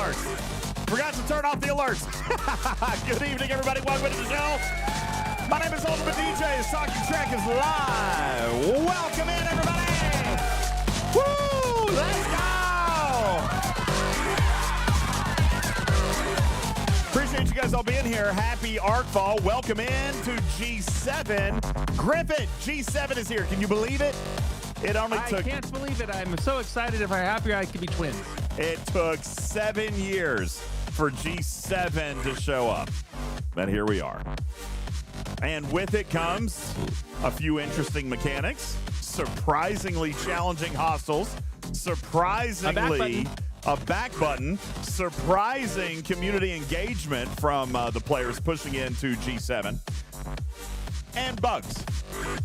alerts. Forgot to turn off the alerts. Good evening, everybody. Welcome to the show. My name is UltimatDJz. Talking Track is live. Welcome in, everybody. Woo! Let's go! Appreciate you guys all being here. Happy Arcfall. Welcome in to G7. Griffin, G7 is here. Can you believe it? It only took... I can't believe it. I'm so excited. If I'm happy, I could be twins. It took 7 years for G7 to show up. But here we are. And with it comes a few interesting mechanics, surprisingly challenging hostels, surprisingly a back button, surprising community engagement from the players pushing into G7, and bugs,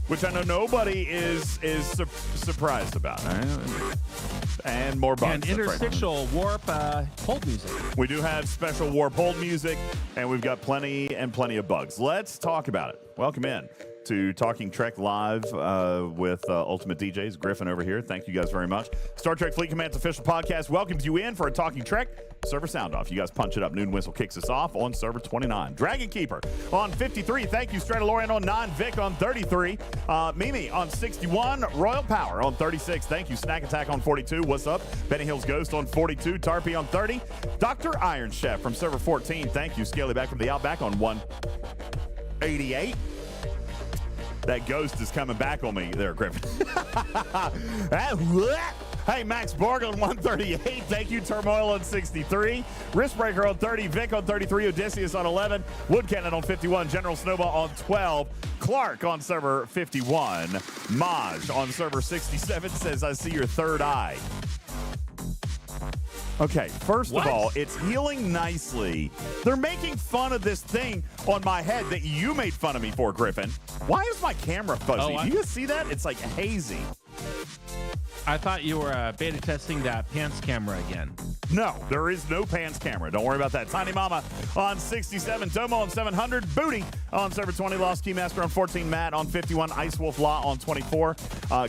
which I know nobody is surprised about. And more bugs. And interstitial warp hold music. We do have special warp hold music, and we've got plenty of bugs. Let's talk about it. Welcome in to Talking Trek Live with UltimatDJz. Griffin over here. Thank you guys very much. Star Trek Fleet Command's official podcast welcomes you in for a Talking Trek server sound off. You guys punch it up. Noon whistle kicks us off on server 29. Dragon Keeper on 53. Thank you. Stradalorian on 9. Vic on 33. Mimi on 61. Royal Power on 36. Thank you. Snack Attack on 42. What's up? Benny Hill's Ghost on 42. Tarpy on 30. Dr. Iron Chef from server 14. Thank you. Scaly Back from the Outback on 188. That ghost is coming back on me there, Griffin. Hey, Max Borg on 138. Thank you. Turmoil on 63. Wristbreaker on 30. Vic on 33. Odysseus on 11. Woodcannon on 51. General Snowball on 12. Clark on server 51. Maj on server 67 says, I see your third eye. Okay, first of all, it's healing nicely. They're making fun of this thing on my head that you made fun of me for, Griffin. Why is my camera fuzzy? Do you see that? It's like hazy. I thought you were beta testing that pants camera again. No, there is no pants camera. Don't worry about that. Tiny Mama on 67. Tomo on 700. Booty on server 20. Lost Keymaster on 14. Matt on 51. Ice Wolf Law on 24.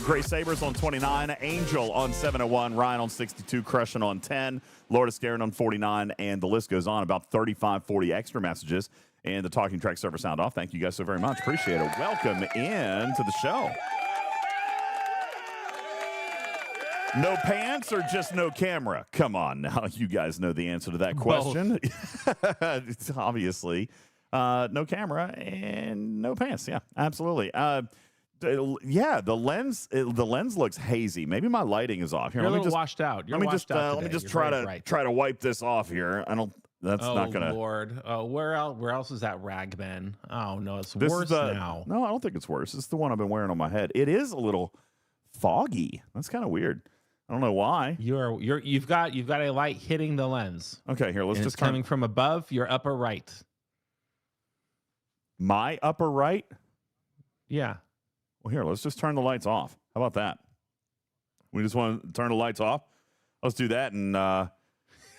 Gray Sabers on 29. Angel on 701. Ryan on 62. Crushing on 10. Lord of Scarin on 49. And the list goes on. About 35, 40 extra messages. And the Talking Track server sound off. Thank you guys so very much. Appreciate it. Welcome in to the show. No pants or just no camera? Come on now. You guys know the answer to that question. It's obviously no camera and no pants. Yeah, absolutely. Yeah, the lens looks hazy. Maybe my lighting is off. Here, You're a little washed out. Let me just try to wipe this off here. I don't. That's not gonna. Oh Lord, where else is that rag been? Oh no, it's worse now. No, I don't think it's worse. It's the one I've been wearing on my head. It is a little foggy. That's kind of weird. I don't know why. You've got a light hitting the lens. Okay, here, let's just coming from above your upper right. My upper right? Yeah. Well, here, let's just turn the lights off. How about that? We just want to turn the lights off. Let's do that. And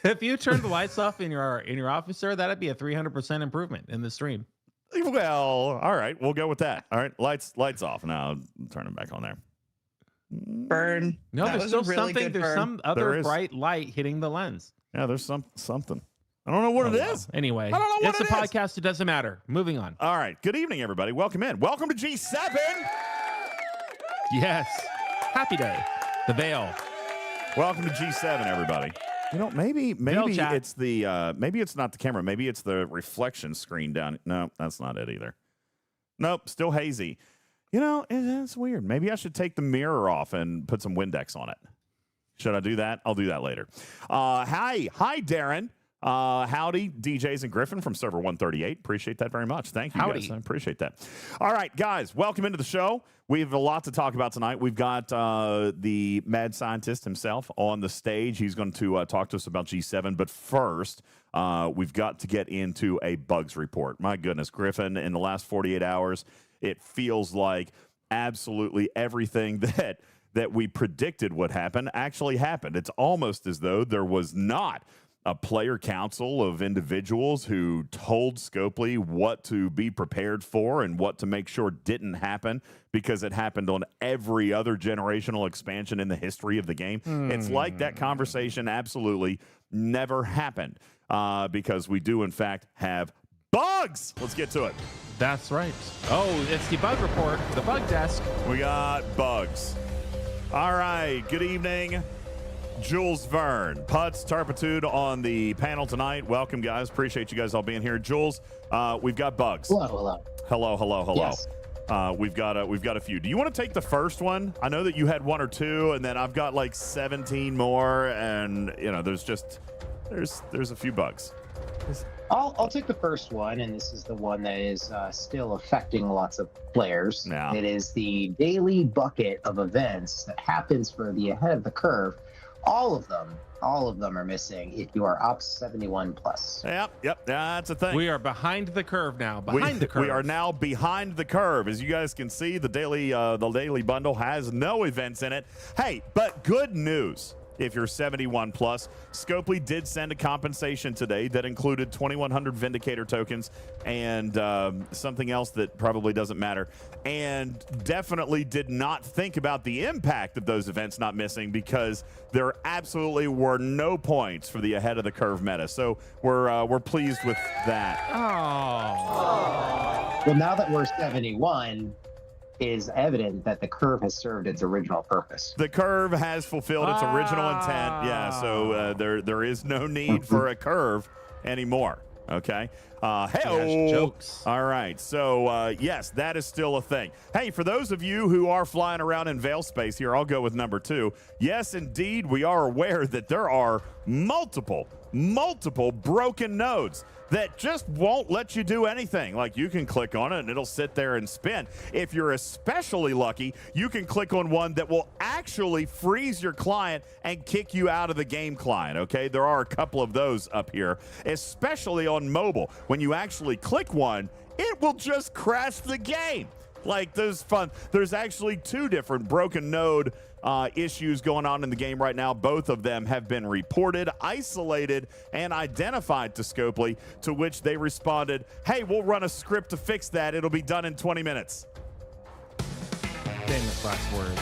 if you turn the lights off in your office, sir, that'd be a 300% improvement in the stream. Well, all right, we'll go with that. All right, lights off. Now turn them back on there. Burn. No, there's still really something. There's some other bright light hitting the lens. Yeah, there's something. I don't know what it is. Anyway, I don't know what it's a podcast. It doesn't matter. Moving on. All right. Good evening, everybody. Welcome in. Welcome to G7. Yes. Happy day. The Veil. Welcome to G7, everybody. You know, maybe it's the maybe it's not the camera. Maybe it's the reflection screen down. No, that's not it either. Nope. Still hazy. You know, it's weird. Maybe I should take the mirror off and put some Windex on it. Should I do that? I'll do that later. Hi, Darren. Howdy, DJs and Griffin from server 138. Appreciate that very much. Thank you, guys. I appreciate that. All right, guys, welcome into the show. We have a lot to talk about tonight. We've got the mad scientist himself on the stage. He's going to talk to us about G7. But first, we've got to get into a bugs report. My goodness, Griffin, in the last 48 hours, it feels like absolutely everything that we predicted would happen actually happened. It's almost as though there was not a player council of individuals who told Scopely what to be prepared for and what to make sure didn't happen, because it happened on every other generational expansion in the history of the game. It's like that conversation absolutely never happened, because we do, in fact, have bugs. Let's get to it. That's right. Oh, it's the bug report, the bug desk. We got bugs. All right. Good evening. Jules, Vern, Putz, Tarpitude on the panel tonight. Welcome, guys. Appreciate you guys all being here. Jules, we've got bugs. Hello. Yes. We've got a few. Do you want to take the first one? I know that you had one or two, and then I've got like 17 more, and there's a few bugs. I'll take the first one, and this is the one that is still affecting lots of players. Yeah. It is the daily bucket of events that happens for the ahead of the curve. All of them are missing if you are up 71 plus. Yep, that's a thing. We are behind the curve now. We are now behind the curve. As you guys can see, the daily bundle has no events in it. Hey, but good news. If you're 71 plus, Scopely did send a compensation today that included 2,100 Vindicator tokens and something else that probably doesn't matter, and definitely did not think about the impact of those events not missing, because there absolutely were no points for the ahead of the curve meta. So we're pleased with that. Oh. Well, now that we're 71, is evident that the curve has served its original purpose. The curve has fulfilled its original intent. Yeah, so there is no need for a curve anymore. Okay. Hey, jokes. All right. So, yes, that is still a thing. Hey, for those of you who are flying around in Veil space here, I'll go with number 2. Yes, indeed, we are aware that there are multiple broken nodes that just won't let you do anything. Like, you can click on it and it'll sit there and spin. If you're especially lucky, you can click on one that will actually freeze your client and kick you out of the game client, okay? There are a couple of those up here, especially on mobile. When you actually click one, it will just crash the game. Like, there's actually 2 different broken node issues going on in the game right now. Both of them have been reported, isolated, and identified to Scopely, to which they responded, hey, we'll run a script to fix that. It'll be done in 20 minutes. Famous last words.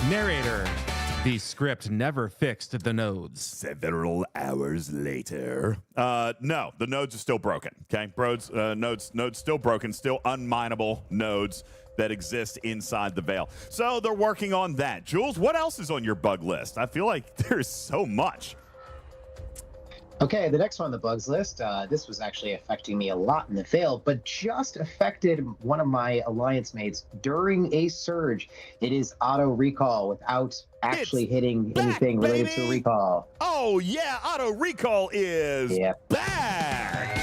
Narrator. The script never fixed the nodes. Several hours later. No, the nodes are still broken. Okay, nodes still broken, still unmineable nodes that exist inside the Veil. So they're working on that. Jules, what else is on your bug list? I feel like there's so much. Okay, the next one on the bugs list, this was actually affecting me a lot in the Veil, but just affected one of my alliance mates during a surge. It is auto recall without actually hitting anything related to recall. Oh yeah, auto recall is back.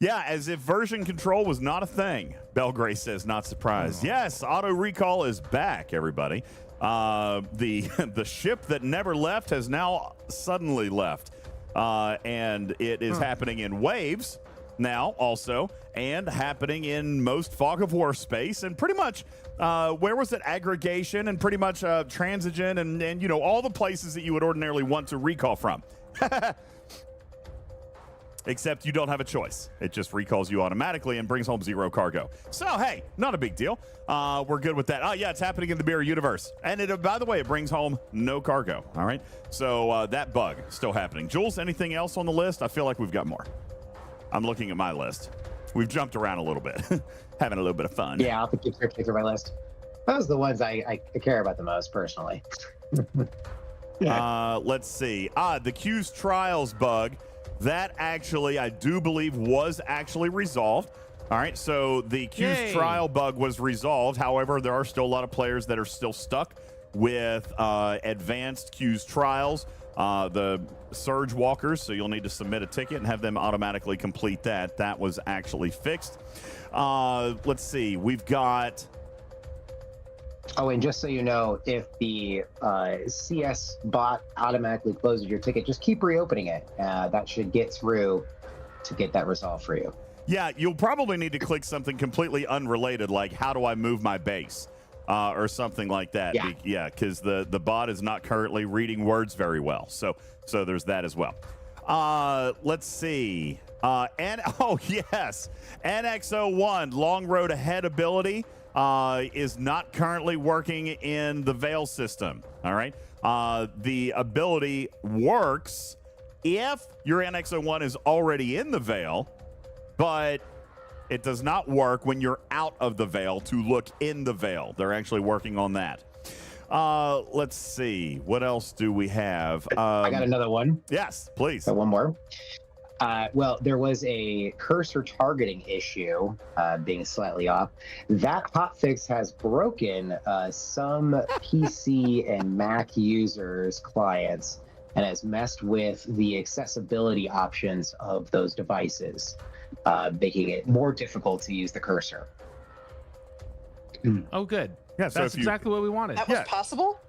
Yeah, as if version control was not a thing. Belgray says, not surprised. Yes, auto recall is back, everybody. The ship that never left has now suddenly left, and it is happening in waves now also, and happening in most fog of war space, and pretty much where was it, aggregation, and pretty much transigen, and all the places that you would ordinarily want to recall from. Except you don't have a choice. It just recalls you automatically and brings home 0 cargo. So, hey, not a big deal. We're good with that. Oh, yeah, it's happening in the mirror universe. And by the way, it brings home no cargo. All right? So that bug still happening. Jules, anything else on the list? I feel like we've got more. I'm looking at my list. We've jumped around a little bit. Having a little bit of fun. Yeah, I'll keep through my list. Those are the ones I care about the most, personally. Let's see. The Q's Trials bug. That actually, I do believe, was actually resolved. All right, so the Q's trial bug was resolved. However, there are still a lot of players that are still stuck with advanced Q's trials, the surge walkers, so you'll need to submit a ticket and have them automatically complete that. That was actually fixed. Let's see, we've got... Oh, and just so you know, if the CS bot automatically closes your ticket, just keep reopening it. That should get through to get that resolved for you. Yeah, you'll probably need to click something completely unrelated, like how do I move my base, or something like that. Yeah, because the bot is not currently reading words very well. So there's that as well. Let's see. Oh yes, NX01 Long Road Ahead ability is not currently working in the Veil system. All right. The ability works if your NX01 is already in the Veil, but it does not work when you're out of the Veil to look in the Veil. They're actually working on that. Let's see. What else do we have? I got another one. Yes, please. One more. Well, there was a cursor targeting issue being slightly off. That hotfix has broken some PC and Mac users' clients and has messed with the accessibility options of those devices, making it more difficult to use the cursor. Oh, good. Yeah, so that's exactly what we wanted. That was possible?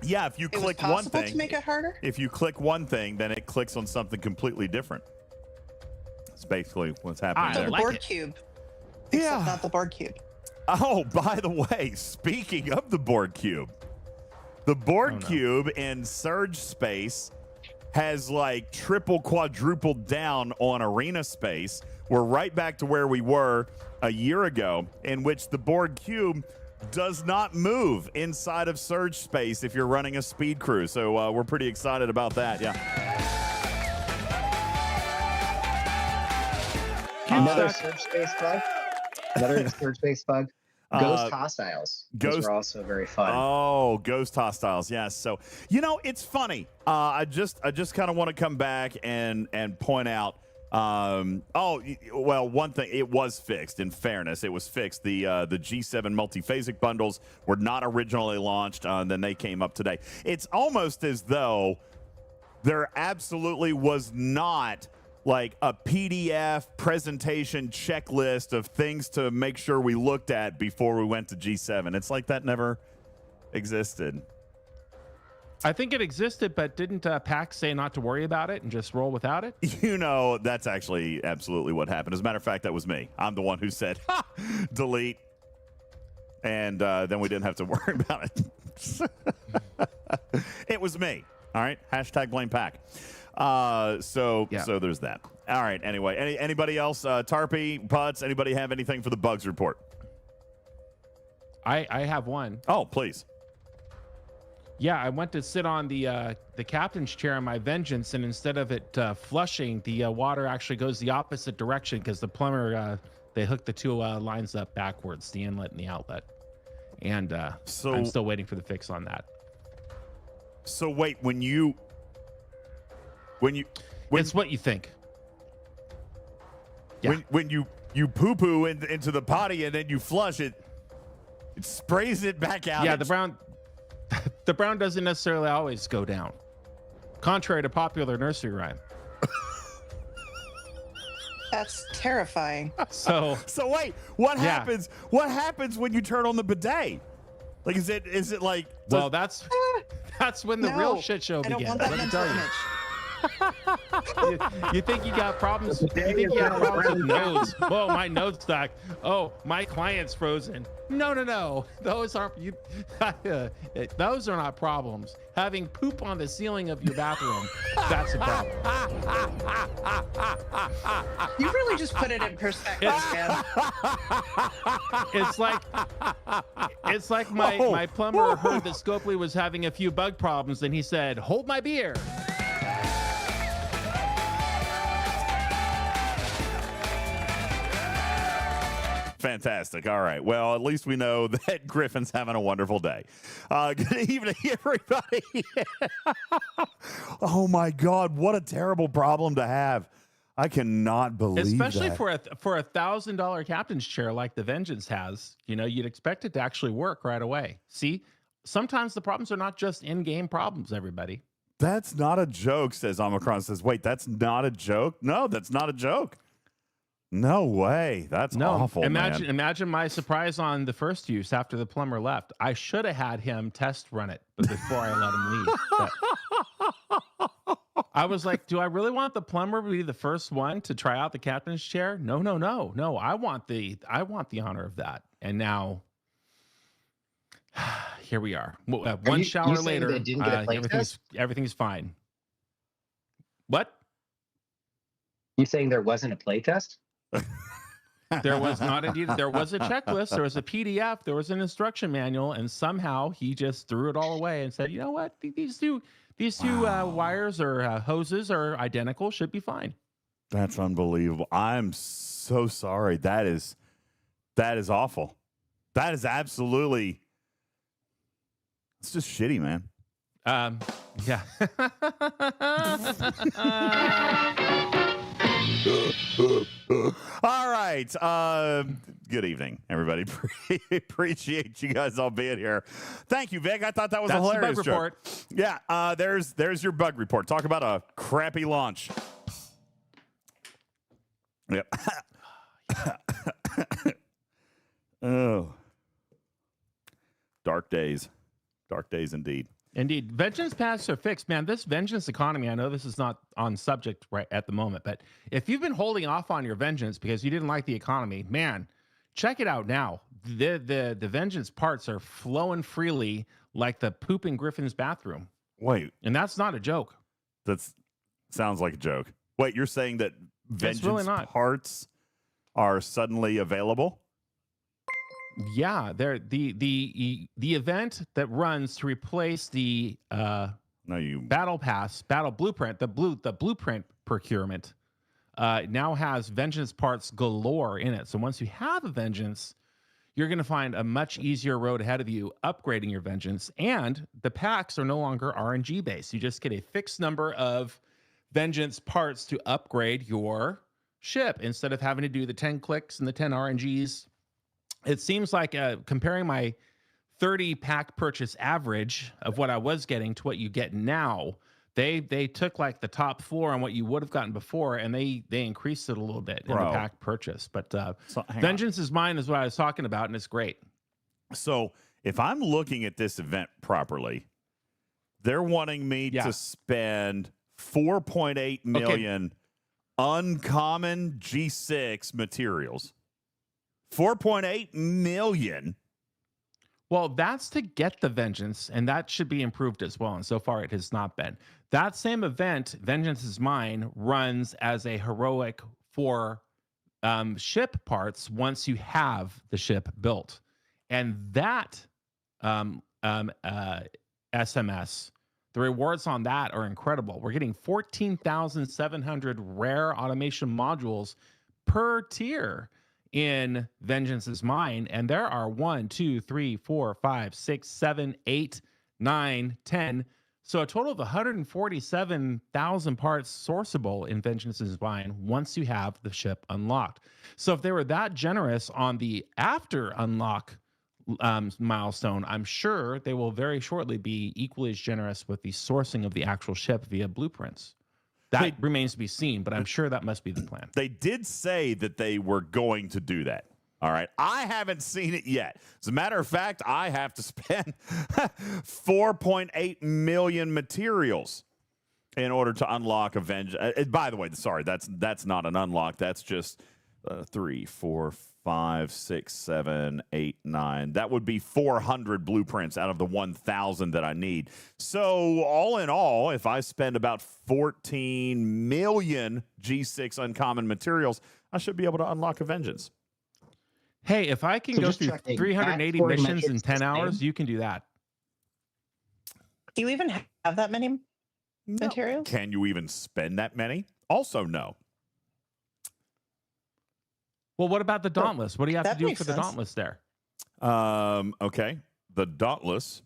Yeah, if you click one possible thing, to make it harder? if you click one thing, then it clicks on something completely different. That's basically what's happening So there. the board cube. Except not the board cube. Oh, by the way, speaking of the board cube, the board cube in Surge Space has like triple, quadrupled down on Arena Space. We're right back to where we were a year ago, in which the board cube does not move inside of Surge Space if you're running a speed crew. So we're pretty excited about that. Yeah. Another Surge Space bug. Another Surge Space bug. Ghost hostiles. Those are also very fun. Oh, ghost hostiles. Yes. So, it's funny. I just kind of want to come back and point out. One thing, it was fixed. In fairness, it was fixed. The G7 multiphasic bundles were not originally launched. Then they came up today. It's almost as though there absolutely was not like a PDF presentation checklist of things to make sure we looked at before we went to G7. It's like that never existed. I think it existed, but didn't PAX say not to worry about it and just roll without it? That's actually absolutely what happened. As a matter of fact, that was me. I'm the one who said, delete. And then we didn't have to worry about it. It was me. All right. Hashtag blame PAC. So there's that. All right. Anyway, anybody else? Tarpy, Putz, anybody have anything for the bugs report? I have one. Oh, please. Yeah, I went to sit on the captain's chair in my Vengeance, and instead of it flushing, the water actually goes the opposite direction because the plumber, they hooked the two lines up backwards, the inlet and the outlet. And so I'm still waiting for the fix on that. So wait, when it's what you think. Yeah. When you poo-poo into the potty and then you flush it, it sprays it back out. Yeah, the brown doesn't necessarily always go down, contrary to popular nursery rhyme. That's terrifying. So wait, what happens? What happens when you turn on the bidet? Like, is it like? Well, that's when the real shit show begins. Let me tell you. You think you got problems? You think you got problems with nodes? Oh, my node stuck. Oh, my client's frozen. No. Those aren't you. Those are not problems. Having poop on the ceiling of your bathroom, that's a problem. You really just put it in perspective, man. It's like my plumber heard that Scopely was having a few bug problems, and he said, "Hold my beer." Fantastic. All right. Well, at least we know that Griffin's having a wonderful day. Good evening, everybody. Oh my God, what a terrible problem to have. I cannot believe especially that. for a $1,000 captain's chair like the Vengeance has. You'd expect it to actually work right away. See, sometimes the problems are not just in-game problems, everybody. That's not a joke, says Omicron. Says, wait, that's not a joke? No, that's not a joke. No way. That's awful. Imagine my surprise on the first use after the plumber left. I should have had him test run it, but before I let him leave. I was like, do I really want the plumber to be the first one to try out the captain's chair? No. I want the honor of that. And now, here we are. One shower later, they didn't get a play test? everything's fine. What? You saying there wasn't a play test? There was not indeed. There was a checklist. There was a PDF. There was an instruction manual, and somehow he just threw it all away and said, "You know what? These two wires or hoses are identical. Should be fine." That's unbelievable. I'm so sorry. That is awful. That is absolutely. It's just shitty, man. Yeah. All right. Good evening, everybody. Appreciate you guys all being here. Thank you, Vic. I thought that was a hilarious bug report. joke. Yeah. There's your bug report. Talk about a crappy launch. Yep. Oh. Dark days. Dark days indeed. Indeed. Vengeance paths are fixed, man. This vengeance economy, I know this is not on subject right at the moment, but if you've been holding off on your vengeance because you didn't like the economy, man, check it out now. The vengeance parts are flowing freely like the poop in Griffin's bathroom. Wait. And that's not a joke. That sounds like a joke. Wait, you're saying that vengeance really parts are suddenly available? Yeah, they're the event that runs to replace the battle blueprint, the blueprint procurement now has vengeance parts galore in it. So once you have a vengeance, you're going to find a much easier road ahead of you upgrading your vengeance, and the packs are no longer RNG based. You just get a fixed number of vengeance parts to upgrade your ship instead of having to do the 10 clicks and the 10 RNGs. It seems like comparing my 30 pack purchase average of what I was getting to what you get now, they took like the top floor on what you would have gotten before, and they increased it a little bit in the pack purchase. But Vengeance is Mine is what I was talking about, and it's great. So if I'm looking at this event properly, they're wanting me to spend 4.8 million uncommon G6 materials. 4.8 million. Well, that's to get the vengeance, and that should be improved as well. And so far, it has not been. That same event, Vengeance is Mine, runs as a heroic for ship parts once you have the ship built. And that SMS, the rewards on that are incredible. We're getting 14,700 rare automation modules per tier in Vengeance is Mine, and there are 1, 2, 3, 4, 5, 6, 7, 8, 9, 10. So a total of 147,000 parts sourceable in Vengeance is Mine once you have the ship unlocked. So if they were that generous on the after unlock milestone, I'm sure they will very shortly be equally as generous with the sourcing of the actual ship via blueprints. That remains to be seen, but I'm sure that must be the plan. They did say that they were going to do that. All right. I haven't seen it yet. As a matter of fact, I have to spend 4.8 million materials in order to unlock a vengeance. By the way, sorry, that's not an unlock. That's just 3, 4, 5, 6, 7, 8, 9. That would be 400 blueprints out of the 1,000 that I need. So all in all, if I spend about 14 million G6 uncommon materials, I should be able to unlock a vengeance. Hey, if I can go through 380 missions in 10 hours, you can do that. Do you even have that many materials? Can you even spend that many? Also, no. Well, what about the Dauntless? What do you have to do for the Dauntless there? Okay. The Dauntless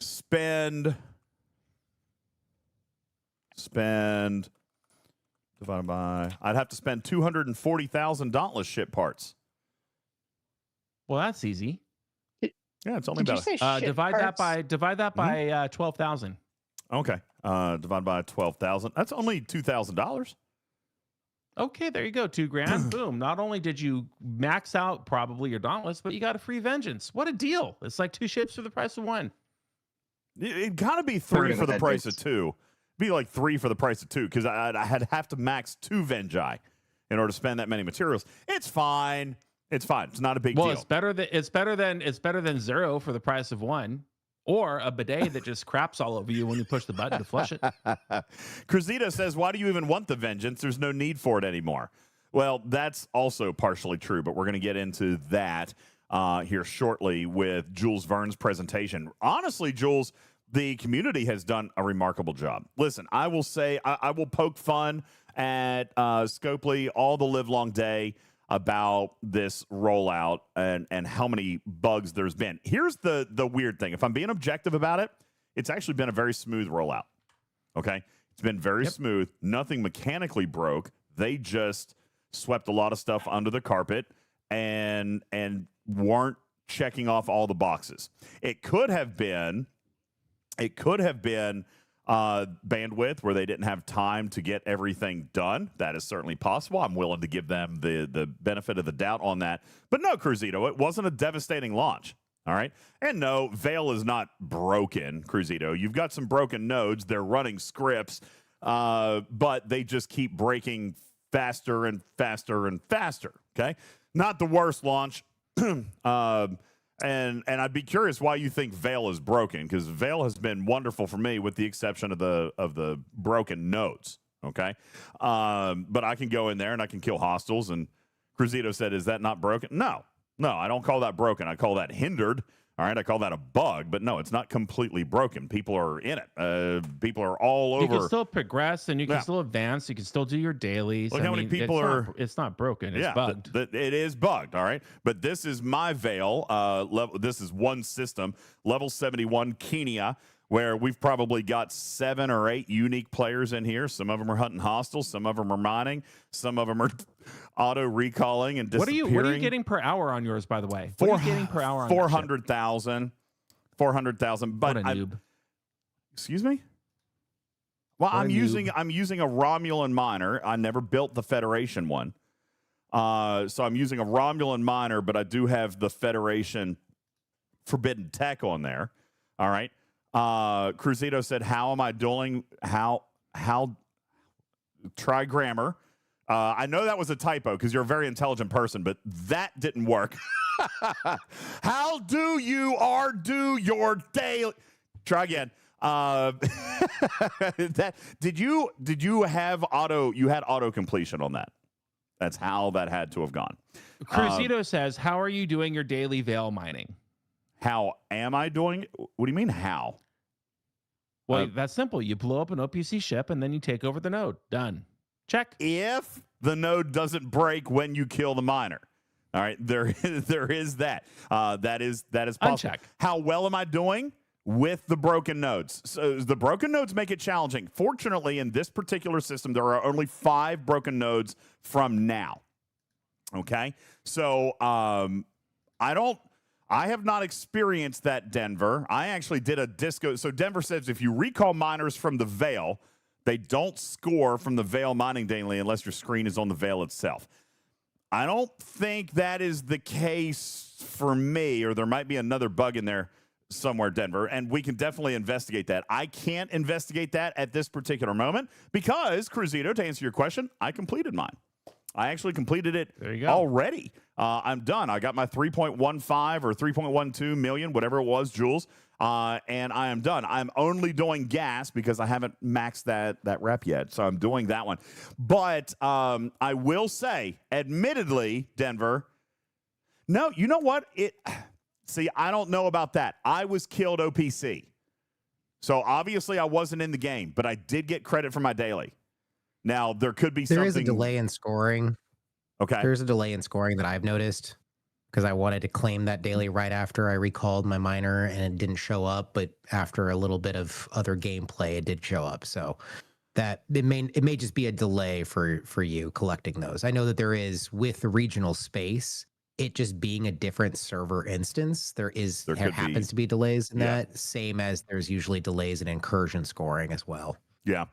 spend divided by, I'd have to spend 240,000 Dauntless ship parts. Well, that's easy. Yeah, it's only about divide that by 12,000. Okay. Divide by 12,000. That's only $2,000. Okay, there you go. $2,000. Boom. Not only did you max out probably your Dauntless, but you got a free Vengeance. What a deal. It's like 2 ships for the price of 1. It got to be 3 for the price of 2. be like 3 for the price of 2 because I had have to max 2 Vengi in order to spend that many materials. It's fine. It's fine. It's not a big deal. Well, it's better than 0 for the price of 1, or a bidet that just craps all over you when you push the button to flush it. Cruzita says, "Why do you even want the vengeance? There's no need for it anymore." Well, that's also partially true, but we're going to get into that here shortly with Jules Verne's presentation. Honestly, Jules, the community has done a remarkable job. Listen, I will say I will poke fun at Scopely all the live long day about this rollout and how many bugs there's been. Here's the weird thing. If I'm being objective about it, it's actually been a very smooth rollout. Okay? It's been very smooth. Nothing mechanically broke. They just swept a lot of stuff under the carpet and weren't checking off all the boxes. It could have been bandwidth where they didn't have time to get everything done. That is certainly possible. I'm willing to give them the benefit of the doubt on that. But no, Cruzito, it wasn't a devastating launch. All right. And no, Veil is not broken, Cruzito. You've got some broken nodes. They're running scripts, but they just keep breaking faster and faster and faster. Okay. Not the worst launch. And I'd be curious why you think Veil is broken, because Veil has been wonderful for me with the exception of the broken nodes. Okay. But I can go in there and I can kill hostiles. And Cruzito said, is that not broken? No, I don't call that broken. I call that hindered. All right. I call that a bug, but no, it's not completely broken. People are in it. People are all over. You can still progress and you can still advance. You can still do your dailies. Look how many people are. It's not broken. It's bugged. It is bugged. All right. But this is my Veil. This is one system, level 71 Kenya, where we've probably got 7 or 8 unique players in here. Some of them are hunting hostiles. Some of them are mining. Some of them are auto recalling and disappearing. What are you getting per hour on yours, by the way? What are you getting per hour on 400,000. 400,000. But what a noob. Excuse me? Well, I'm using a Romulan miner. I never built the Federation one. So I'm using a Romulan miner, but I do have the Federation forbidden tech on there. All right. Cruzito said, how am I dueling? How try grammar. I know that was a typo because you're a very intelligent person, but that didn't work. How do you do your daily? Try again. Did you have auto? You had auto completion on that. That's how that had to have gone. Cruzito says, how are you doing your daily Veil mining? How am I doing? What do you mean how? Well, that's simple. You blow up an OPC ship and then you take over the node. Done. Check. If the node doesn't break when you kill the miner. All right, there is that. That is possible. Uncheck. How well am I doing with the broken nodes? So the broken nodes make it challenging. Fortunately, in this particular system, there are only 5 broken nodes from now. Okay, so I have not experienced that, Denver. I actually did a disco. So Denver says if you recall miners from the Veil, they don't score from the Veil mining daily unless your screen is on the Veil itself. I don't think that is the case for me, or there might be another bug in there somewhere, Denver, and we can definitely investigate that. I can't investigate that at this particular moment because, Cruzito, to answer your question, I completed mine. I actually completed it already. I'm done. I got my 3.15 or 3.12 million, whatever it was, Jules, and I am done. I'm only doing gas because I haven't maxed that rep yet, so I'm doing that one. But I will say, admittedly, Denver, no, you know what? See, I don't know about that. I was killed OPC. So obviously I wasn't in the game, but I did get credit for my daily. Now, there could be something. There is a delay in scoring. Okay. There's a delay in scoring that I've noticed because I wanted to claim that daily right after I recalled my miner and it didn't show up. But after a little bit of other gameplay, it did show up. So that it may just be a delay for you collecting those. I know that there is with the regional space, it just being a different server instance, there happens to be delays in that, same as there's usually delays in incursion scoring as well. Yeah.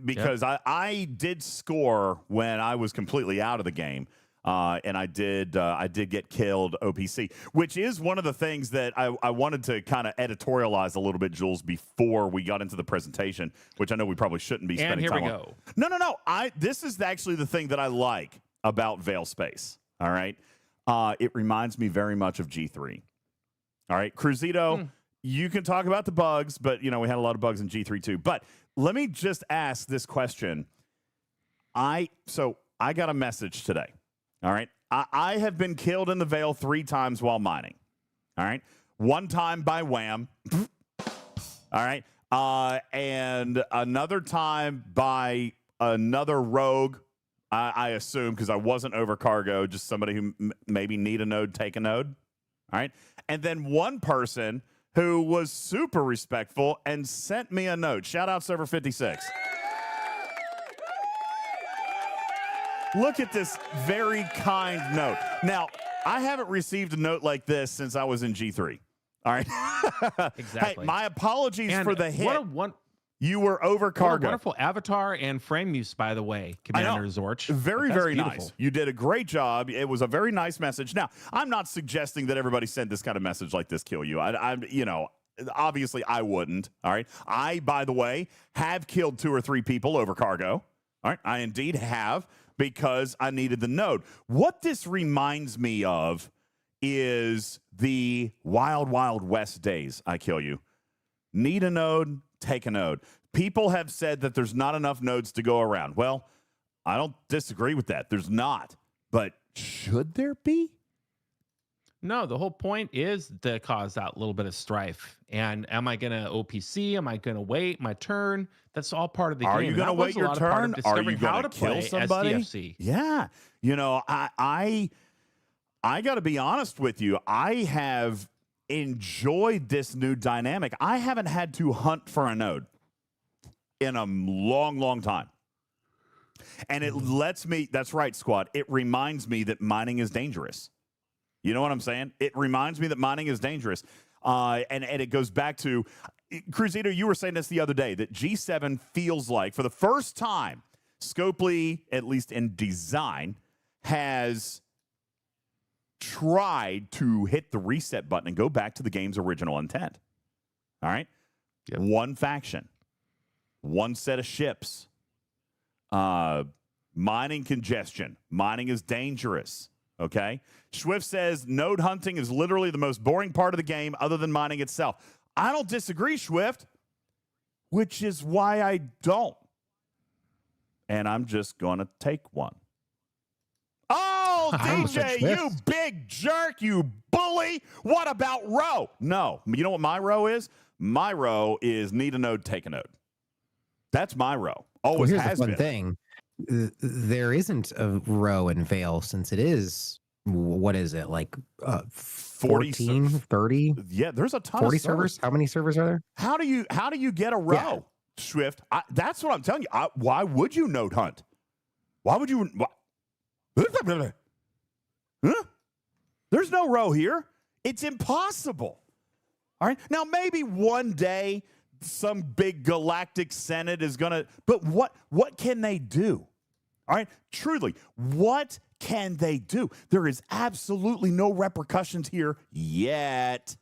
Because I did score when I was completely out of the game. And I did get killed OPC, which is one of the things that I wanted to kind of editorialize a little bit, Jules, before we got into the presentation, which I know we probably shouldn't be spending time on. And here we go. No. This is actually the thing that I like about Veil Space. All right. It reminds me very much of G3. All right. Cruzito, you can talk about the bugs, but, we had a lot of bugs in G3 too. But let me just ask this question. So I got a message today. All right. I have been killed in the Veil 3 times while mining. All right. 1 time by Wham. All right. And another time by another rogue, I assume, because I wasn't over cargo, just somebody who maybe need a node, take a node. All right. And then one person who was super respectful and sent me a note. Shout out Server 56. Look at this very kind note. Now, I haven't received a note like this since I was in G3. All right. Exactly. Hey, my apologies for the hit. You were over What a cargo. wonderful avatar and frame use, by the way, Commander Zorch. Very, That's very beautiful. nice. You did a great job. It was a very nice message. Now, I'm not suggesting that everybody send this kind of message like this kill you. Obviously I wouldn't. All right. I, by the way, have killed 2 or 3 people over cargo. All right. I indeed have, because I needed the node. What this reminds me of is the Wild Wild West days. I kill you. Need a node, take a node. People have said that there's not enough nodes to go around. Well, I don't disagree with that. There's not. But should there be? No, the whole point is to cause that little bit of strife. And am I going to OPC? Am I going to wait my turn? That's all part of the game. Are you going to wait your turn? Are you going to kill somebody? STFC. Yeah. I got to be honest with you. I have enjoyed this new dynamic. I haven't had to hunt for a node in a long, long time. And it lets me, that's right, squad. It reminds me that mining is dangerous. You know what I'm saying? It reminds me that mining is dangerous. And it goes back to, Cruzito, you were saying this the other day, that G7 feels like, for the first time, Scopely, at least in design, has tried to hit the reset button and go back to the game's original intent. All right? Yep. One faction, one set of ships, mining congestion. Mining is dangerous. Okay? Swift says node hunting is literally the most boring part of the game other than mining itself. I don't disagree, Swift, which is why I don't. And I'm just going to take one. Oh, DJ, you big jerk, you bully. What about row? No. You know what my row is? My row is need a node, take a node. That's my row. Always here's has the fun been. thing. There isn't a row in Veil, since it is, what is it, like 14, 30? Yeah, there's a ton 40 of servers. How many servers are there? How do you get a row, Yeah. Swift? That's what I'm telling you. Why would you node hunt? Why would you? Huh? There's no row here. It's impossible. All right. Now, maybe one day some big galactic senate is going to, but what can they do? All right. Truly, what can they do? There is absolutely no repercussions here yet.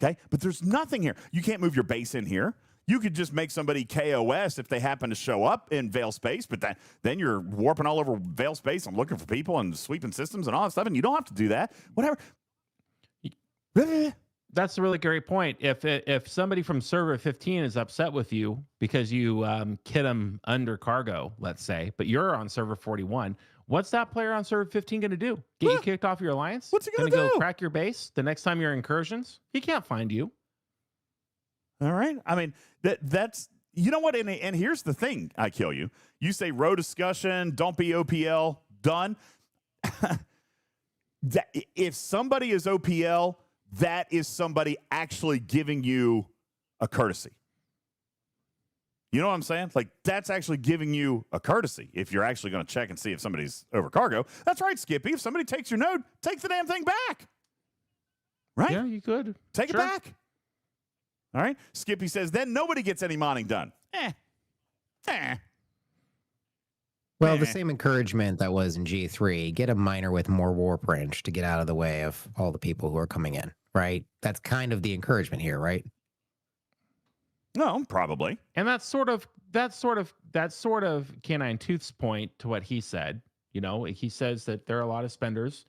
Okay. But there's nothing here. You can't move your base in here. You could just make somebody KOS if they happen to show up in Veil Space, but then you're warping all over Veil Space and looking for people and sweeping systems and all that stuff, and you don't have to do that. Whatever. That's a really great point. If somebody from server 15 is upset with you because you kid them under cargo, let's say, but you're on server 41, what's that player on server 15 going to do? Get you kicked off your alliance? What's he going to do? Go crack your base the next time you're incursions? He can't find you. All right. I mean, that's, you know what? And here's the thing, I kill you. You say row discussion, don't be OPL, done. If somebody is OPL, that is somebody actually giving you a courtesy. You know what I'm saying? Like, that's actually giving you a courtesy if you're actually going to check and see if somebody's over cargo. That's right, Skippy. If somebody takes your node, take the damn thing back. Right? Yeah, you could. Take it back. All right. Skippy says, then nobody gets any mining done. Well, the same encouragement that was in G3, get a miner with more warp range to get out of the way of all the people who are coming in, right? That's kind of the encouragement here, right? No, probably. And that's sort of Canine Tooth's point to what he said. You know, he says that there are a lot of spenders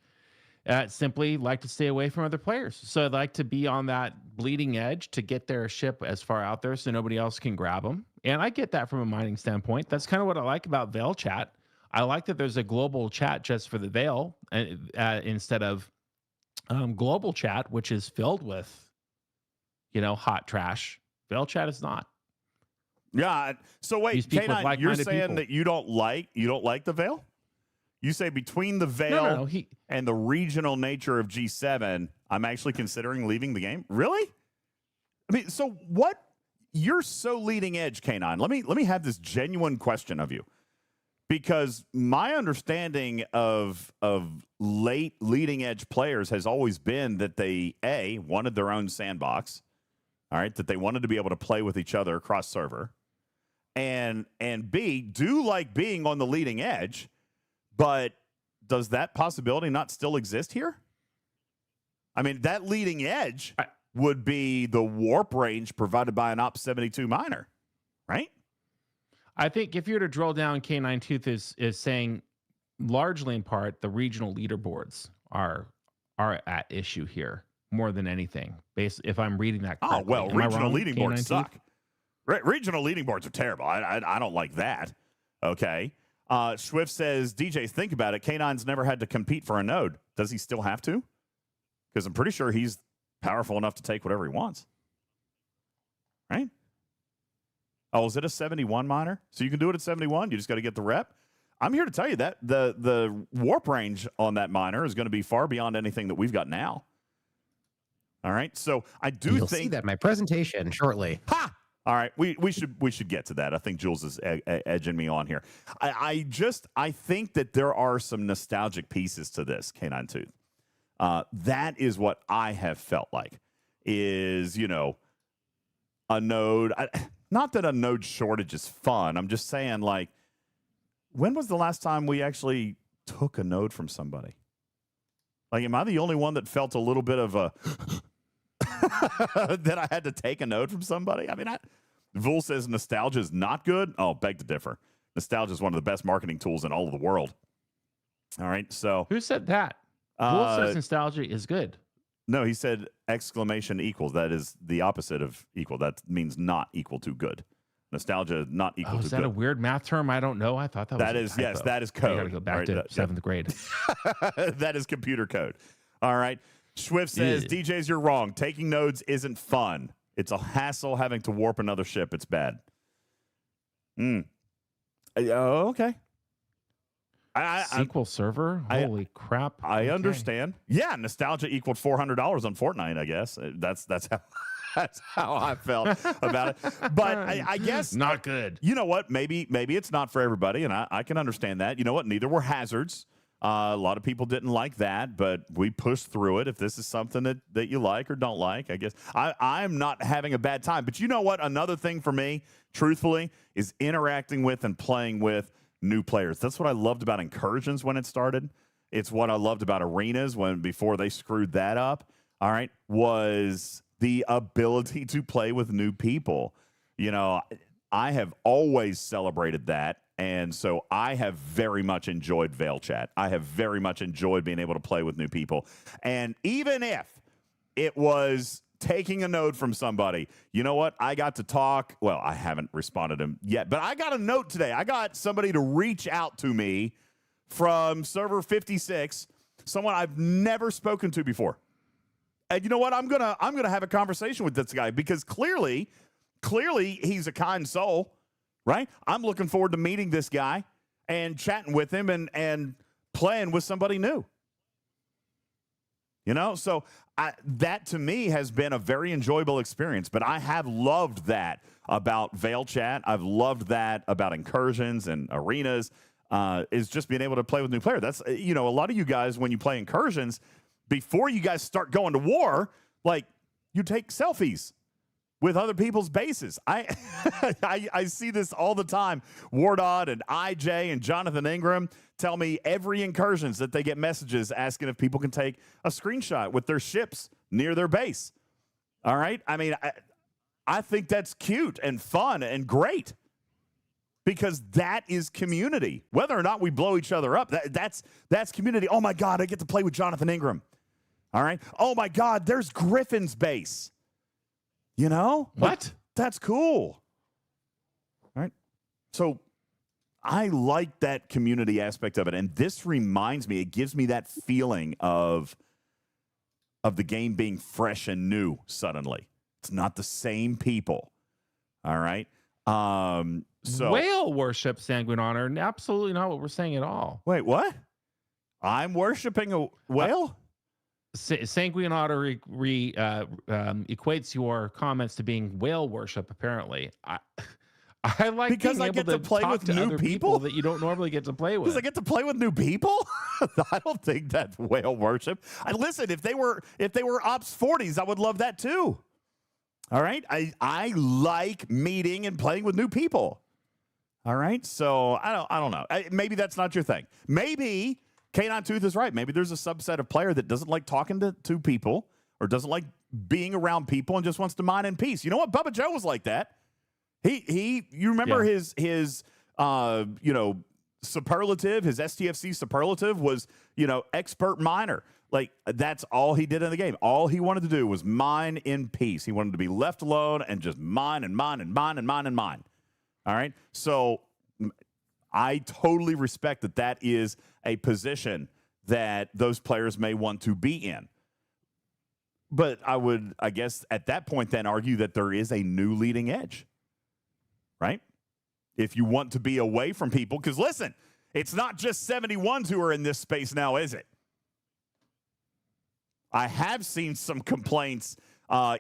simply like to stay away from other players. So they like to be on that bleeding edge to get their ship as far out there so nobody else can grab them. And I get that from a mining standpoint. That's kind of what I like about Veil Chat. I like that there's a global chat just for the Veil instead of global chat, which is filled with, you know, hot trash. Veil Chat is not. Yeah. So wait, K9, you're saying people. that you don't like the Veil? You say between the Veil and the regional nature of G7, I'm actually considering leaving the game. Really? I mean, so what? You're so leading edge, K9. Let me have this genuine question of you, because my understanding of late leading edge players has always been that they wanted their own sandbox, all right, that they wanted to be able to play with each other across server, and B, do like being on the leading edge. But does that possibility not still exist here? I mean, that leading edge would be the warp range provided by an Op 72 miner, right? I think if you were to drill down, K9 Tooth is saying largely in part the regional leaderboards are at issue here more than anything. If I'm reading that correctly. Oh, well, regional leading-boards suck. Regional leading-boards are terrible. I don't like that. Okay. Swift says, DJ, think about it. K9's never had to compete for a node. Does he still have to? Because I'm pretty sure he's powerful enough to take whatever he wants. Right? Oh, is it a 71 miner? So you can do it at 71? You just got to get the rep? I'm here to tell you that the warp range on that miner is going to be far beyond anything that we've got now. All right? So I do You'll think... see that in my presentation shortly. Ha! All right, we should get to that. I think Jules is edging me on here. I think that there are some nostalgic pieces to this, K9 Tooth. That is what I have felt like is, you know, a node. Not that a node shortage is fun. I'm just saying, like, when was the last time we actually took a node from somebody? Like, am I the only one that felt a little bit of a... that I had to take a node from somebody? I mean, Vul says nostalgia is not good. Oh, beg to differ. Nostalgia is one of the best marketing tools in all of the world. All right, so... Who said that? Vul says nostalgia is good. No, he said exclamation equals. That is the opposite of equal. That means not equal to good. Nostalgia is not equal to good. Is that a weird math term? I don't know. I thought that was yes, that is code. I got to go back to 7th grade. That is computer code. All right. Swift says, DJs, you're wrong. Taking nodes isn't fun. It's a hassle having to warp another ship. It's bad. Okay. SQL Server? Holy crap. I understand. Yeah, nostalgia equaled $400 on Fortnite, I guess. That's how I felt about it. But I guess... Not good. You know what? Maybe it's not for everybody, and I can understand that. You know what? Neither were hazards. A lot of people didn't like that, but we pushed through it. If this is something that you like or don't like, I guess I'm not having a bad time. But you know what? Another thing for me, truthfully, is interacting with and playing with new players. That's what I loved about Incursions when it started. It's what I loved about Arenas before they screwed that up. All right, was the ability to play with new people. You know, I have always celebrated that. And so I have very much enjoyed Veil Chat. I have very much enjoyed being able to play with new people. And even if it was taking a node from somebody, you know what? I got to talk. Well, I haven't responded to him yet, but I got a note today. I got somebody to reach out to me from server 56, someone I've never spoken to before. And you know what? I'm gonna have a conversation with this guy because clearly he's a kind soul. Right? I'm looking forward to meeting this guy and chatting with him and playing with somebody new. You know, so that to me has been a very enjoyable experience, but I have loved that about Veil Chat. I've loved that about Incursions and Arenas, is just being able to play with new players. That's, you know, a lot of you guys, when you play Incursions, before you guys start going to war, like, you take selfies. with other people's bases. I see this all the time. Wardod and IJ and Jonathan Ingram tell me every incursions that they get messages asking if people can take a screenshot with their ships near their base. All right? I mean, I think that's cute and fun and great because that is community. Whether or not we blow each other up, that's community. Oh, my God, I get to play with Jonathan Ingram. All right? Oh, my God, there's Griffin's base. You know? What? That's cool. All right. So I like that community aspect of it. And this reminds me, it gives me that feeling of the game being fresh and new suddenly. It's not the same people. All right. So whale worship, Sanguine Honor. Absolutely not what we're saying at all. Wait, what? I'm worshiping a whale? Sanguine Otter equates your comments to being whale worship. Apparently, I like because being I able get to play with new other people that you don't normally get to play with. Because I get to play with new people. I don't think that's whale worship. Listen, if they were Ops 40s, I would love that too. All right, I like meeting and playing with new people. All right, so I don't know. Maybe that's not your thing. Maybe K9 Tooth is right. Maybe there's a subset of player that doesn't like talking to people or doesn't like being around people and just wants to mine in peace. You know what? Bubba Joe was like that. You remember his superlative, his STFC superlative was, expert miner. Like, that's all he did in the game. All he wanted to do was mine in peace. He wanted to be left alone and just mine and mine and mine and mine and mine. All right? So I totally respect that is a position that those players may want to be in. But I would, I guess, at that point then argue that there is a new leading edge, right? If you want to be away from people, because listen, it's not just 71s who are in this space now, is it? I have seen some complaints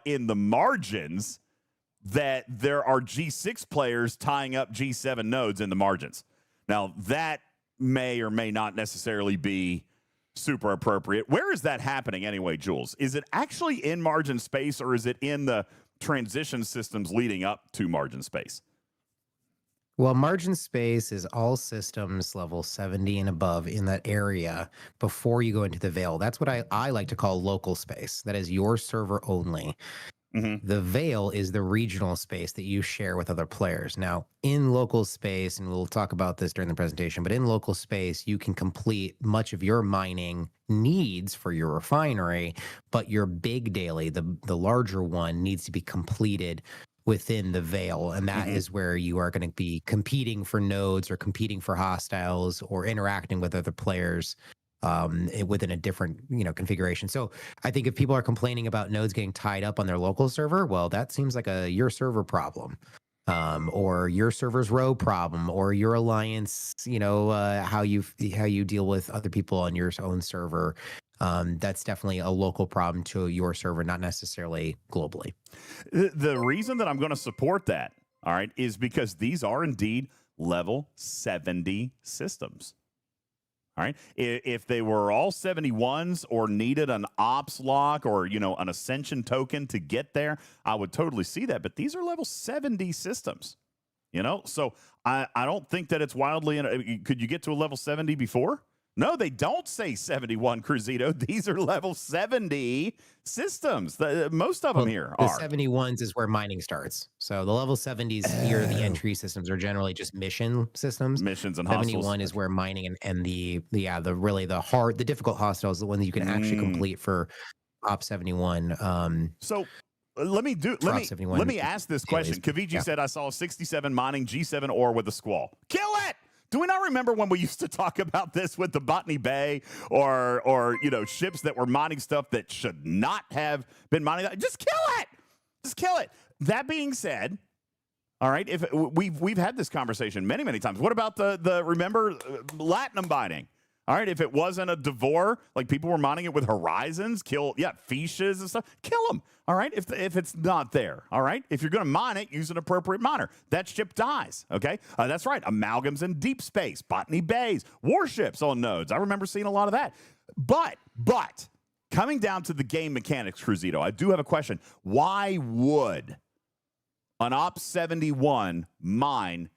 in the margins that there are G6 players tying up G7 nodes in the margins. Now, that may or may not necessarily be super appropriate. Where is that happening anyway, Jules? Is it actually in margin space or is it in the transition systems leading up to margin space? Well, margin space is all systems level 70 and above in that area before you go into the veil. That's what I like to call local space. That is your server only. Mm-hmm. The veil is the regional space that you share with other players. Now, in local space, and we'll talk about this during the presentation, but in local space, you can complete much of your mining needs for your refinery, but your big daily, the larger one, needs to be completed within the veil, and that is where you are going to be competing for nodes or competing for hostiles or interacting with other players within a different configuration. So I think if people are complaining about nodes getting tied up on their local server, well, that seems like your server problem, or your server's row problem, or your alliance, how you deal with other people on your own server. That's definitely a local problem to your server, not necessarily globally. The reason that I'm going to support that, all right, is because these are indeed level 70 systems. All right. If they were all 71s or needed an ops lock or, an ascension token to get there, I would totally see that. But these are level 70 systems, so I don't think that it's wildly. Could you get to a level 70 before? No, they don't say 71, Cruzito. These are level 70 systems. Most of them here are. The 71s is where mining starts. So the level 70s here, the entry systems are generally just mission systems. Missions and 71 hostiles. is where mining and the difficult hostiles, the one that you can actually complete for Op 71. So let me ask this question. Kaviji said, I saw a 67 mining G7 ore with a squall. Kill it! Do we not remember when we used to talk about this with the Botany Bay or ships that were mining stuff that should not have been mining? Just kill it. Just kill it. That being said, all right, if we've had this conversation many times. What about the remember Latinum mining? All right, if it wasn't a Devore, like people were mining it with Horizons, Fiches and stuff, kill them. All right, if it's not there. All right, if you're going to mine it, use an appropriate miner. That ship dies. Okay, that's right. Amalgams in deep space, Botany Bays, warships on nodes. I remember seeing a lot of that. But coming down to the game mechanics, Cruzito, I do have a question. Why would an Op 71 mine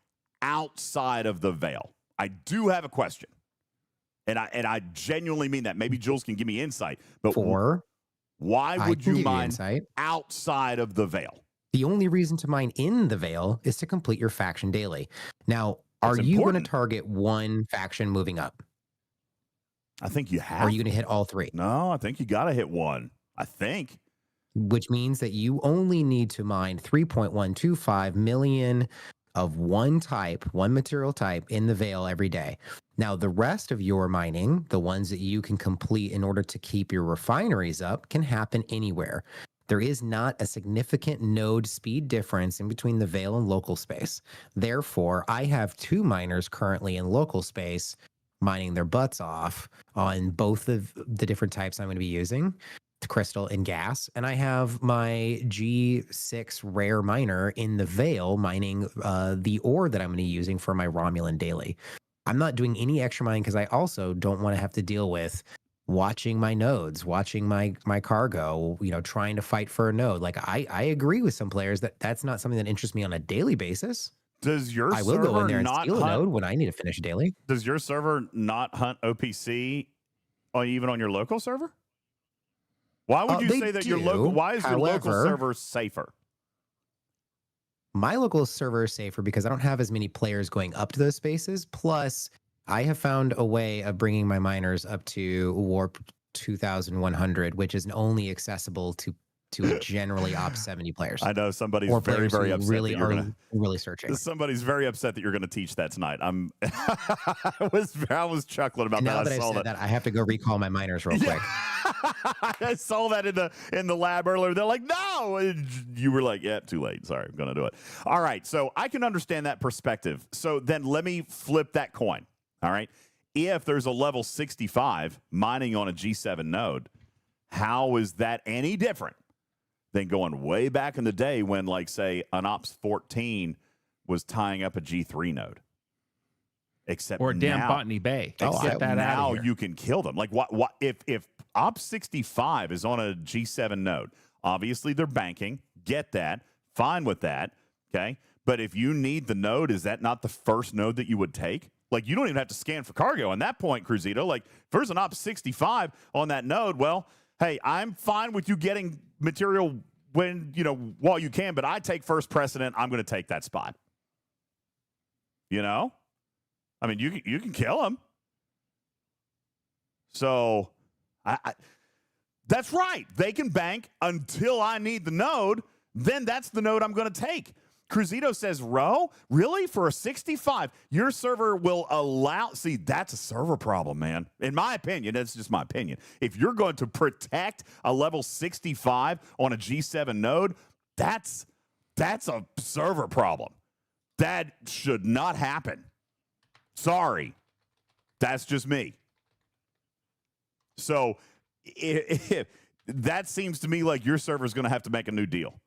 outside of the Veil? I do have a question. And I genuinely mean that. Maybe Jules can give me insight. But why would you mine outside of the Veil? The only reason to mine in the Veil is to complete your faction daily. Now, are you going to target one faction moving up? I think you have. Or are you going to hit all three? No, I think you got to hit one. I think. Which means that you only need to mine 3.125 million of one material type in the Veil every day. Now, the rest of your mining, the ones that you can complete in order to keep your refineries up, can happen anywhere. There is not a significant node speed difference in between the Veil and local space. Therefore, I have 2 miners currently in local space mining their butts off on both of the different types I'm going to be using, crystal and gas. And I have my G6 rare miner in the Veil mining the ore that I'm going to be using for my Romulan daily. I'm not doing any extra mining because I also don't want to have to deal with watching my nodes, watching my cargo, trying to fight for a node. Like I agree with some players that that's not something that interests me on a daily basis. Does your I will server go in there and not steal hunt, a node when I need to finish a daily? Does your server not hunt OPC even on your local server? Why would you say that your local? Why is your local server safer? My local server is safer because I don't have as many players going up to those spaces. Plus, I have found a way of bringing my miners up to warp 2100, which is only accessible to generally Op 70 players. I know somebody's very, very upset really that you're really searching. Somebody's very upset that you're going to teach that tonight. I was chuckling about and that. Now that I said that, I have to go recall my miners real quick. I saw that in the lab earlier. They're like, no, and you were like, yeah, too late. Sorry, I'm going to do it. All right, so I can understand that perspective. So then let me flip that coin. All right, if there's a level 65 mining on a G7 node, how is that any different than going way back in the day when, like, say, an Ops 14 was tying up a G3 node? Except or damn now, Botany Bay. Except now you can kill them. Like, what if Ops 65 is on a G7 node? Obviously, they're banking. Get that. Fine with that. Okay. But if you need the node, is that not the first node that you would take? Like, you don't even have to scan for cargo. On that point, Cruzito, like, if there's an Ops 65 on that node, well, hey, I'm fine with you getting material when, while you can, but I take first precedent. I'm going to take that spot. I mean, you can kill him. So that's right. They can bank until I need the node. Then that's the node I'm going to take. Cruzito says, ROW? Really? For a 65? Your server will allow... See, that's a server problem, man. In my opinion, that's just my opinion. If you're going to protect a level 65 on a G7 node, that's a server problem. That should not happen. Sorry. That's just me. So if that seems to me like your server is going to have to make a new deal.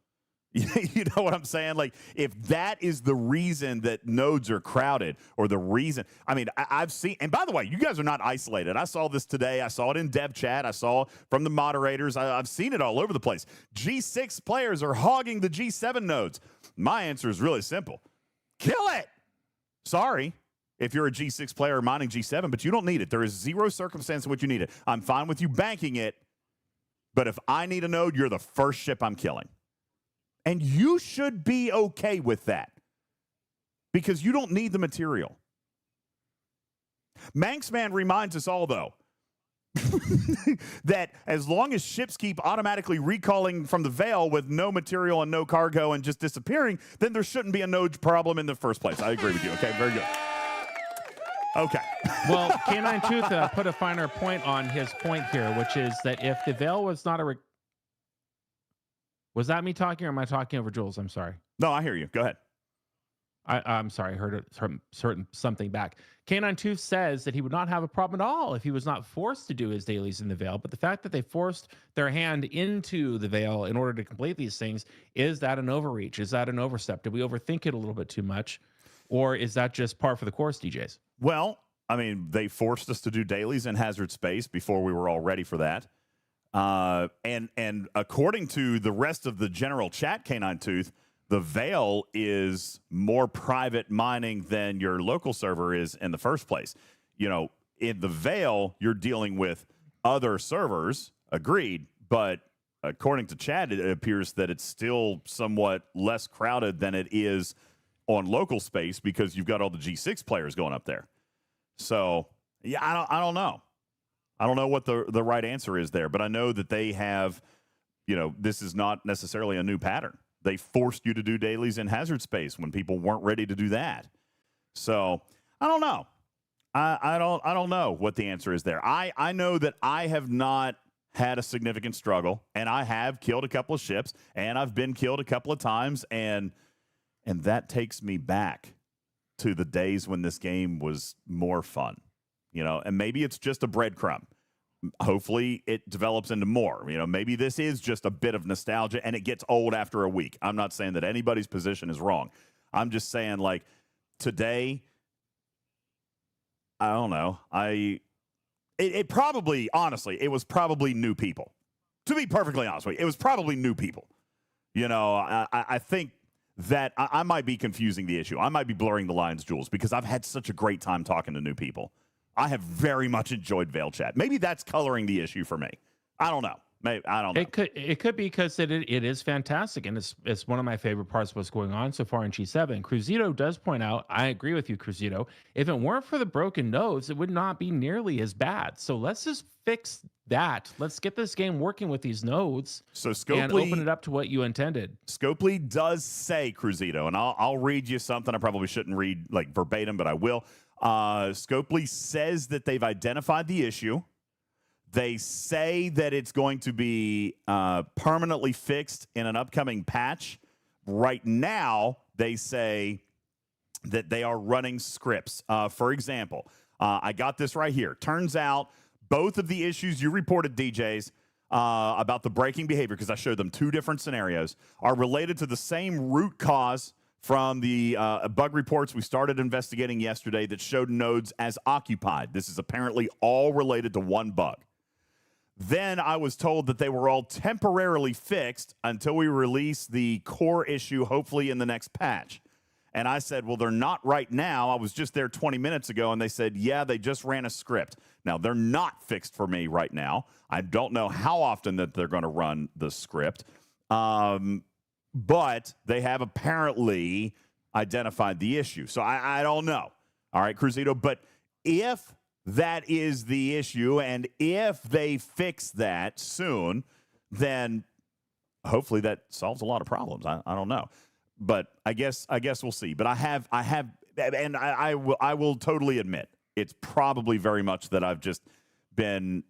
You know what I'm saying? Like, if that is the reason that nodes are crowded, or the reason, I mean, I've seen, and by the way, you guys are not isolated. I saw this today. I saw it in dev chat. I saw from the moderators. I've seen it all over the place. G6 players are hogging the G7 nodes. My answer is really simple. Kill it. Sorry if you're a G6 player mining G7, but you don't need it. There is zero circumstance in which you need it. I'm fine with you banking it, but if I need a node, you're the first ship I'm killing. And you should be okay with that because you don't need the material. Manxman reminds us all, though, that as long as ships keep automatically recalling from the Veil with no material and no cargo and just disappearing, then there shouldn't be a node problem in the first place. I agree with you. Okay, very good. Okay. Well, Canine Tooth put a finer point on his point here, which is that if the Veil was not a... Was that me talking, or am I talking over Jules? I'm sorry. No, I hear you. Go ahead. I'm sorry. I heard it from something back. Canine Tooth says that he would not have a problem at all if he was not forced to do his dailies in the Veil. But the fact that they forced their hand into the Veil in order to complete these things, is that an overreach? Is that an overstep? Did we overthink it a little bit too much? Or is that just par for the course, DJs? Well, I mean, they forced us to do dailies in hazard space before we were all ready for that. And according to the rest of the general chat, Canine Tooth, the Veil is more private mining than your local server is in the first place. You know, in the Veil, you're dealing with other servers, agreed, but according to Chad, it appears that it's still somewhat less crowded than it is on local space because you've got all the G6 players going up there. So, yeah, I don't know. I don't know what the right answer is there, but I know that they have, you know, this is not necessarily a new pattern. They forced you to do dailies in hazard space when people weren't ready to do that. So, I don't know. I don't know what the answer is there. I know that I have not had a significant struggle, and I have killed a couple of ships, and I've been killed a couple of times, and that takes me back to the days when this game was more fun, you know, and maybe it's just a breadcrumb. Hopefully it develops into more. You know, maybe this is just a bit of nostalgia and it gets old after a week. I'm not saying that anybody's position is wrong. I'm just saying, like, today, I don't know. It probably, honestly, it was probably new people. To be perfectly honest with you, it was probably new people. You know, I think that I might be confusing the issue. I might be blurring the lines, Jules, because I've had such a great time talking to new people. I have very much enjoyed Veil Chat. Maybe that's coloring the issue for me. I don't know. Maybe, I don't know. It could be because it is fantastic, and it's one of my favorite parts of what's going on so far in G7. Cruzito does point out, I agree with you, Cruzito, if it weren't for the broken nodes, it would not be nearly as bad. So let's just fix that. Let's get this game working with these nodes and open it up to what you intended. Scopely does say, Cruzito, and I'll read you something I probably shouldn't read like verbatim, but I will. Scopely says that they've identified the issue. They say that it's going to be permanently fixed in an upcoming patch. Right now, they say that they are running scripts. For example, I got this right here. Turns out both of the issues you reported, DJs, about the breaking behavior, because I showed them two different scenarios, are related to the same root cause from the bug reports we started investigating yesterday that showed nodes as occupied. This is apparently all related to one bug. Then I was told that they were all temporarily fixed until we release the core issue, hopefully in the next patch. And I said, well, they're not right now. I was just there 20 minutes ago, and they said, yeah, they just ran a script. Now, they're not fixed for me right now. I don't know how often that they're going to run the script. But they have apparently identified the issue. So I don't know. All right, Cruzito. But if that is the issue, and if they fix that soon, then hopefully that solves a lot of problems. I don't know. But I guess we'll see. But I will totally admit, it's probably very much that I've just been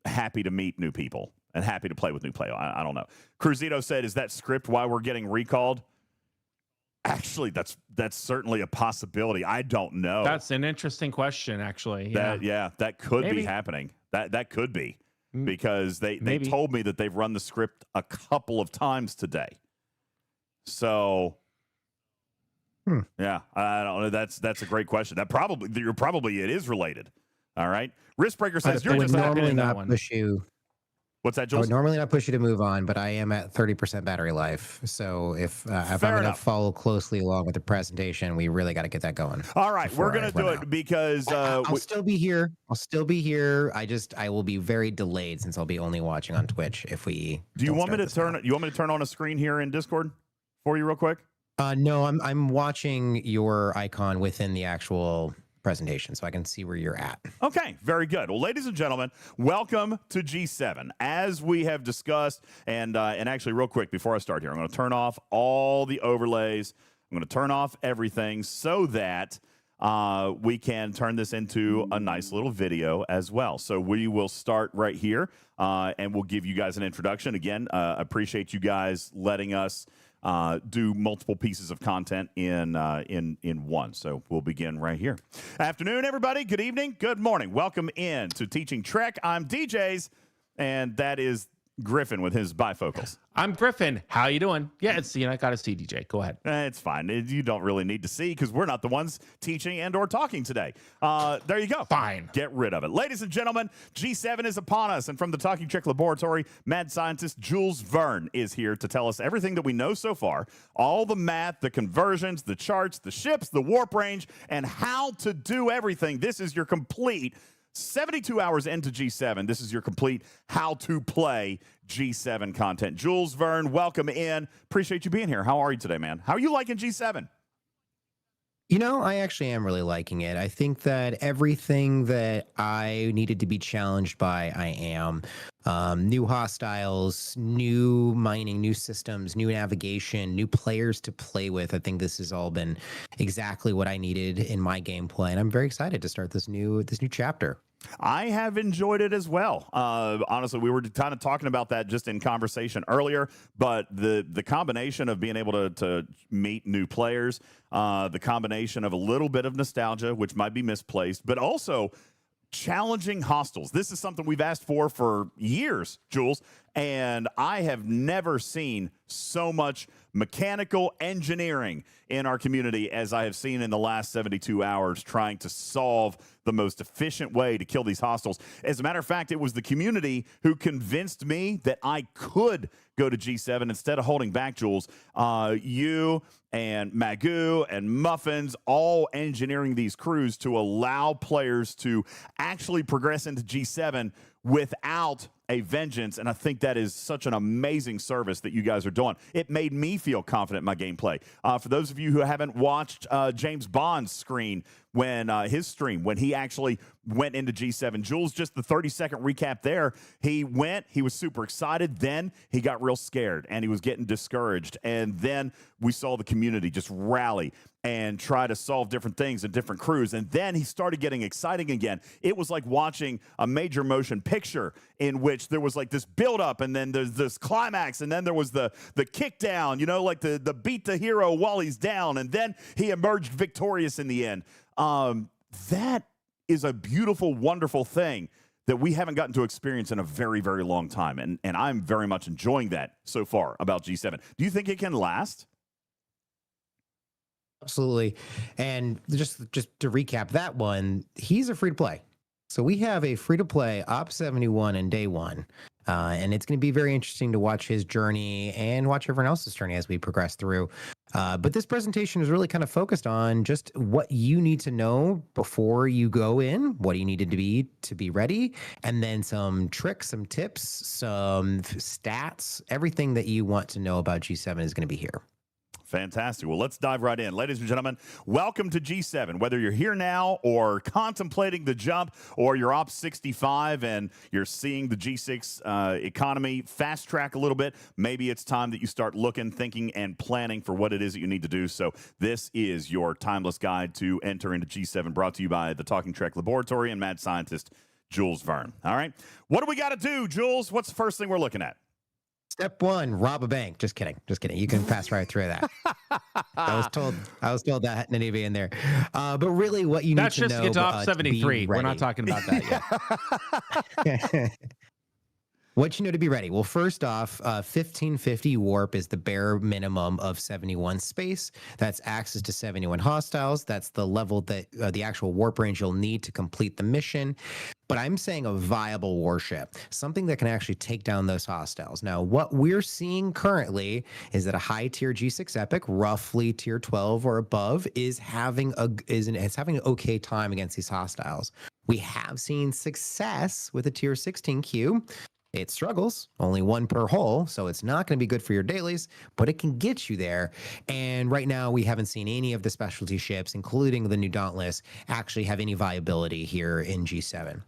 happy to meet new people and happy to play with new player. I don't know. Cruzito said, is that script why we're getting recalled? Actually, that's certainly a possibility. I don't know. That's an interesting question, actually. Yeah, That could be happening. That could be, because they told me that they've run the script a couple of times today. So, yeah, I don't know. That's a great question. That probably it is related. All right. Riskbreaker says you're just normally not push you. What's that, I Jules? would normally not push you to move on, but I am at 30% battery life. So if I'm going to follow closely along with the presentation, we really got to get that going. All right, we're going to do it because I'll still be here. I will be very delayed since I'll be only watching on Twitch if we. Do you want me to turn? You want me to turn on a screen here in Discord for you real quick? No, I'm watching your icon within the actual presentation so I can see where you're at. Okay, very good. Well, ladies and gentlemen, welcome to G7. As we have discussed, and actually real quick before I start here, I'm going to turn off all the overlays. I'm going to turn off everything so that we can turn this into a nice little video as well. So we will start right here, and we'll give you guys an introduction. Again, appreciate you guys letting us do multiple pieces of content in one. So we'll begin right here. Afternoon, everybody. Good evening. Good morning. Welcome in to Teaching Trek. I'm DJz, and that is Griffin with his bifocals. I'm Griffin. How you doing? Yeah, it's I got to see DJ. Go ahead. It's fine. You don't really need to see because we're not the ones teaching and or talking today. There you go. Fine. Get rid of it. Ladies and gentlemen, G7 is upon us. And from the Talking Trick Laboratory, mad scientist Jules Verne is here to tell us everything that we know so far, all the math, the conversions, the charts, the ships, the warp range, and how to do everything. This is your complete 72 hours into G7. This is your complete how to play G7 content. Jules, Verne, welcome in. Appreciate you being here. How are you today, man? How are you liking G7? I actually am really liking it. I think that everything that I needed to be challenged by, I am. New hostiles, new mining, new systems, new navigation, new players to play with. I think this has all been exactly what I needed in my gameplay, and I'm very excited to start this new chapter. I have enjoyed it as well. Honestly, we were kind of talking about that just in conversation earlier, but the combination of being able to meet new players, the combination of a little bit of nostalgia, which might be misplaced, but also challenging hostiles. This is something we've asked for years, Jules, and I have never seen so much mechanical engineering in our community as I have seen in the last 72 hours trying to solve the most efficient way to kill these hostiles. As a matter of fact, it was the community who convinced me that I could go to G7 instead of holding back, Jules. You and Magoo and Muffins all engineering these crews to allow players to actually progress into G7 without a vengeance, and I think that is such an amazing service that you guys are doing. It made me feel confident in my gameplay. For those of you who haven't watched James Bond's screen when his stream, when he actually went into G7, Jules, just the 30-second recap there, he was super excited, then he got real scared, and he was getting discouraged, and then we saw the community just rally and try to solve different things in different crews, and then he started getting exciting again. It was like watching a major motion picture in which there was like this build-up, and then there's this climax, and then there was the kick down, like the beat the hero while he's down, and then he emerged victorious in the end. That is a beautiful, wonderful thing that we haven't gotten to experience in a very, very long time, and I'm very much enjoying that so far about G7. Do you think it can last? Absolutely. And just to recap that one, he's a free to play. So we have a free to play Op 71 in day one. And it's going to be very interesting to watch his journey and watch everyone else's journey as we progress through. But this presentation is really kind of focused on just what you need to know before you go in, what you needed to be ready, and then some tricks, some tips, some stats, everything that you want to know about G7 is going to be here. Fantastic. Well, let's dive right in. Ladies and gentlemen, welcome to G7. Whether you're here now or contemplating the jump, or you're Op 65 and you're seeing the G6 economy fast track a little bit, maybe it's time that you start looking, thinking, and planning for what it is that you need to do. So this is your timeless guide to enter into G7, brought to you by the Talking Trek Laboratory and mad scientist Jules Verne. All right. What do we got to do, Jules? What's the first thing we're looking at? Step one, rob a bank. Just kidding. You can pass right through that. I was told that didn't be in there. But really what you need to know. That's just get to Op 73. We're not talking about that yet. What you know to be ready? Well, first off, 1550 warp is the bare minimum of 71 space. That's access to 71 hostiles. That's the level that the actual warp range you'll need to complete the mission. But I'm saying a viable warship, something that can actually take down those hostiles. Now, what we're seeing currently is that a high tier G6 Epic, roughly tier 12 or above, is having an okay time against these hostiles. We have seen success with a tier 16 Q. It struggles, only one per hull, so it's not going to be good for your dailies, but it can get you there. And right now, we haven't seen any of the specialty ships, including the new Dauntless, actually have any viability here in G7.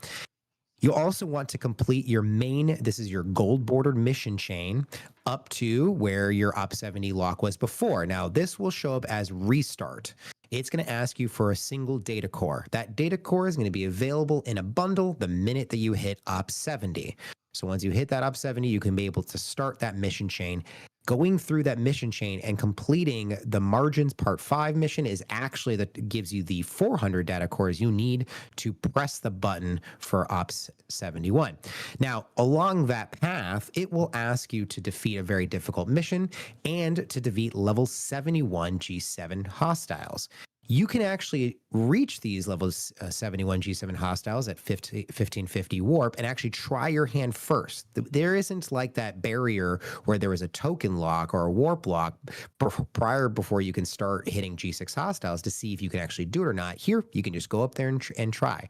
You also want to complete your main, this is your gold bordered mission chain, up to where your Op 70 lock was before. Now, this will show up as restart. It's going to ask you for a single data core. That data core is going to be available in a bundle the minute that you hit Op 70. So once you hit that Op 70, you can be able to start that mission chain. going through that mission chain and completing the Margins Part 5 mission is actually that gives you the 400 data cores you need to press the button for Ops 71. Now, along that path, it will ask you to defeat a very difficult mission and to defeat level 71 G7 hostiles. You can actually reach these levels 71 G7 hostiles at 1550 warp and actually try your hand first. There isn't like that barrier where there was a token lock or a warp lock before you can start hitting G6 hostiles to see if you can actually do it or not. Here, you can just go up there and try.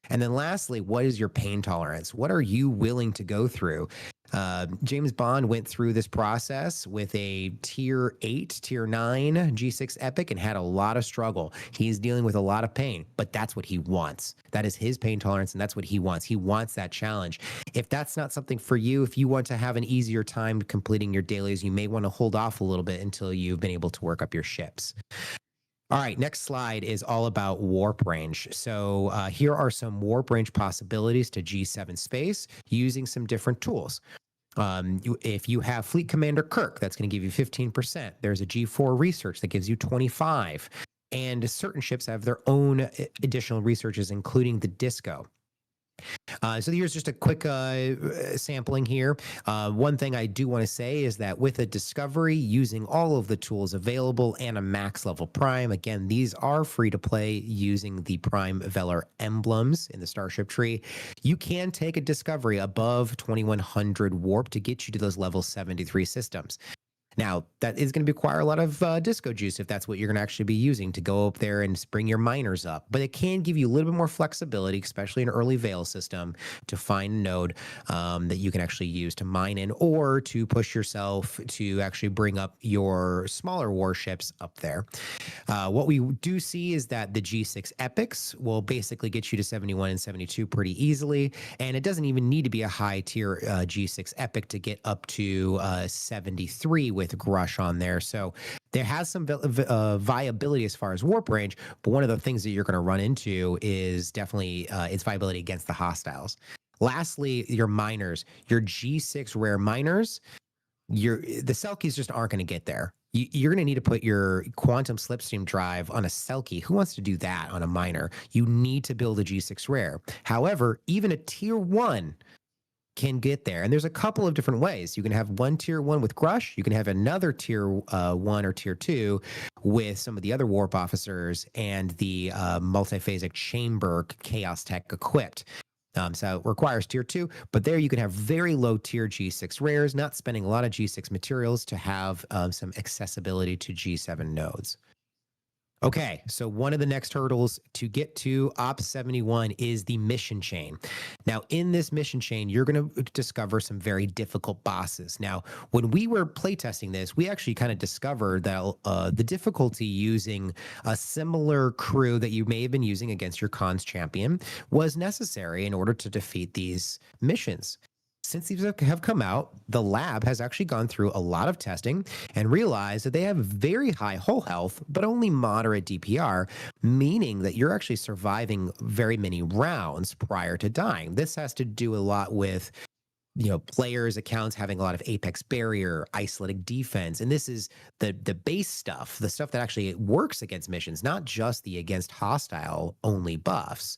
And then lastly, what is your pain tolerance? What are you willing to go through? James Bond went through this process with a tier 8, tier 9 G6 Epic and had a lot of struggle. He's dealing with a lot of pain, but that's what he wants. That is his pain tolerance, and that's what he wants. He wants that challenge. If that's not something for you, if you want to have an easier time completing your dailies, you may want to hold off a little bit until you've been able to work up your ships. All right, next slide is all about warp range. So here are some warp range possibilities to G7 space using some different tools. If you have Fleet Commander Kirk, that's going to give you 15%. There's a G4 research that gives you 25. And certain ships have their own additional researches, including the Disco. So here's just a quick sampling here. One thing I do want to say is that with a discovery using all of the tools available and a max level prime, again, these are free to play using the Prime Velar emblems in the Starship tree. You can take a discovery above 2100 warp to get you to those level 73 systems. Now, that is going to require a lot of disco juice if that's what you're going to actually be using to go up there and bring your miners up. But it can give you a little bit more flexibility, especially in an early Veil system, to find a node that you can actually use to mine in or to push yourself to actually bring up your smaller warships up there. What we do see is that the G6 Epics will basically get you to 71 and 72 pretty easily. And it doesn't even need to be a high tier G6 Epic to get up to 73 with Grush on there. So there has some viability as far as warp range, but one of the things that you're going to run into is definitely its viability against the hostiles. Lastly, your miners, your G6 rare miners, the Selkies just aren't going to get there. You're going to need to put your quantum slipstream drive on a Selkie. Who wants to do that on a miner? You need to build a G6 rare. However, even a tier 1 can get there. And there's a couple of different ways. You can have one tier 1 with Grush. You can have another tier 1 or tier 2 with some of the other warp officers and the multiphasic chamber chaos tech equipped. So it requires tier 2, but there you can have very low tier G6 rares, not spending a lot of G6 materials to have some accessibility to G7 nodes. Okay, so one of the next hurdles to get to Ops 71 is the mission chain. Now, in this mission chain, you're going to discover some very difficult bosses. Now, when we were playtesting this, we actually kind of discovered that the difficulty using a similar crew that you may have been using against your cons champion was necessary in order to defeat these missions. Since these have come out, the lab has actually gone through a lot of testing and realized that they have very high hull health, but only moderate DPR, meaning that you're actually surviving very many rounds prior to dying. This has to do a lot with, players' accounts having a lot of apex barrier, isolating defense. And this is the base stuff, the stuff that actually works against missions, not just the against hostile only buffs.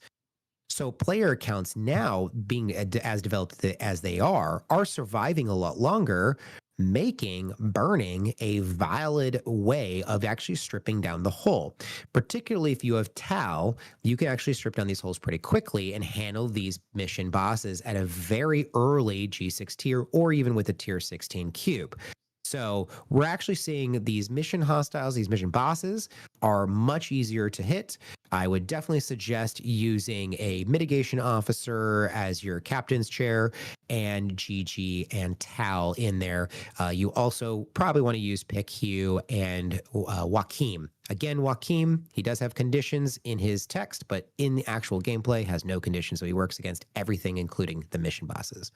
So player accounts now, being as developed as they are surviving a lot longer, making burning a valid way of actually stripping down the hull. Particularly if you have Tau, you can actually strip down these hulls pretty quickly and handle these mission bosses at a very early G6 tier or even with a tier 16 cube. So we're actually seeing these mission hostiles, these mission bosses are much easier to hit. I would definitely suggest using a mitigation officer as your captain's chair and GG and Tau in there. You also probably want to use Pick Hugh and Joachim. Again, Joachim, he does have conditions in his text, but in the actual gameplay has no conditions. So he works against everything, including the mission bosses.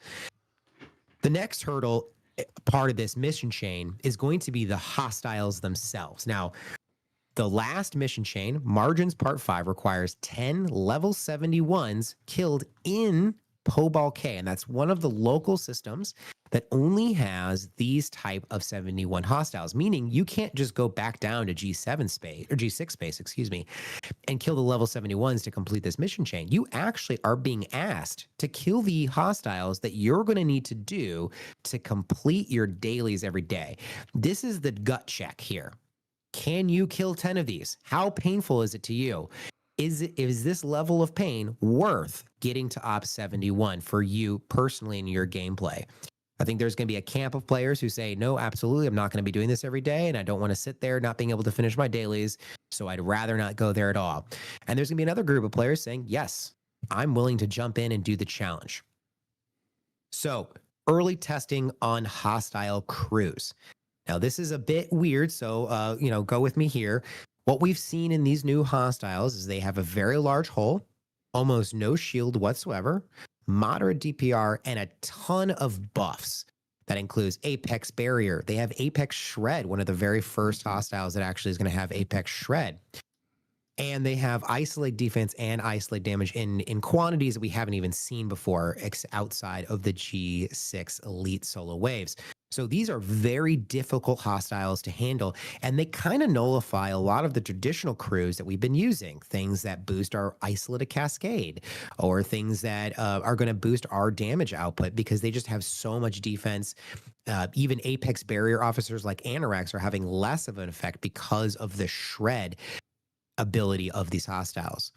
The next hurdle part of this mission chain is going to be the hostiles themselves. Now, the last mission chain, Margins Part 5, requires 10 level 71s killed in Pobal K, and that's one of the local systems that only has these type of 71 hostiles, meaning you can't just go back down to G7 space or G6 space, excuse me, and kill the level 71s to complete this mission chain. You actually are being asked to kill the hostiles that you're going to need to do to complete your dailies every day. This is the gut check here. Can you kill 10 of these? How painful is it to you? Is this level of pain worth getting to Op 71 for you personally in your gameplay? I think there's going to be a camp of players who say, no, absolutely, I'm not going to be doing this every day, and I don't want to sit there not being able to finish my dailies, so I'd rather not go there at all. And there's going to be another group of players saying, yes, I'm willing to jump in and do the challenge. So early testing on hostile crews. Now, this is a bit weird, so go with me here. What we've seen in these new hostiles is they have a very large hull, almost no shield whatsoever, moderate DPR, and a ton of buffs. That includes Apex Barrier. They have Apex Shred, one of the very first hostiles that actually is going to have Apex Shred. And they have Isolate Defense and Isolate Damage in quantities that we haven't even seen before outside of the G6 Elite Solo Waves. So these are very difficult hostiles to handle, and they kind of nullify a lot of the traditional crews that we've been using, things that boost our Isolated Cascade or things that are going to boost our damage output because they just have so much defense. Even Apex Barrier officers like Anorax are having less of an effect because of the shred ability of these hostiles.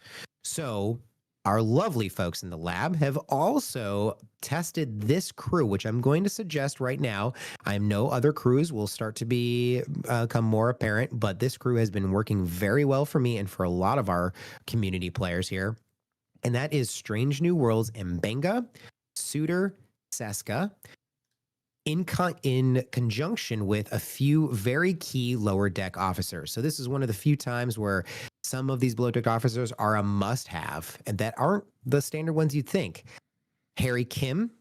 So our lovely folks in the lab have also tested this crew, which I'm going to suggest right now. I know other crews will start to become more apparent, but this crew has been working very well for me and for a lot of our community players here. And that is Strange New Worlds Mbenga, Suitor, Seska, in conjunction with a few very key lower deck officers. So this is one of the few times where some of these below deck officers are a must-have, and that aren't the standard ones you'd think. Harry Kim,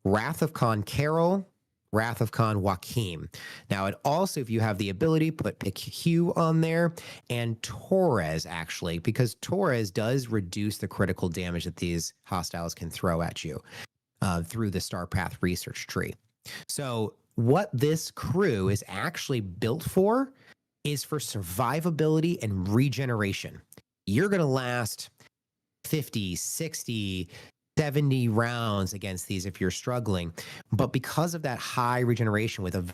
Wrath of Khan Carol, Wrath of Khan Joaquim. Now, it also, if you have the ability, put Pick Hugh on there, and Torres, actually, because Torres does reduce the critical damage that these hostiles can throw at you through the Star Path research tree. So what this crew is actually built for is for survivability and regeneration. You're going to last 50, 60, 70 rounds against these if you're struggling. But because of that high regeneration with a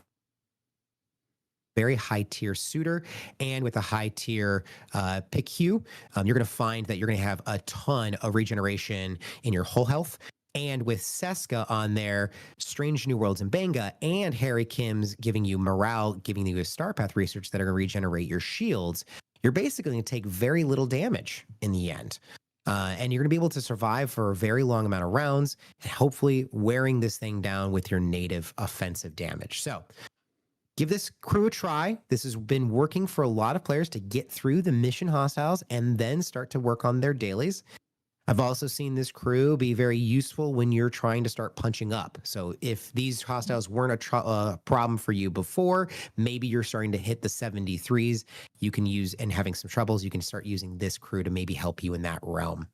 very high tier suitor and with a high tier pick hue, you're going to find that you're going to have a ton of regeneration in your whole health. And with Seska on there, Strange New Worlds and Mbenga, and Harry Kim's giving you morale, giving you a Star Path research that are going to regenerate your shields, you're basically going to take very little damage in the end. And you're going to be able to survive for a very long amount of rounds, and hopefully wearing this thing down with your native offensive damage. So give this crew a try. This has been working for a lot of players to get through the mission hostiles and then start to work on their dailies. I've also seen this crew be very useful when you're trying to start punching up. So if these hostiles weren't a problem for you before, maybe you're starting to hit the 73s, you can use, and having some troubles, you can start using this crew to maybe help you in that realm.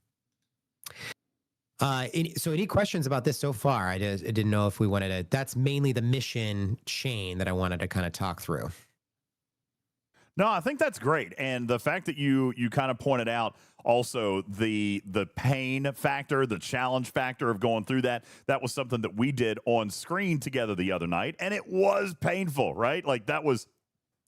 So any questions about this so far? I didn't know if we wanted to, that's mainly the mission chain that I wanted to kind of talk through. No, I think that's great. And the fact that you kind of pointed out also the pain factor, the challenge factor of going through that was something that we did on screen together the other night, and it was painful, right? Like that was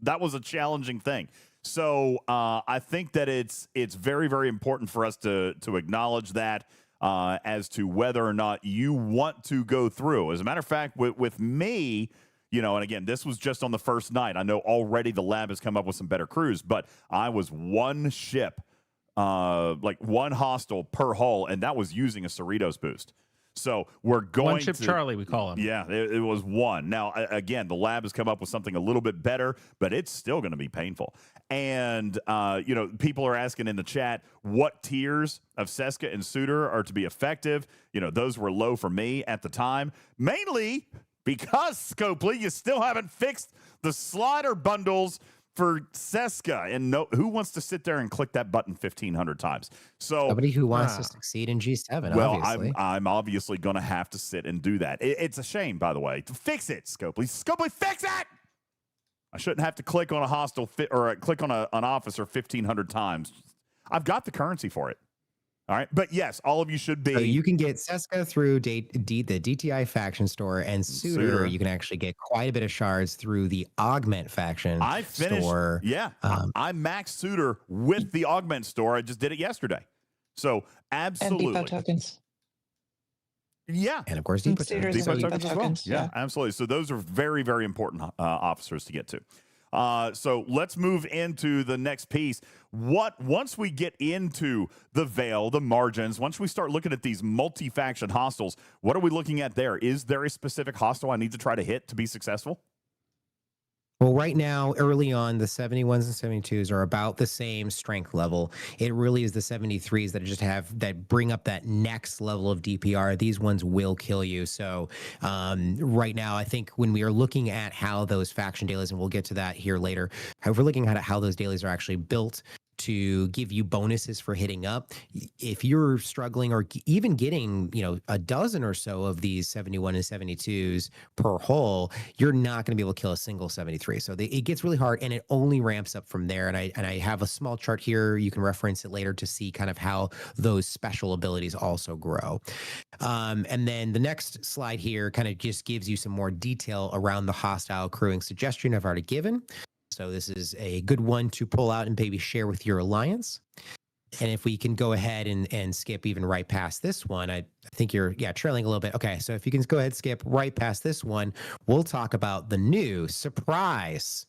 a challenging thing. So I think that it's very, very important for us to acknowledge that as to whether or not you want to go through. As a matter of fact, with me, you know, and again, this was just on the first night. I know already the lab has come up with some better crews, but I was one ship, like one hostile per hull, and that was using a Cerritos boost. So we're going one ship to, Charlie, we call him. Yeah, it was one. Now, again, the lab has come up with something a little bit better, but it's still going to be painful. And, you know, people are asking in the chat, what tiers of Seska and Suitor are to be effective? You know, those were low for me at the time, mainly because, Scopely, you still haven't fixed the slider bundles for Seska, and who wants to sit there and click that button 1,500 times? So somebody who wants to succeed in G7. Well, obviously. I'm obviously going to have to sit and do that. It's a shame, by the way. Fix it, Scopely. Scopely, fix it! I shouldn't have to click on a hostile or click on an officer 1,500 times. I've got the currency for it. All right. But yes, all of you should be. So you can get Seska through the DTI faction store, and Suitor, you can actually get quite a bit of shards through the Augment faction store. Yeah. I maxed Suitor with the Augment store. I just did it yesterday. So absolutely. And depot tokens. Yeah. And of course, depot tokens as well. Yeah, absolutely. So those are very, very important officers to get to. So let's move into the next piece. Once we get into the veil, the margins, once we start looking at these multi-faction hostiles, what are we looking at there? Is there a specific hostile I need to try to hit to be successful? Well, right now, early on, the 71s and 72s are about the same strength level. It really is the 73s that bring up that next level of DPR. These ones will kill you. So right now, I think when we are looking at how those faction dailies, and we'll get to that here later, if we're looking at how those dailies are actually built to give you bonuses for hitting up, if you're struggling or even getting, a dozen or so of these 71 and 72s per hole, you're not going to be able to kill a single 73. So it gets really hard, and it only ramps up from there. And I have a small chart here. You can reference it later to see kind of how those special abilities also grow. And then the next slide here kind of just gives you some more detail around the hostile crewing suggestion I've already given. So this is a good one to pull out and maybe share with your alliance. And if we can go ahead and skip even right past this one, I think you're trailing a little bit. Okay, so if you can go ahead, skip right past this one, we'll talk about the new surprise.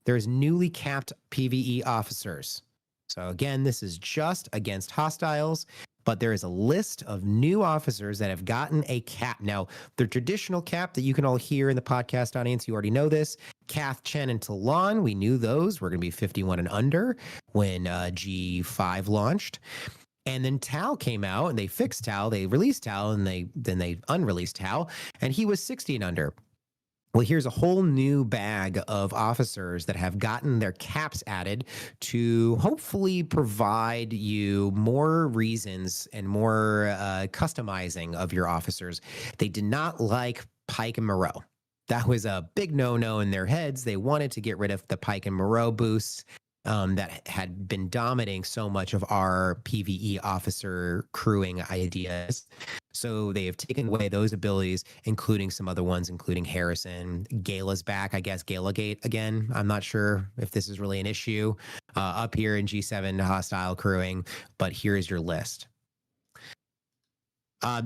There's newly capped PvE officers. So again, this is just against hostiles, but there is a list of new officers that have gotten a cap. Now, the traditional cap that you can all hear in the podcast audience, you already know this. Kath, Chen, and Talon, we knew those were going to be 51 and under when G5 launched. And then Tau came out, and they fixed Tau. They released Tau, and then they unreleased Tau, and he was 60 and under. Well, here's a whole new bag of officers that have gotten their caps added to hopefully provide you more reasons and more customizing of your officers. They did not like Pike and Moreau. That was a big no-no in their heads. They wanted to get rid of the Pike and Moreau boosts that had been dominating so much of our PvE officer crewing ideas. So they have taken away those abilities, including some other ones, including Harrison. Gala's back, I guess. Galagate again. I'm not sure if this is really an issue up here in G7 hostile crewing, but here's your list.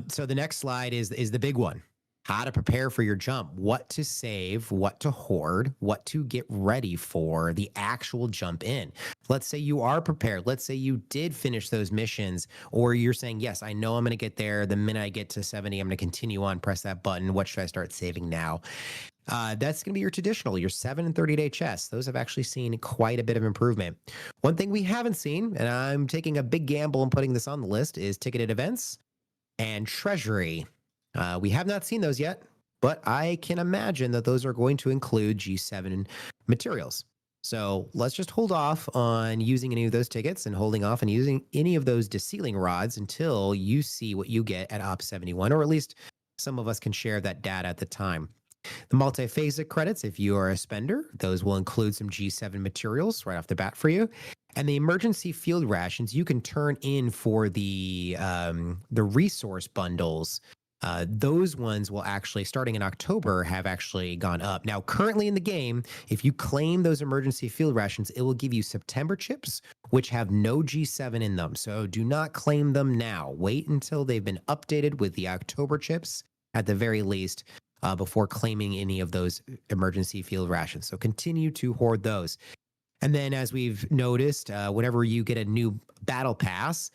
So the next slide is the big one. How to prepare for your jump, what to save, what to hoard, what to get ready for the actual jump in. Let's say you are prepared. Let's say you did finish those missions, or you're saying, yes, I know I'm going to get there. The minute I get to 70, I'm going to continue on, press that button. What should I start saving now? That's going to be your traditional, your 7 and 30-day chests. Those have actually seen quite a bit of improvement. One thing we haven't seen, and I'm taking a big gamble and putting this on the list, is ticketed events and treasury. We have not seen those yet, but I can imagine that those are going to include G7 materials. So let's just hold off on using any of those tickets and holding off on using any of those desealing rods until you see what you get at Op 71, or at least some of us can share that data at the time. The multi-phasic credits, if you are a spender, those will include some G7 materials right off the bat for you. And the emergency field rations you can turn in for the resource bundles. Those ones will actually, starting in October, have actually gone up. Now, currently in the game, if you claim those emergency field rations, it will give you September chips, which have no G7 in them. So do not claim them now. Wait until they've been updated with the October chips at the very least before claiming any of those emergency field rations. So continue to hoard those. And then, as we've noticed, whenever you get a new battle pass,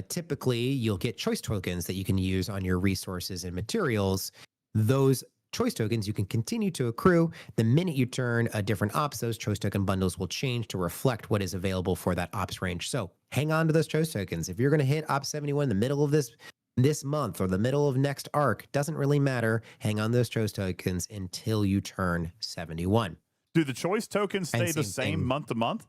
typically you'll get choice tokens that you can use on your resources and materials. Those choice tokens you can continue to accrue. The minute you turn a different ops, those choice token bundles will change to reflect what is available for that ops range. So hang on to those choice tokens. If you're going to hit Op 71 in the middle of this month or the middle of next arc, doesn't really matter. Hang on those choice tokens until you turn 71. Do the choice tokens stay the same month to month?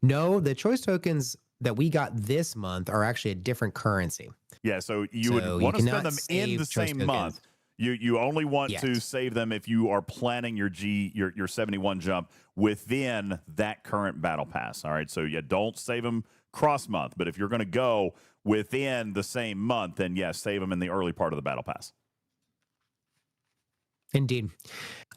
No, the choice tokens that we got this month are actually a different currency. Yeah, so you would want to spend them in the same tokens. month. You only want Yes. to save them if you are planning your 71 jump within that current battle pass. All right, so yeah, don't save them cross month, but if you're going to go within the same month, then yes, save them in the early part of the battle pass. Indeed.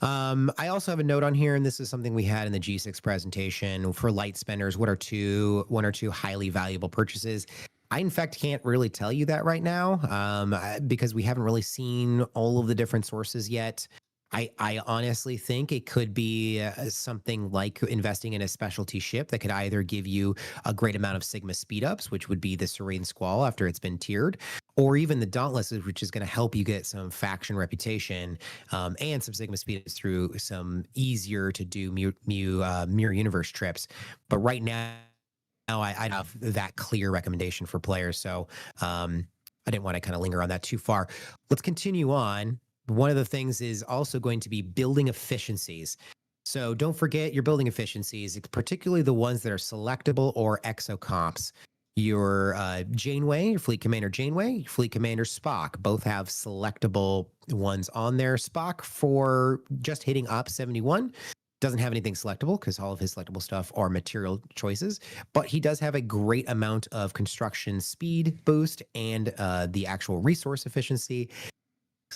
I also have a note on here, and this is something we had in the G6 presentation for light spenders. One or two highly valuable purchases. I, in fact, can't really tell you that right now because we haven't really seen all of the different sources yet. I honestly think it could be something like investing in a specialty ship that could either give you a great amount of Sigma speed ups, which would be the Serene Squall after it's been tiered, or even the Dauntless, which is going to help you get some faction reputation and some Sigma speed ups through some easier to do mirror universe trips. But right now, I have that clear recommendation for players. So I didn't want to kind of linger on that too far. Let's continue on. One of the things is also going to be building efficiencies. So don't forget your building efficiencies, particularly the ones that are selectable or exo comps. Your Janeway, your Fleet Commander Janeway, your Fleet Commander Spock, both have selectable ones on there. Spock for just hitting Op 71 doesn't have anything selectable because all of his selectable stuff are material choices, but he does have a great amount of construction speed boost and the actual resource efficiency.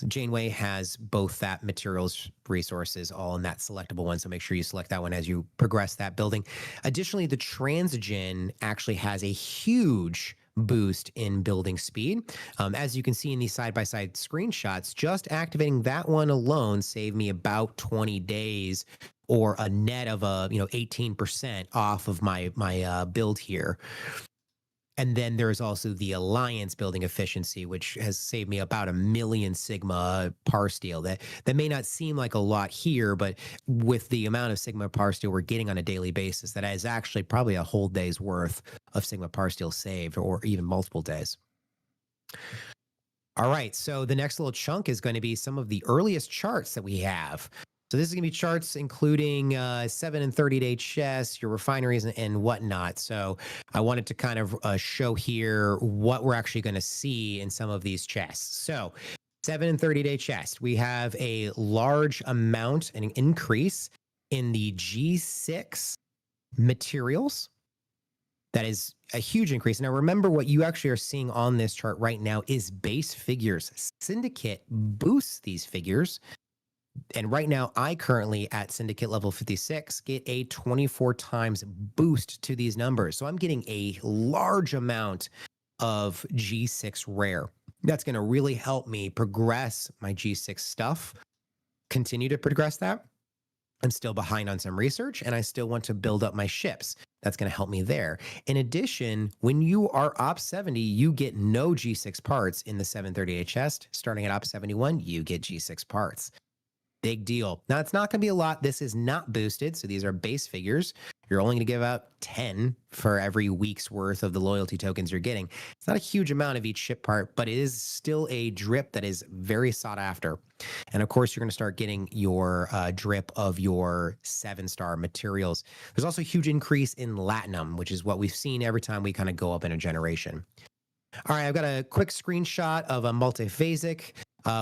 Janeway has both that materials resources all in that selectable one, so make sure you select that one as you progress that building. Additionally, the Transigen actually has a huge boost in building speed. As you can see in these side-by-side screenshots, just activating that one alone saved me about 20 days or a net of 18% off of my build here. And then there's also the Alliance building efficiency, which has saved me about 1 million Sigma par steel. That may not seem like a lot here, but with the amount of Sigma par steel we're getting on a daily basis, that is actually probably a whole day's worth of Sigma par steel saved, or even multiple days. All right, so the next little chunk is going to be some of the earliest charts that we have. So this is going to be charts including 7 and 30-day chests, your refineries, and whatnot. So I wanted to kind of show here what we're actually going to see in some of these chests. So 7 and 30-day chest, we have a large amount, an increase in the G6 materials. That is a huge increase. Now, remember what you actually are seeing on this chart right now is base figures. Syndicate boosts these figures. And right now, I currently at Syndicate level 56 get a 24 times boost to these numbers. So I'm getting a large amount of G6 rare. That's going to really help me progress my G6 stuff, continue to progress that. I'm still behind on some research, and I still want to build up my ships. That's going to help me there. In addition, when you are Op 70, you get no G6 parts in the 738 chest. Starting at Op 71, you get G6 parts. Big deal. Now, it's not going to be a lot. This is not boosted, so these are base figures. You're only going to give out 10 for every week's worth of the loyalty tokens you're getting. It's not a huge amount of each ship part, but it is still a drip that is very sought after. And of course, you're going to start getting your drip of your 7-star materials. There's also a huge increase in Latinum, which is what we've seen every time we kind of go up in a generation. All right, I've got a quick screenshot of a multiphasic.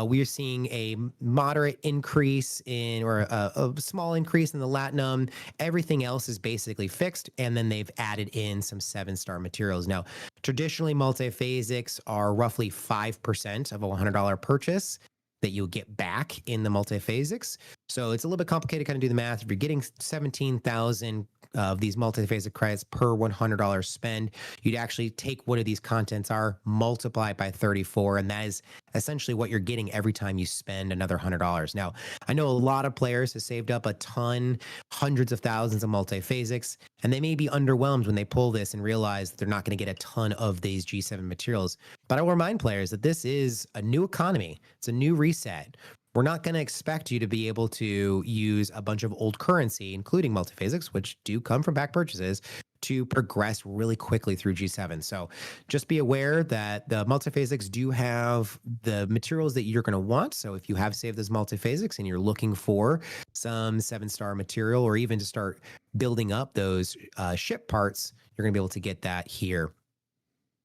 We are seeing a moderate increase in, or a small increase in the Latinum. Everything else is basically fixed, and then they've added in some 7-star materials. Now, traditionally, multiphasics are roughly 5% of a $100 purchase that you'll get back in the multiphasics. So it's a little bit complicated to kind of do the math. If you're getting 17,000 of these multiphasic credits per $100 spend, you'd actually take what of these contents are, multiply it by 34, and that is essentially what you're getting every time you spend another $100. Now, I know a lot of players have saved up a ton, hundreds of thousands of multiphasics, and they may be underwhelmed when they pull this and realize that they're not going to get a ton of these G7 materials. But I will remind players that this is a new economy. It's a new reset. We're not going to expect you to be able to use a bunch of old currency, including multiphasics, which do come from back purchases, to progress really quickly through G7. So just be aware that the multiphasics do have the materials that you're going to want. So if you have saved those multiphasics and you're looking for some 7-star material, or even to start building up those ship parts, you're going to be able to get that here.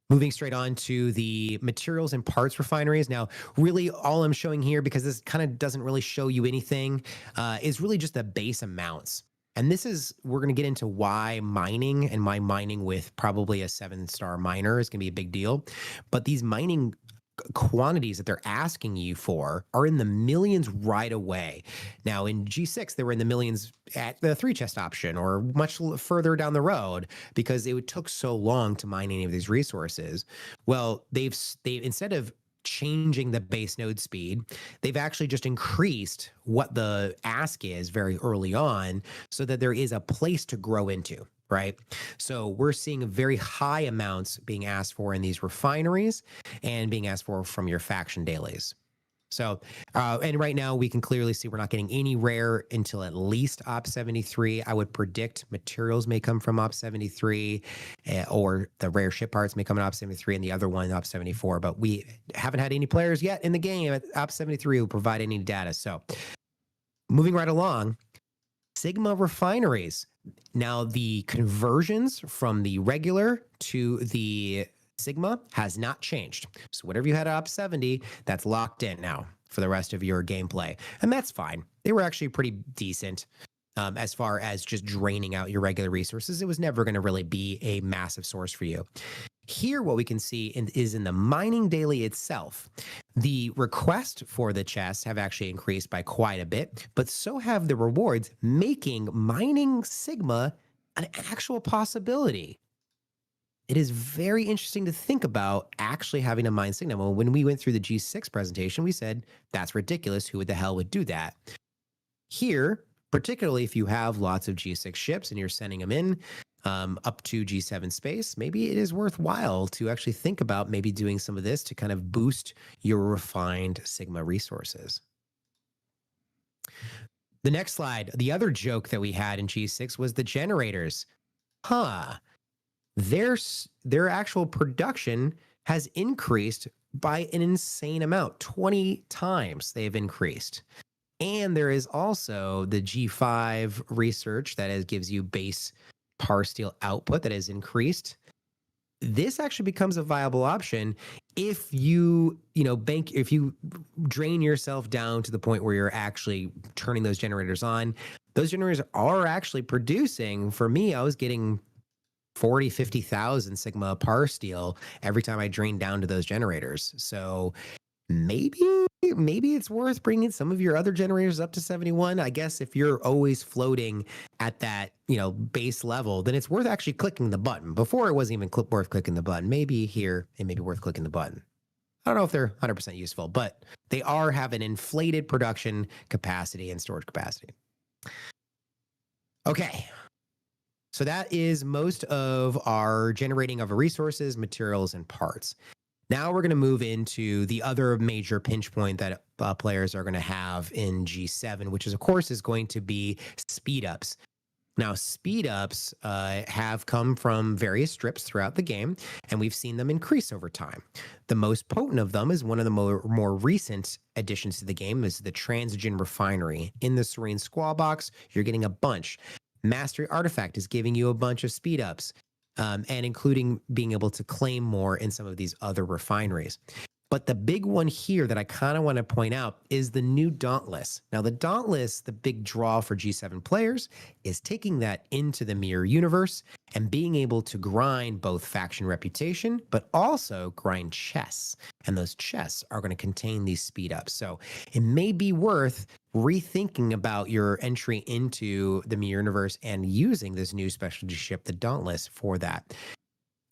Moving straight on to the materials and parts refineries. Now, really all I'm showing here, because this kind of doesn't really show you anything, is really just the base amounts. And this is, we're going to get into why mining and why mining with probably a 7-star miner is going to be a big deal. But these mining quantities that they're asking you for are in the millions right away. Now in G6, they were in the millions at the 3 chest option, or much further down the road, because it took so long to mine any of these resources. Well, they've instead of changing the base node speed, they've actually just increased what the ask is very early on, so that there is a place to grow into, right? So we're seeing very high amounts being asked for in these refineries and being asked for from your faction dailies. So, and right now we can clearly see we're not getting any rare until at least Op 73. I would predict materials may come from Op 73, or the rare ship parts may come in Op 73 and the other one Op 74, but we haven't had any players yet in the game at Op 73 who provide any data. So moving right along, Sigma refineries. Now the conversions from the regular to the Sigma has not changed. So whatever you had at Op 70, that's locked in now for the rest of your gameplay. And that's fine. They were actually pretty decent as far as just draining out your regular resources. It was never going to really be a massive source for you. Here, what we can see is in the mining daily itself, the request for the chests have actually increased by quite a bit, but so have the rewards, making mining Sigma an actual possibility. It is very interesting to think about actually having a mine Sigma. When we went through the G6 presentation, we said, that's ridiculous. Who the hell would do that? Here, particularly if you have lots of G6 ships and you're sending them in up to G7 space, maybe it is worthwhile to actually think about maybe doing some of this to kind of boost your refined Sigma resources. The next slide, the other joke that we had in G6 was the generators. Their actual production has increased by an insane amount. 20 times they've increased. And there is also the G5 research that gives you base par steel output that has increased. This actually becomes a viable option if you if you drain yourself down to the point where you're actually turning those generators on. Those generators are actually producing. For me, I was getting 40, 50,000 Sigma par steel every time I drain down to those generators. So maybe it's worth bringing some of your other generators up to 71. I guess if you're always floating at that, base level, then it's worth actually clicking the button. Before it wasn't even worth clicking the button. Maybe here it may be worth clicking the button. I don't know if they're 100% useful, but they have an inflated production capacity and storage capacity. Okay. So that is most of our generating of resources, materials, and parts. Now we're going to move into the other major pinch point that players are going to have in G7, which is, of course, is going to be speed ups. Now, speed ups have come from various strips throughout the game, and we've seen them increase over time. The most potent of them is one of the more recent additions to the game is the Transigen Refinery. In the Serene Squall box, you're getting a bunch. Mastery Artifact is giving you a bunch of speed ups, and including being able to claim more in some of these other refineries. But the big one here that I kind of want to point out is the new Dauntless. Now, the Dauntless, the big draw for G7 players, is taking that into the mirror universe and being able to grind both faction reputation, but also grind chests. And those chests are going to contain these speed ups. So it may be worth rethinking about your entry into the mirror universe and using this new specialty ship, the Dauntless, for that.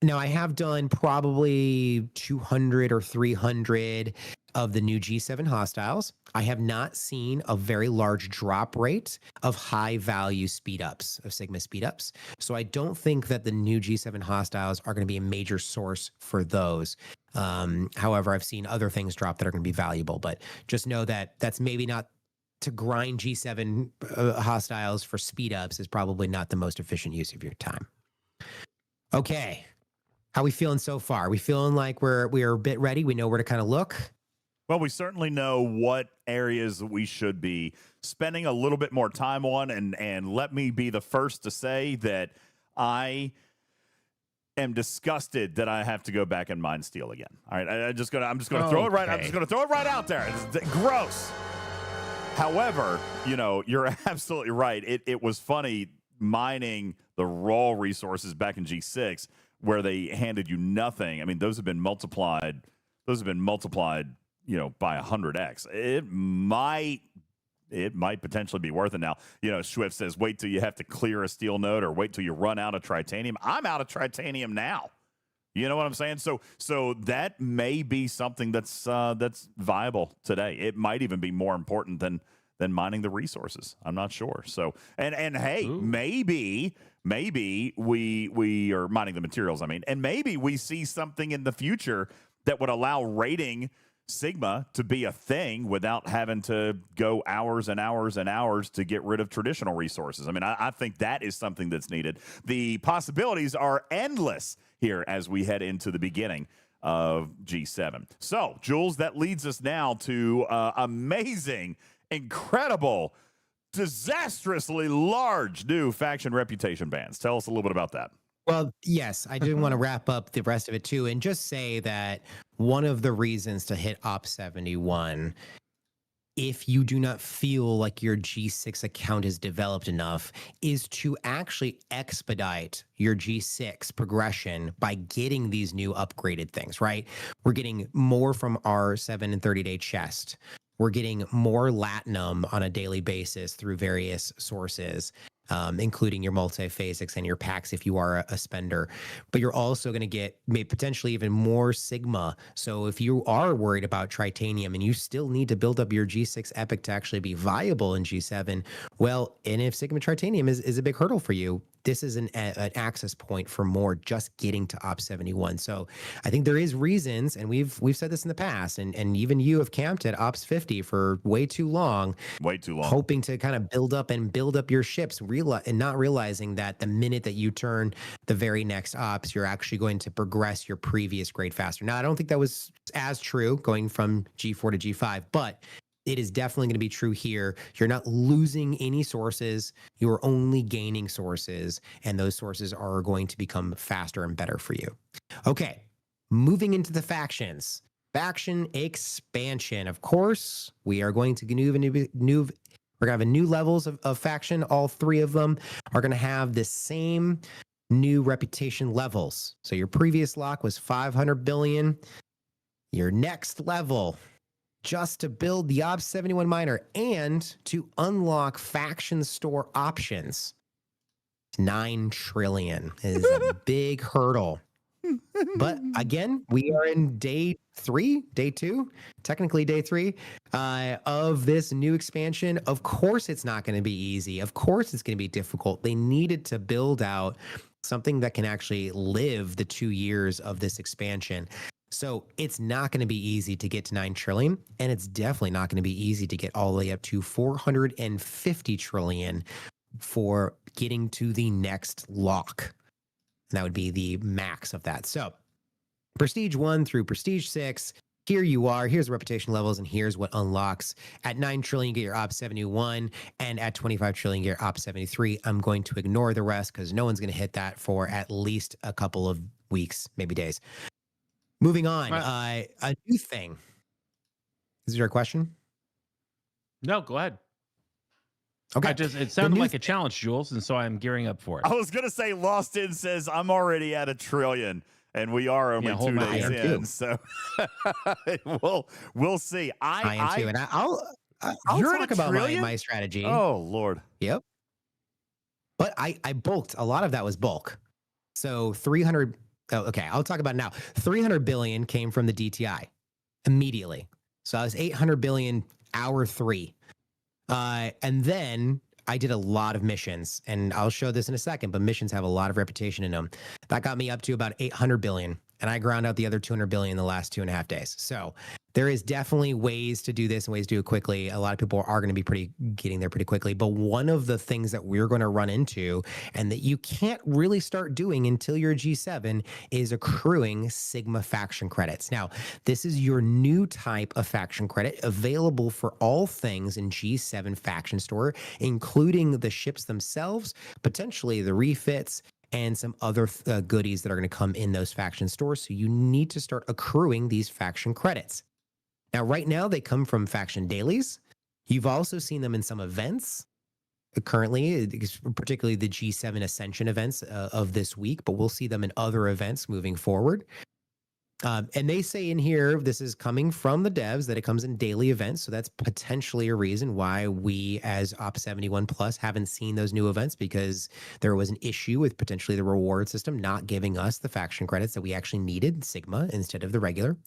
Now, I have done probably 200 or 300 of the new G7 hostiles, I have not seen a very large drop rate of high value speed ups, of Sigma speed ups. So I don't think that the new G7 hostiles are going to be a major source for those. However, I've seen other things drop that are going to be valuable, but just know that that's maybe not to grind G7 hostiles for speed ups is probably not the most efficient use of your time. Okay. How we feeling so far? We feeling like we're a bit ready? We know where to kind of look? Well, we certainly know what areas we should be spending a little bit more time on, and let me be the first to say that I am disgusted that I have to go back and mine steel again. All right, I'm just gonna throw it right. I'm just gonna throw it right out there. It's gross. However, you're absolutely right. It was funny mining the raw resources back in G6 where they handed you nothing. I mean, those have been multiplied. By 100x. It might potentially be worth it now. Swift says, wait till you have to clear a steel node or wait till you run out of titanium. I'm out of titanium now. You know what I'm saying? So that may be something that's viable today. It might even be more important than mining the resources. I'm not sure. So and hey, ooh, maybe we are mining the materials. I mean, and maybe we see something in the future that would allow raiding Sigma to be a thing without having to go hours and hours and hours to get rid of traditional resources. I mean, I think that is something that's needed. The possibilities are endless here as we head into the beginning of G7. So, Jules, that leads us now to amazing, incredible, disastrously large new faction reputation bans. Tell us a little bit about that. Well, yes, I do want to wrap up the rest of it too, and just say that one of the reasons to hit Op 71, if you do not feel like your G6 account is developed enough, is to actually expedite your G6 progression by getting these new upgraded things, right? We're getting more from our 7 and 30-day chest. We're getting more Latinum on a daily basis through various sources. Including your multi-phasics and your packs if you are a spender. But you're also going to get potentially even more Sigma. So if you are worried about Tritanium and you still need to build up your G6 Epic to actually be viable in G7, well, and if Sigma Tritanium is a big hurdle for you, this is an access point for more just getting to Op 71. So I think there is reasons, and we've said this in the past, and even you have camped at Ops 50 for way too long, hoping to kind of build up your ships, and not realizing that the minute that you turn the very next ops, you're actually going to progress your previous grade faster. Now, I don't think that was as true going from G4 to G5, but it is definitely going to be true here. You're not losing any sources. You're only gaining sources, and those sources are going to become faster and better for you. Okay, moving into the factions. Faction expansion. Of course, we are going to we're going to have new levels of faction. All three of them are going to have the same new reputation levels. So your previous lock was 500 billion. Your next level, just to build the Op 71 miner and to unlock faction store options, 9 trillion is a big hurdle. But again, we are in day 2, technically day 3 of this new expansion. Of course, it's not going to be easy. Of course, it's going to be difficult. They needed to build out something that can actually live the 2 years of this expansion. So it's not going to be easy to get to 9 trillion, and it's definitely not going to be easy to get all the way up to 450 trillion for getting to the next lock. And that would be the max of that. So Prestige 1 through Prestige 6, here you are. Here's the reputation levels, and here's what unlocks. At 9 trillion, get your Op 71, and at 25 trillion, get your Op 73. I'm going to ignore the rest because no one's going to hit that for at least a couple of weeks, maybe days. Moving on, a new thing. Is there a question? No, go ahead. Okay. It sounded like a challenge, Jules, and so I'm gearing up for it. I was gonna say, Lost In says I'm already at 1 trillion, and we are only 2 days in. So we'll see. I am too, and I'll talk about my strategy. Oh Lord. Yep. But I bulked. A lot of that was bulk. So 300. Oh, okay, I'll talk about it now. 300 billion came from the DTI immediately. So I was 800 billion hour 3. And then I did a lot of missions, and I'll show this in a second, but missions have a lot of reputation in them. That got me up to about 800 billion, and I ground out the other 200 billion in the last 2.5 days. So there is definitely ways to do this and ways to do it quickly. A lot of people are going to be getting there pretty quickly. But one of the things that we're going to run into and that you can't really start doing until you're G7 is accruing Sigma faction credits. Now, this is your new type of faction credit available for all things in G7 Faction Store, including the ships themselves, potentially the refits, and some other goodies that are going to come in those faction stores. So you need to start accruing these faction credits. Now, right now, they come from faction dailies. You've also seen them in some events currently, particularly the G7 Ascension events of this week, but we'll see them in other events moving forward. And they say in here, this is coming from the devs, that it comes in daily events. So that's potentially a reason why we as Op71 Plus haven't seen those new events, because there was an issue with potentially the reward system not giving us the faction credits that we actually needed, Sigma, instead of the regular.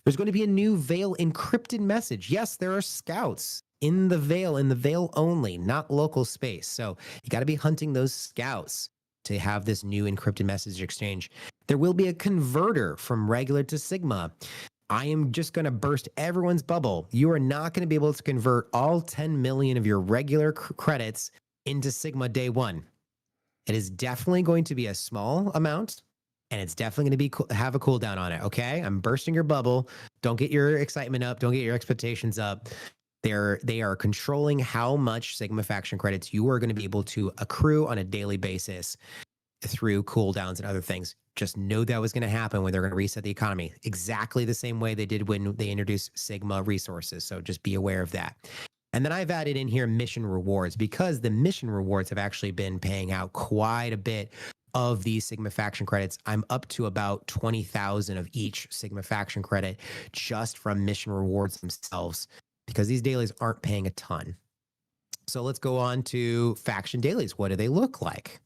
There's going to be a new Veil encrypted message. Yes, there are scouts in the Veil only, not local space. So you got to be hunting those scouts to have this new encrypted message exchange. There will be a converter from regular to Sigma. I am just going to burst everyone's bubble. You are not going to be able to convert all 10 million of your regular credits into Sigma day one. It is definitely going to be a small amount, and it's definitely going to be have a cooldown on it, okay? I'm bursting your bubble. Don't get your excitement up. Don't get your expectations up. They are controlling how much Sigma faction credits you are going to be able to accrue on a daily basis through cooldowns and other things. Just know that was going to happen when they're going to reset the economy. Exactly the same way they did when they introduced Sigma resources. So just be aware of that. And then I've added in here mission rewards, because the mission rewards have actually been paying out quite a bit of these Sigma faction credits. I'm up to about 20,000 of each Sigma faction credit just from mission rewards themselves, because these dailies aren't paying a ton. So let's go on to faction dailies. What do they look like?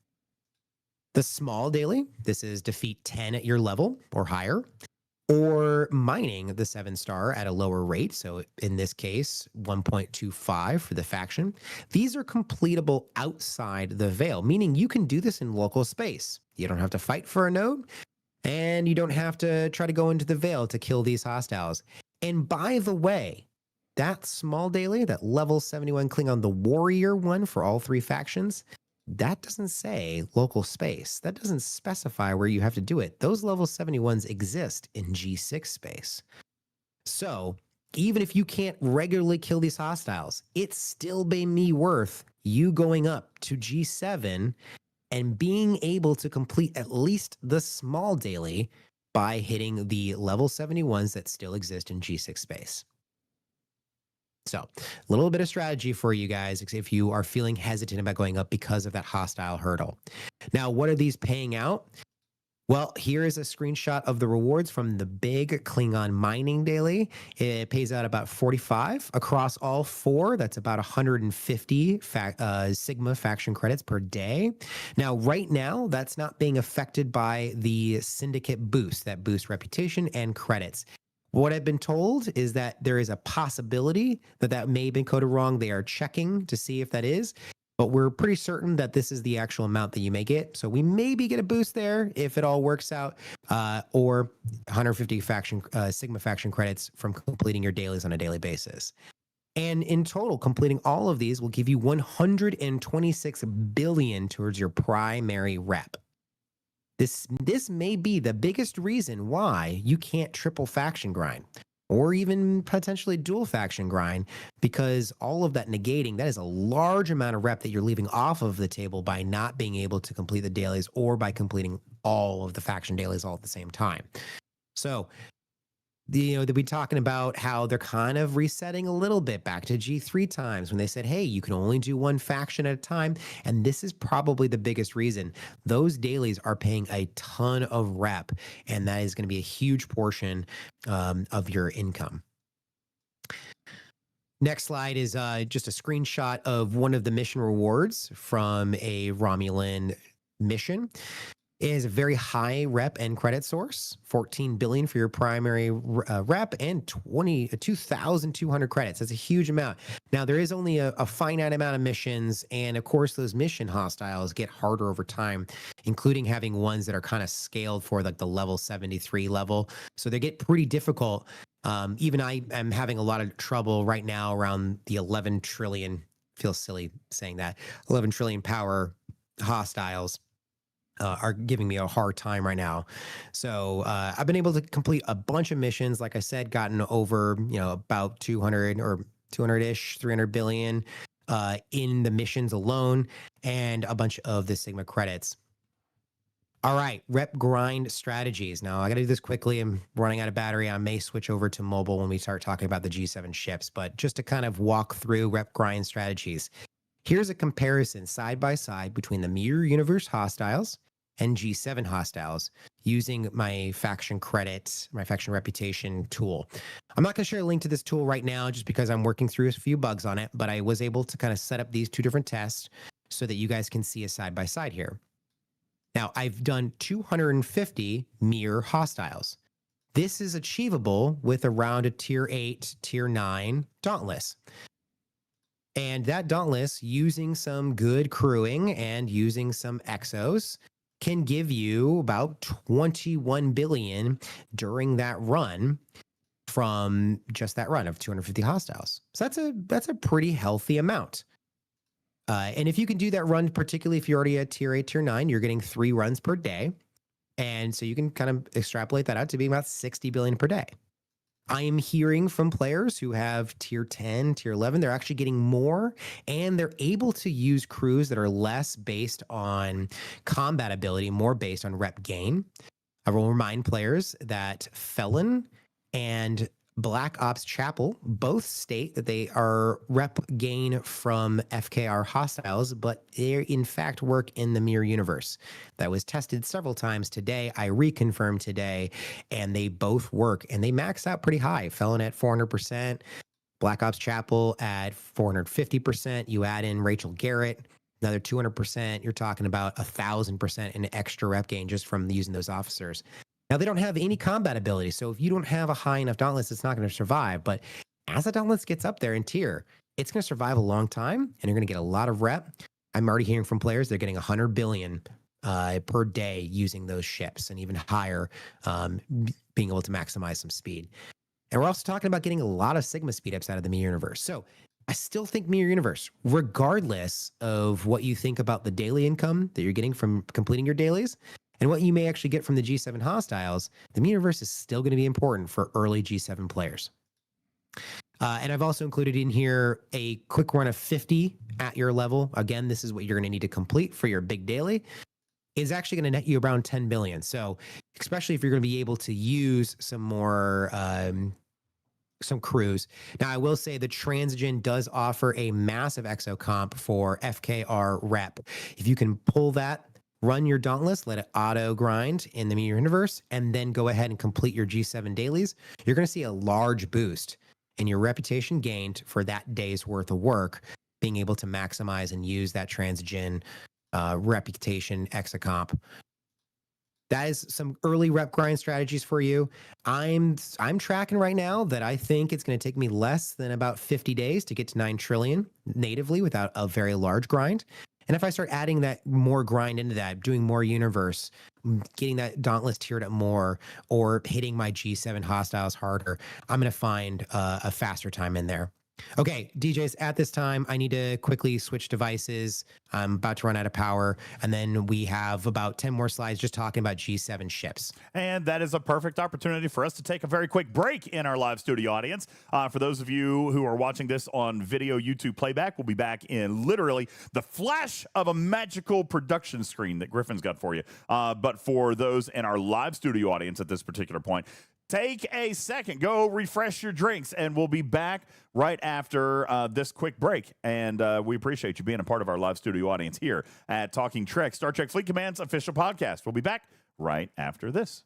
The small daily, this is defeat 10 at your level or higher, or mining the 7-star at a lower rate. So in this case, 1.25 for the faction. These are completable outside the Veil, meaning you can do this in local space. You don't have to fight for a node, and you don't have to try to go into the Veil to kill these hostiles. And by the way, that small daily, that level 71 Klingon, the warrior one for all 3 factions, that doesn't say local space. That doesn't specify where you have to do it. Those level 71s exist in G6 space. So even if you can't regularly kill these hostiles, it's still been me worth you going up to G7 and being able to complete at least the small daily by hitting the level 71s that still exist in G6 space. So a little bit of strategy for you guys if you are feeling hesitant about going up because of that hostile hurdle. Now, what are these paying out? Well, here is a screenshot of the rewards from the big Klingon mining daily. It pays out about 45 across all 4. That's about 150 Sigma faction credits per day. Now, right now, that's not being affected by the syndicate boost, that boosts reputation and credits. What I've been told is that there is a possibility that that may have been coded wrong. They are checking to see if that is, but we're pretty certain that this is the actual amount that you may get. So we maybe get a boost there if it all works out, or 150 Sigma faction credits from completing your dailies on a daily basis. And in total, completing all of these will give you 126 billion towards your primary rep. This may be the biggest reason why you can't triple faction grind, or even potentially dual faction grind, because all of that negating, that is a large amount of rep that you're leaving off of the table by not being able to complete the dailies or by completing all of the faction dailies all at the same time. So, they'll be talking about how they're kind of resetting a little bit back to G3 times when they said, hey, you can only do one faction at a time. And this is probably the biggest reason. Those dailies are paying a ton of rep, and that is going to be a huge portion of your income. Next slide is just a screenshot of one of the mission rewards from a Romulan mission. It is a very high rep and credit source, 14 billion for your primary rep and 2,200 credits. That's a huge amount. Now, there is only a finite amount of missions, and of course, those mission hostiles get harder over time, including having ones that are kind of scaled for like the level 73 level. So they get pretty difficult. Even I am having a lot of trouble right now around the 11 trillion, feels silly saying that, 11 trillion power hostiles. Are giving me a hard time right now. So I've been able to complete a bunch of missions. Like I said, gotten over, about 200 or 200-ish, 300 billion in the missions alone, and a bunch of the Sigma credits. All right, rep grind strategies. Now, I got to do this quickly. I'm running out of battery. I may switch over to mobile when we start talking about the G7 ships, but just to kind of walk through rep grind strategies. Here's a comparison side by side between the Mirror Universe hostiles and G7 hostiles using my faction credit, my faction reputation tool. I'm not going to share a link to this tool right now just because I'm working through a few bugs on it, but I was able to kind of set up these two different tests so that you guys can see a side by side here. Now, I've done 250 Mirror hostiles. This is achievable with around a tier 8, tier 9 Dauntless. And that Dauntless, using some good crewing and using some exos, can give you about 21 billion during that run from just that run of 250 hostiles. So that's a pretty healthy amount. And if you can do that run, particularly if you're already at tier 8, tier 9, you're getting 3 runs per day. And so you can kind of extrapolate that out to be about 60 billion per day. I am hearing from players who have tier 10, tier 11, they're actually getting more, and they're able to use crews that are less based on combat ability, more based on rep gain. I will remind players that Felon and Black Ops Chapel both state that they are rep gain from FKR hostiles, but they in fact work in the Mirror Universe. That was tested several times today. I reconfirmed today, and they both work, and they max out pretty high. Felon at 400%, Black Ops Chapel at 450%. You add in Rachel Garrett, another 200%. You're talking about 1,000% in extra rep gain just from using those officers. Now, they don't have any combat ability, so if you don't have a high enough Dauntless, it's not going to survive. But as the Dauntless gets up there in tier, it's going to survive a long time, and you're going to get a lot of rep. I'm already hearing from players they're getting 100 billion per day using those ships, and even higher, being able to maximize some speed. And we're also talking about getting a lot of Sigma speed ups out of the Mirror Universe. So I still think Mirror Universe, regardless of what you think about the daily income that you're getting from completing your dailies, and what you may actually get from the G7 hostiles, the Mirror Universe is still going to be important for early G7 players. And I've also included in here a quick run of 50 at your level. Again, this is what you're going to need to complete for your big daily. Is actually going to net you around 10 billion. So especially if you're going to be able to use some more some crews. Now, I will say the Transigen does offer a massive exo comp for FKR rep. If you can pull that, run your Dauntless, let it auto grind in the Mirror Universe, and then go ahead and complete your G7 dailies, you're going to see a large boost in your reputation gained for that day's worth of work, being able to maximize and use that Transigen reputation exo comp. That is some early rep grind strategies for you. I'm tracking right now that I think it's going to take me less than about 50 days to get to 9 trillion natively without a very large grind. And if I start adding that more grind into that, doing more universe, getting that Dauntless tiered up more, or hitting my G7 hostiles harder, I'm going to find a faster time in there. Okay, DJs, at this time, I need to quickly switch devices. I'm about to run out of power. And then we have about 10 more slides just talking about G7 ships. And that is a perfect opportunity for us to take a very quick break in our live studio audience. For those of you who are watching this on video YouTube playback, we'll be back in literally the flash of a magical production screen that Griffin's got for you. But for those in our live studio audience at this particular point, take a second, go refresh your drinks, and we'll be back right after this quick break. And we appreciate you being a part of our live studio audience here at Talking Trek, Star Trek Fleet Command's official podcast. We'll be back right after this.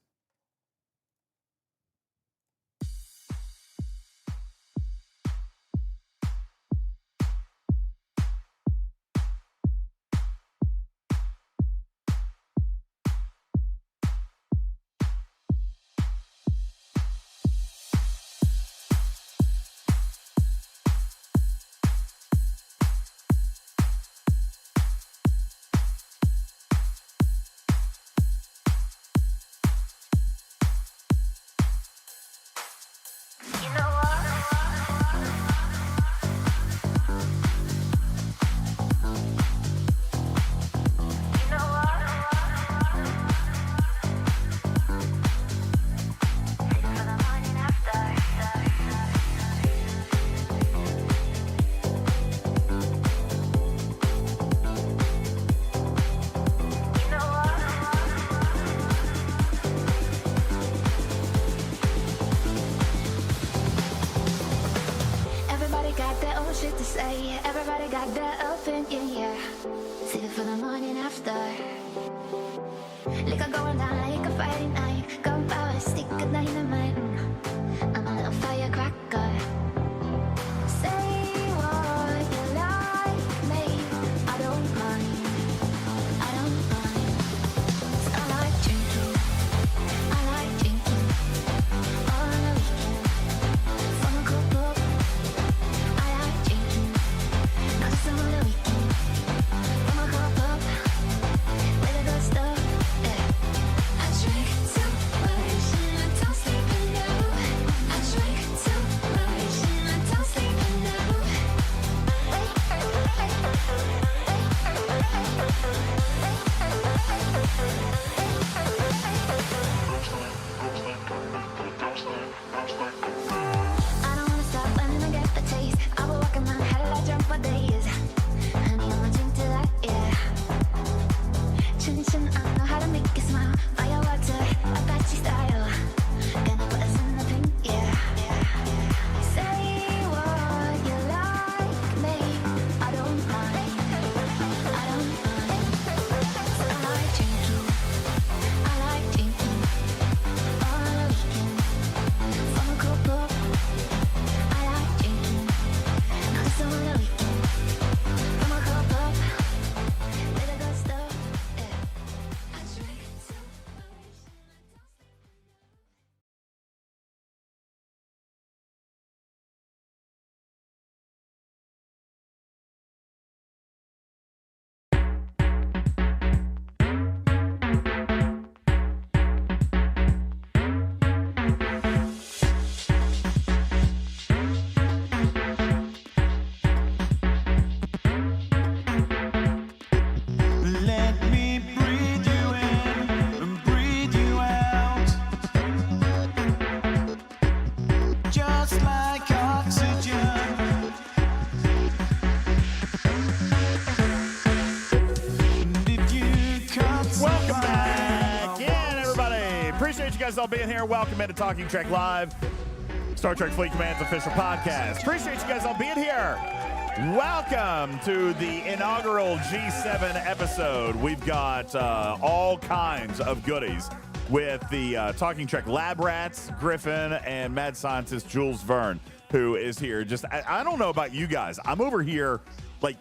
Friday night, gunpowder, stick of dynamite. I'm a little firecracker. Say what you like, mate. I don't mind. I don't mind. 'Cause I like drinking. I like drinking. On the weekend, from a cool pub. I like drinking. Not just on the weekend, from a cool pub. With the good stuff, yeah. I drink too much and I don't sleep enough. I drink too much and I don't sleep enough. I don't wanna stop when I get the taste. I've been walking my head like drunk for days. Honey, I'ma drink to that, yeah. Chin chin, I know how to make you smile. Fireworks, Apache style. Gonna put us in the pink, yeah. Say what you like, mate. I don't mind. I don't mind. 'Cause I like drinking. I like drinking. On the weekend, from a cool pub. I like drinking. Not just on the weekend, from a cool pub. With the good stuff, yeah. I drink too Let me breathe you in and breathe you out. Just like oxygen. And if you cut Welcome back in, everybody. Appreciate you guys all being here. Welcome into Talking Trek Live, Star Trek Fleet Command's official podcast. Appreciate you guys all being here. Welcome to the inaugural G7 episode. We've got all kinds of goodies with the Talking Trek lab rats, Griffin, and mad scientist Jules Verne, who is here. Just, I don't know about you guys. I'm over here, like,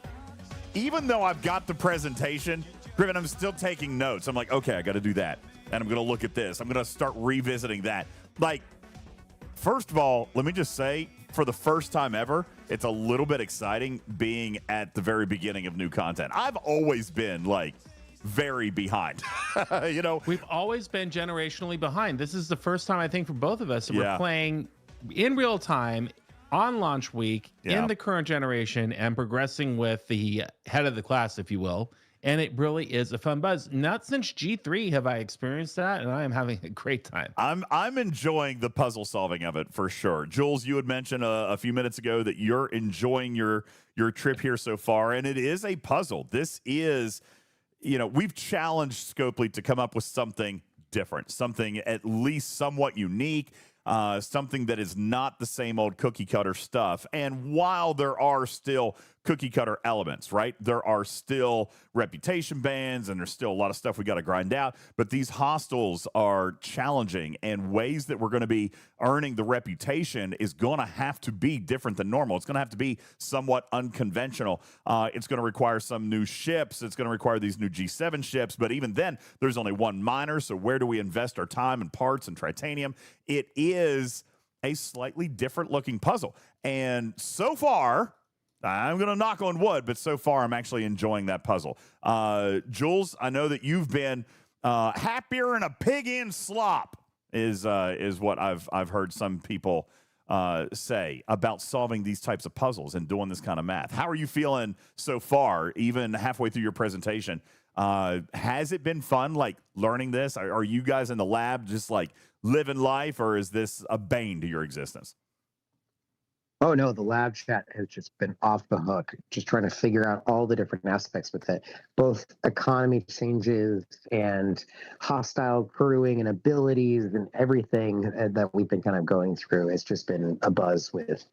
even though I've got the presentation, Griffin, I'm still taking notes. I'm like, okay, I got to do that. And I'm going to look at this. I'm going to start revisiting that. Like, first of all, let me just say, for the first time ever, it's a little bit exciting being at the very beginning of new content. I've always been, like, very behind. You know? We've always been generationally behind. This is the first time, I think, for both of us that Yeah. we're playing in real time on launch week Yeah. in the current generation and progressing with the head of the class, if you will. And it really is a fun buzz. Not since G3 have I experienced that, and I am having a great time. I'm enjoying the puzzle solving of it for sure. Jules, you had mentioned a few minutes ago that you're enjoying your trip here so far, and it is a puzzle. This is, you know, we've challenged Scopely to come up with something different, something at least somewhat unique, something that is not the same old cookie cutter stuff. And while there are still cookie cutter elements, right? There are still reputation bans and there's still a lot of stuff we got to grind out, but these hostels are challenging, and ways that we're going to be earning the reputation is going to have to be different than normal. It's going to have to be somewhat unconventional. It's going to require some new ships. It's going to require these new G7 ships, but even then there's only one miner. So where do we invest our time and parts and titanium? It is a slightly different looking puzzle. And so far, I'm going to knock on wood, but so far I'm actually enjoying that puzzle. Jules, I know that you've been happier in a pig in slop is what I've heard some people say about solving these types of puzzles and doing this kind of math. How are you feeling so far, even halfway through your presentation? Has it been fun, like, learning this? Are you guys in the lab just, like, living life, or is this a bane to your existence? Oh no, the lab chat has just been off the hook, just trying to figure out all the different aspects with it, both economy changes and hostile crewing and abilities and everything that we've been kind of going through. It's just been a buzz with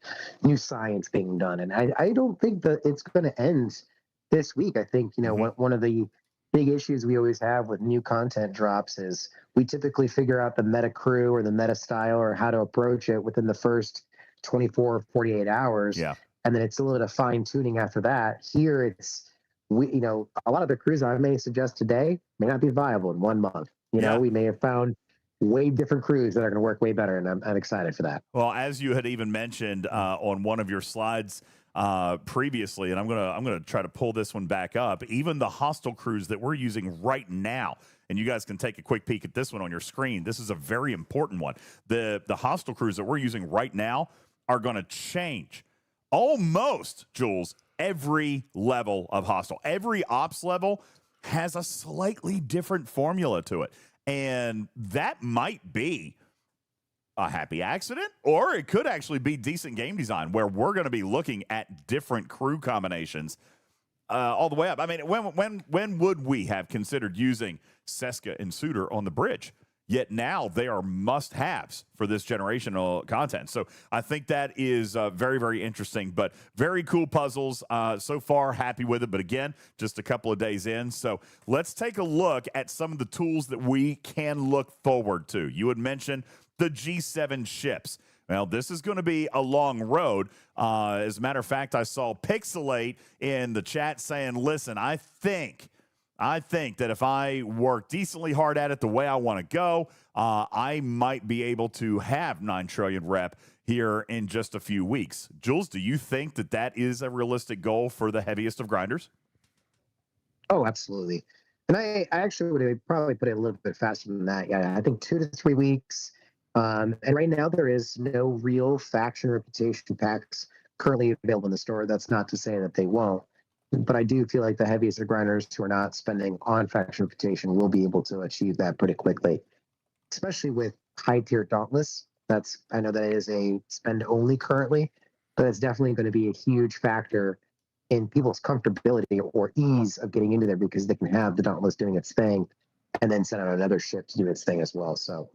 new science being done. And I don't think that it's going to end this week. I think, you know, one of the big issues we always have with new content drops is we typically figure out the meta crew or the meta style or how to approach it within the first 24 or 48 hours. Yeah. And then it's a little bit of fine tuning after that. Here it's, a lot of the crews I may suggest today may not be viable in 1 month. We may have found way different crews that are going to work way better. And I'm excited for that. Well, as you had even mentioned on one of your slides previously, and I'm gonna try to pull this one back up. Even the hostile crews that we're using right now, and you guys can take a quick peek at this one on your screen. This is a very important one. The hostile crews that we're using right now are going to change almost, Jules, every level of hostile. Every ops level has a slightly different formula to it, and that might be a happy accident, or it could actually be decent game design where we're going to be looking at different crew combinations all the way up. I mean, when would we have considered using Seska and Suitor on the bridge? Yet now they are must-haves for this generational content. So I think that is very, very interesting, but very cool puzzles. So far, happy with it. But again, just a couple of days in. So let's take a look at some of the tools that we can look forward to. You had mentioned the G7 ships. Well, this is going to be a long road. As a matter of fact, I saw Pixelate in the chat saying, listen, I think that if I work decently hard at it the way I want to go, I might be able to have 9 trillion rep here in just a few weeks. Jules, do you think that that is a realistic goal for the heaviest of grinders? Oh, absolutely. And I actually would probably put it a little bit faster than that. Yeah, I think 2 to 3 weeks. And right now there is no real faction reputation packs currently available in the store. That's not to say that they won't. But I do feel like the heaviest of grinders who are not spending on faction reputation will be able to achieve that pretty quickly, especially with high tier Dauntless. I know that is a spend only currently, but it's definitely going to be a huge factor in people's comfortability or ease of getting into there because they can have the Dauntless doing its thing and then send out another ship to do its thing as well. So,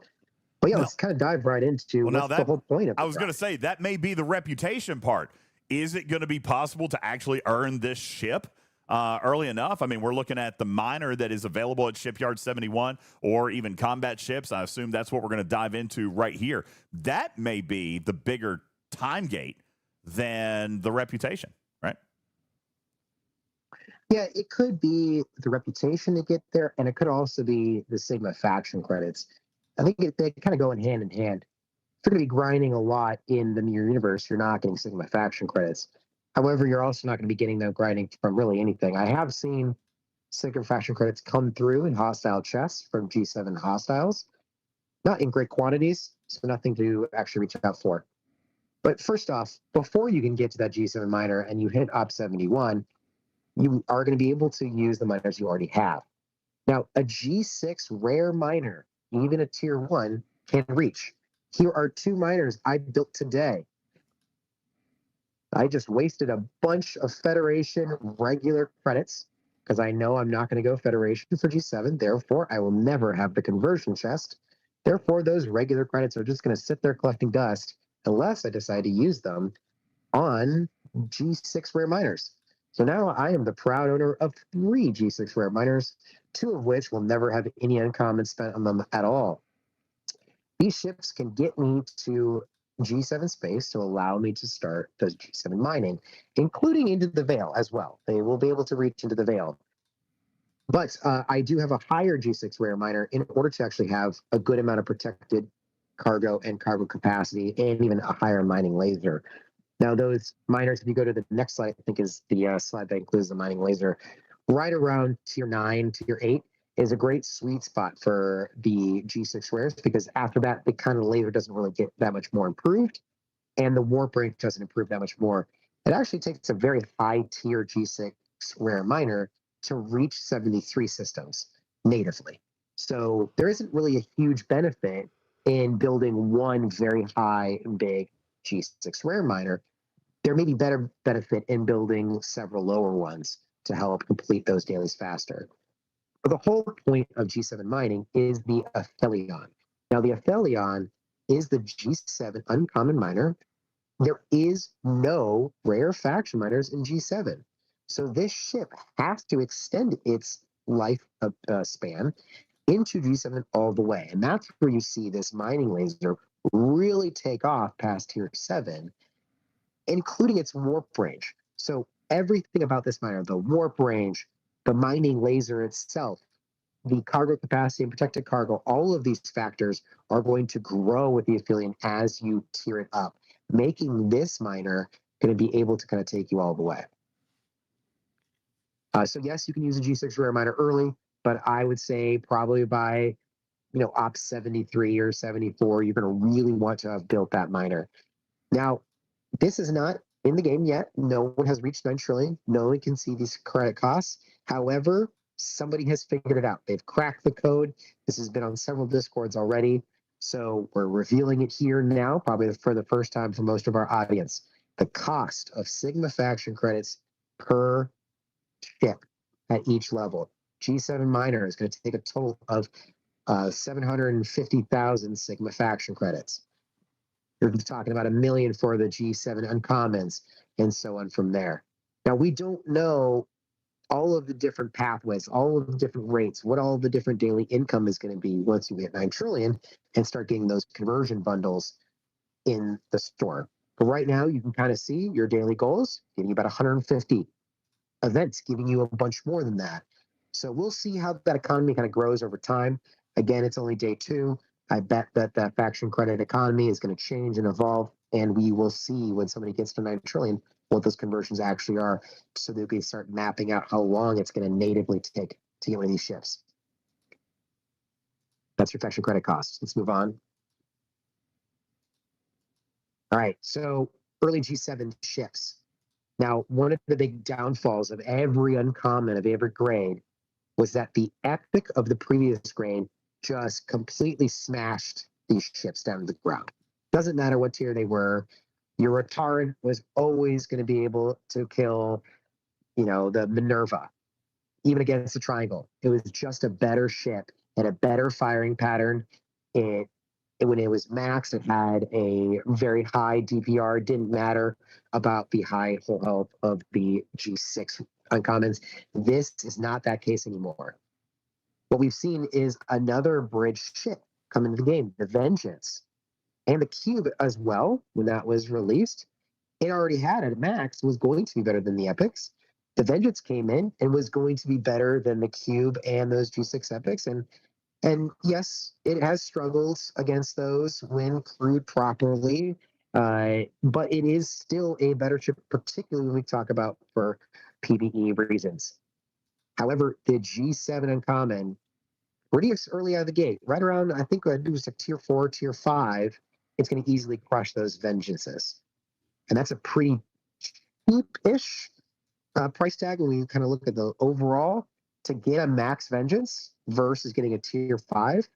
but yeah, let's kind of dive right into what's the whole point of it. I was going to say that may be the reputation part. Is it going to be possible to actually earn this ship early enough? I mean, we're looking at the miner that is available at Shipyard 71 or even combat ships. I assume that's what we're going to dive into right here. That may be the bigger time gate than the reputation, right? Yeah, it could be the reputation to get there, and it could also be the Sigma faction credits. I think they kind of go in hand in hand. If you're going to be grinding a lot in the Mirror Universe, you're not getting Sigma faction credits. However, you're also not going to be getting them grinding from really anything. I have seen Sigma faction credits come through in hostile chests from G7 hostiles, not in great quantities, so nothing to actually reach out for. But first off, before you can get to that G7 miner and you hit Op 71, you are going to be able to use the miners you already have. Now, a G6 rare miner, even a tier 1, can reach. Here are 2 miners I built today. I just wasted a bunch of Federation regular credits because I know I'm not going to go Federation for G7. Therefore, I will never have the conversion chest. Therefore, those regular credits are just going to sit there collecting dust unless I decide to use them on G6 rare miners. So now I am the proud owner of 3 G6 rare miners, 2 of which will never have any uncommon spent on them at all. These ships can get me to G7 space to allow me to start those G7 mining, including into the Veil as well. They will be able to reach into the Veil. But I do have a higher G6 rare miner in order to actually have a good amount of protected cargo and cargo capacity and even a higher mining laser. Now, those miners, if you go to the next slide, I think is the slide that includes the mining laser, right around tier 9, tier 8, is a great sweet spot for the G6 rares because after that, the kind of laser doesn't really get that much more improved, and the warp rate doesn't improve that much more. It actually takes a very high tier G6 rare miner to reach 73 systems natively. So there isn't really a huge benefit in building one very high and big G6 rare miner. There may be better benefit in building several lower ones to help complete those dailies faster. But the whole point of G7 mining is the Aphelion. Now, the Aphelion is the G7 uncommon miner. There is no rare faction miners in G7. So this ship has to extend its life span into G7 all the way. And that's where you see this mining laser really take off past tier 7, including its warp range. So everything about this miner, the warp range, the mining laser itself, the cargo capacity and protected cargo, all of these factors are going to grow with the affiliate as you tier it up, making this miner going to be able to kind of take you all the way. So yes, you can use a G6 rare miner early, but I would say probably by, Ops 73 or 74, you're going to really want to have built that miner. Now, this is not in the game yet. No one has reached 9 trillion. No one can see these credit costs. However, somebody has figured it out. They've cracked the code. This has been on several Discords already. So we're revealing it here now, probably for the first time for most of our audience. The cost of Sigma faction credits per ship at each level. G7 miner is going to take a total of 750,000 Sigma faction credits. You're talking about $1 million for the G7 uncommons and so on from there. Now, we don't know all of the different pathways, all of the different rates, what all the different daily income is going to be once you hit 9 trillion and start getting those conversion bundles in the store. But right now, you can kind of see your daily goals, giving you about 150 events, giving you a bunch more than that. So we'll see how that economy kind of grows over time. Again, it's only day 2. I bet that that faction credit economy is going to change and evolve, and we will see when somebody gets to 9 trillion what those conversions actually are, so that we can start mapping out how long it's going to natively take to get one of these ships. That's your faction credit cost. Let's move on. All right, so early G7 ships. Now, one of the big downfalls of every uncommon of every grade was that the epic of the previous grade just completely smashed these ships down to the ground. Doesn't matter what tier they were. Your Retard was always going to be able to kill, the Minerva, even against the Triangle. It was just a better ship and a better firing pattern. When it was maxed, it had a very high DPR. Didn't matter about the high hull health of the G6 uncommons. This is not that case anymore. What we've seen is another bridge ship come into the game, the Vengeance. And the Cube as well, when that was released, it already had it. Max was going to be better than the Epics. The Vengeance came in and was going to be better than the Cube and those G6 Epics. And yes, it has struggled against those when crewed properly, but it is still a better ship, particularly when we talk about for PvE reasons. However, the G7 Uncommon, pretty early out of the gate, right around, I think it was like tier 4, tier 5, it's going to easily crush those Vengeances. And that's a pretty cheap-ish price tag when we kind of look at the overall. To get a max Vengeance versus getting a tier 5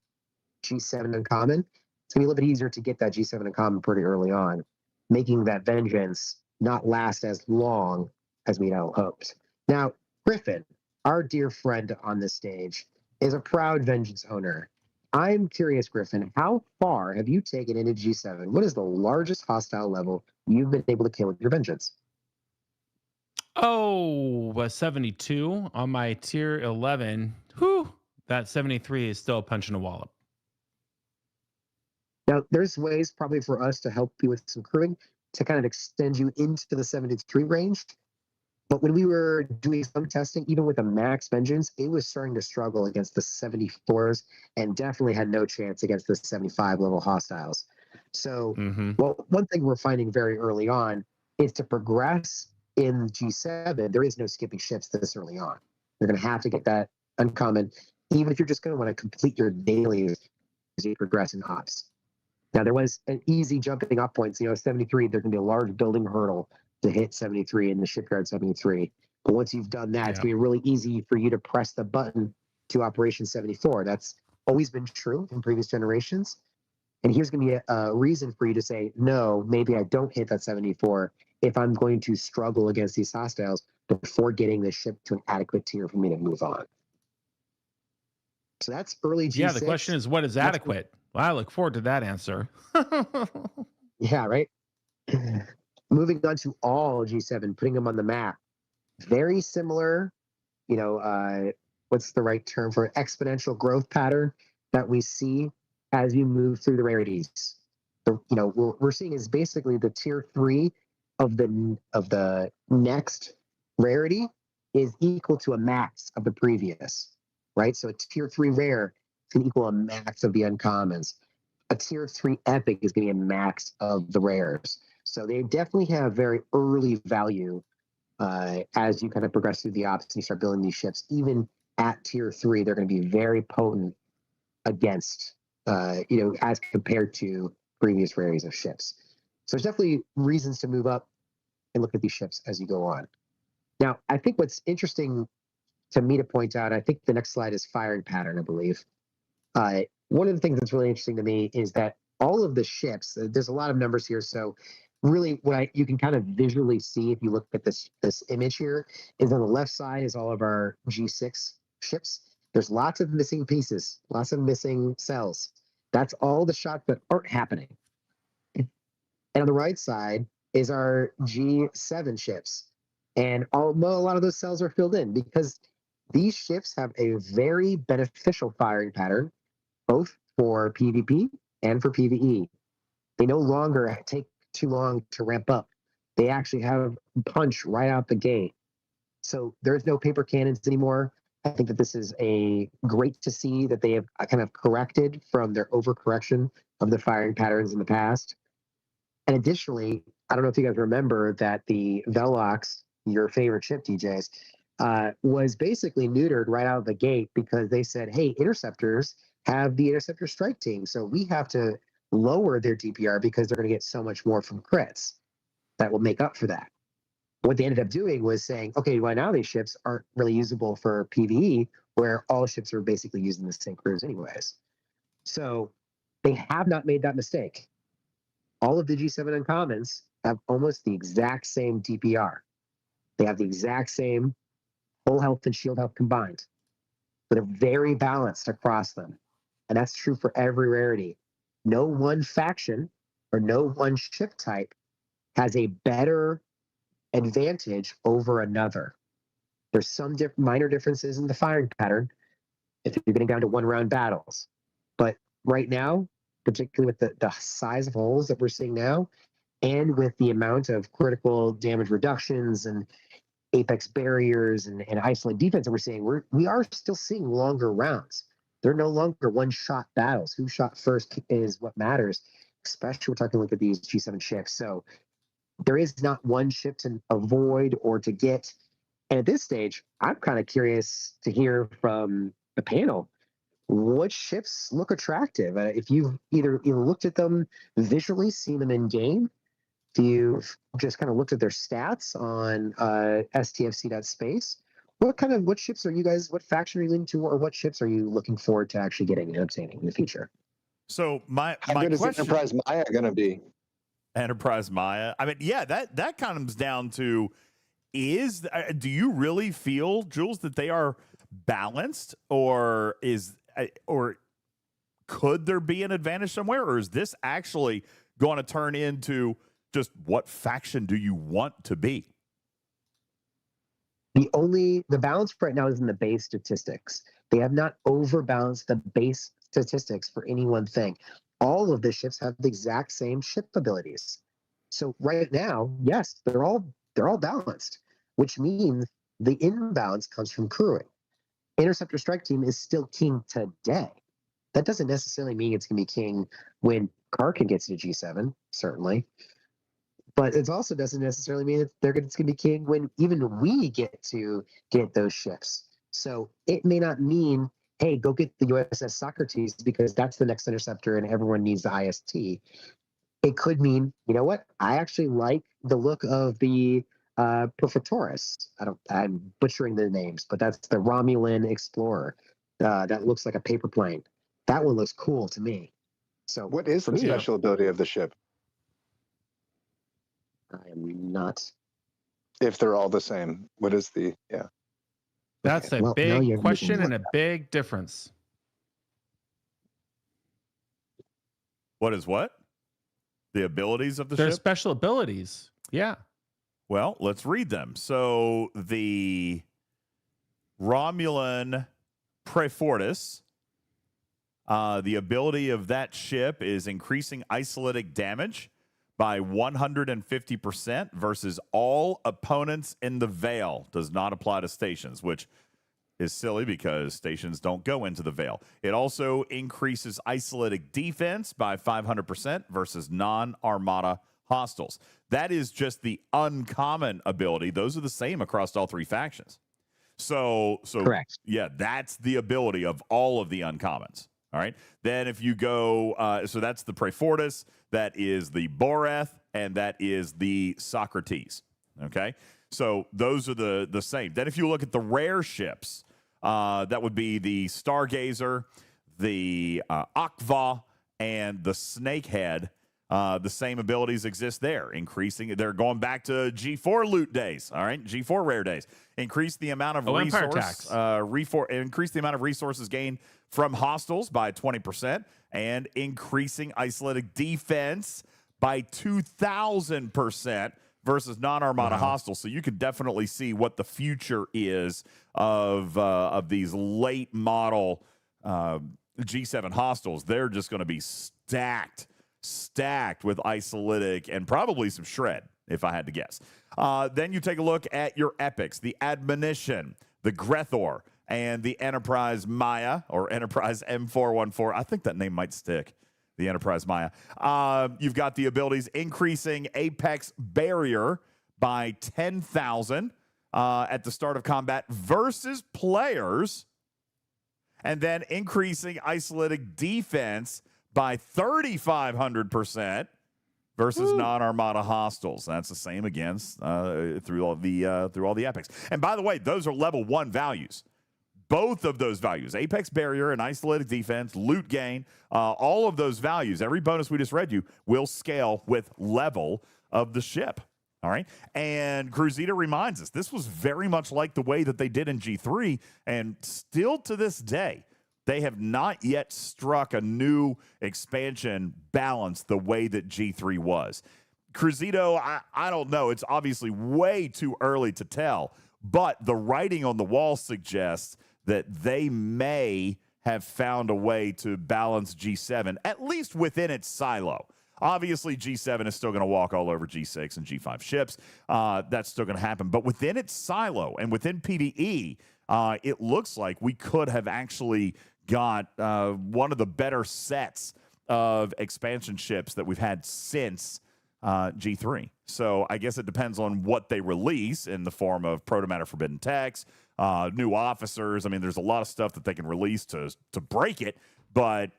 G7 Uncommon, it's going to be a little bit easier to get that G7 Uncommon pretty early on, making that Vengeance not last as long as we'd all hoped. Now, Griffin, our dear friend on this stage, is a proud Vengeance owner. I'm curious, Griffin, how far have you taken into G7? What is the largest hostile level you've been able to kill with your Vengeance? Oh, 72 on my tier 11. Whew, that 73 is still a punch in a wallop. Now, there's ways probably for us to help you with some crewing to kind of extend you into the 73 range. But when we were doing some testing, even with a max Vengeance, it was starting to struggle against the 74s and definitely had no chance against the 75 level hostiles. So, well, one thing we're finding very early on is to progress in G7, there is no skipping ships this early on. You're going to have to get that uncommon, even if you're just going to want to complete your dailies as you progress in ops. Now, there was an easy jumping off points. 73, there's going to be a large building hurdle to hit 73 in the shipyard 73. But once you've done that, it's going to be really easy for you to press the button to Operation 74. That's always been true in previous generations. And here's going to be a reason for you to say, no, maybe I don't hit that 74 if I'm going to struggle against these hostiles before getting the ship to an adequate tier for me to move on. So that's early G6. Yeah, the question is, what is adequate? Well, I look forward to that answer. Yeah, right? Moving on to all G7, putting them on the map. Very similar, what's the right term for it? Exponential growth pattern that we see as you move through the rarities. What we're seeing is basically the tier 3 of the next rarity is equal to a max of the previous, right? So a tier 3 rare can equal a max of the uncommons. A tier 3 epic is going to be a max of the rares. So they definitely have very early value as you kind of progress through the ops and you start building these ships. Even at tier 3, they're going to be very potent against, as compared to previous rarities of ships. So there's definitely reasons to move up and look at these ships as you go on. Now, I think what's interesting to me to point out, I think the next slide is firing pattern, I believe. One of the things that's really interesting to me is that all of the ships, there's a lot of numbers here, so really what you can kind of visually see if you look at this image here is on the left side is all of our G6 ships. There's lots of missing pieces, lots of missing cells. That's all the shots that aren't happening. And on the right side is our G7 ships. And a lot of those cells are filled in because these ships have a very beneficial firing pattern, both for PvP and for PvE. They no longer take too long to ramp up. They actually have punch right out the gate. So there's no paper cannons anymore. I think that this is great to see that they have kind of corrected from their overcorrection of the firing patterns in the past. And additionally, I don't know if you guys remember that the Velox, your favorite ship, DJs, was basically neutered right out of the gate because they said, hey, interceptors have the interceptor strike team, so we have to lower their DPR because they're going to get so much more from crits that will make up for that. What they ended up doing was saying, okay, well, now these ships aren't really usable for PvE, where all ships are basically using the same crews anyways. So they have not made that mistake. All of the G7 uncommons have almost the exact same DPR. They have the exact same full health and shield health combined. But they're very balanced across them. And that's true for every rarity. No one faction or no one ship type has a better advantage over another. There's some minor differences in the firing pattern if you're getting down to one-round battles. But right now, particularly with the size of holes that we're seeing now, and with the amount of critical damage reductions and apex barriers and isolate defense that we're seeing, we are still seeing longer rounds. They're no longer one-shot battles. Who shot first is what matters, especially we're talking like at these G7 ships. So there is not one ship to avoid or to get. And at this stage, I'm kind of curious to hear from the panel, what ships look attractive? If you've either looked at them visually, seen them in game, if you've just kind of looked at their stats on STFC.space, what ships are you guys, what faction are you leaning to, or what ships are you looking forward to actually getting and obtaining in the future? So my good question, is Enterprise Maya going to be? Enterprise Maya. I mean, yeah, that comes down to do you really feel, Jules, that they are balanced, or could there be an advantage somewhere, or is this actually going to turn into just what faction do you want to be? The balance right now is in the base statistics. They have not overbalanced the base statistics for any one thing. All of the ships have the exact same ship abilities. So right now, yes, they're all balanced, which means the imbalance comes from crewing. Interceptor Strike Team is still king today. That doesn't necessarily mean it's going to be king when Karkin gets to G7, certainly. But it also doesn't necessarily mean it's going to be king when even we get those ships. So it may not mean, hey, go get the USS Socrates because that's the next interceptor and everyone needs the IST. It could mean, you know what? I actually like the look of the Profitoris. I'm butchering the names, but that's the Romulan Explorer. That looks like a paper plane. That one looks cool to me. So what is the special ability of the ship? I am not. If they're all the same, what is the, yeah. That's a big question and a big difference. What is what? The abilities of the Their ship? special abilities. Yeah. Well, let's read them. So the Romulan Prefortis. The ability of that ship is increasing isolytic damage by 150% versus all opponents in the Veil. Does not apply to stations, which is silly because stations don't go into the Veil. It also increases isolytic defense by 500% versus non-Armada hostiles. That is just the uncommon ability. Those are the same across all three factions. So Correct. Yeah, that's the ability of all of the uncommons. All right. Then if you go, so that's the Prefortis, that is the Boreth, and that is the Socrates. Okay. So those are the same. Then if you look at the rare ships, that would be the Stargazer, the Akva, and the Snakehead. The same abilities exist there, increasing. They're going back to G4 loot days. All right, G4 rare days. Increase the amount of increase the amount of resources gained from hostiles by 20%, and increasing isolytic defense by 2,000% versus non-Armada hostiles. So you can definitely see what the future is of these late model G7 hostiles. They're just going to be stacked with isolytic and probably some shred, if I had to guess. Then you take a look at your epics, the Admonition, the Grethor, and the Enterprise Maya, or Enterprise M414. I think that name might stick, the Enterprise Maya. You've got the abilities increasing Apex Barrier by 10,000 at the start of combat versus players, and then increasing isolytic defense by 3,500% versus non-Armada hostiles. That's the same against through all the epics. And by the way, those are level 1 values. Both of those values, Apex Barrier and isolytic defense, loot gain, all of those values, every bonus we just read you, will scale with level of the ship. All right. And Cruzita reminds us, this was very much like the way that they did in G3, and still to this day, they have not yet struck a new expansion balance the way that G3 was. Cruzito, I don't know. It's obviously way too early to tell, but the writing on the wall suggests that they may have found a way to balance G7, at least within its silo. Obviously, G7 is still going to walk all over G6 and G5 ships. That's still going to happen. But within its silo and within PvE, it looks like we could have actually got one of the better sets of expansion ships that we've had since G3. So I guess it depends on what they release in the form of Protomatter Forbidden Techs, new officers. I mean, there's a lot of stuff that they can release to break it. But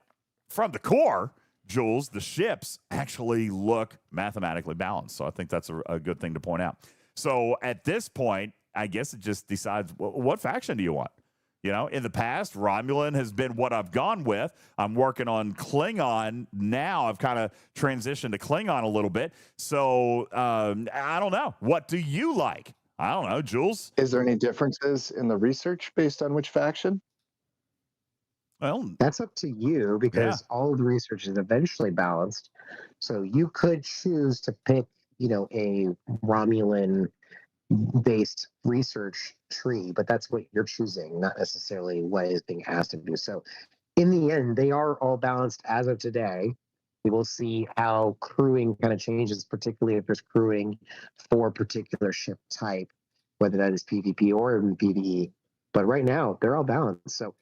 from the core, Jules, the ships actually look mathematically balanced. So I think that's a good thing to point out. So at this point, I guess it just decides, what faction do you want? You know, in the past, Romulan has been what I've gone with. I'm working on Klingon now. I've kind of transitioned to Klingon a little bit. So I don't know. What do you like? I don't know, Jules. Is there any differences in the research based on which faction? Well, that's up to you, because all of the research is eventually balanced. So you could choose to pick, a Romulan based research tree, but that's what you're choosing, not necessarily what is being asked to do. So in the end, they are all balanced as of today. We will see how crewing kind of changes, particularly if there's crewing for a particular ship type, whether that is PvP or in PvE. But right now, they're all balanced. So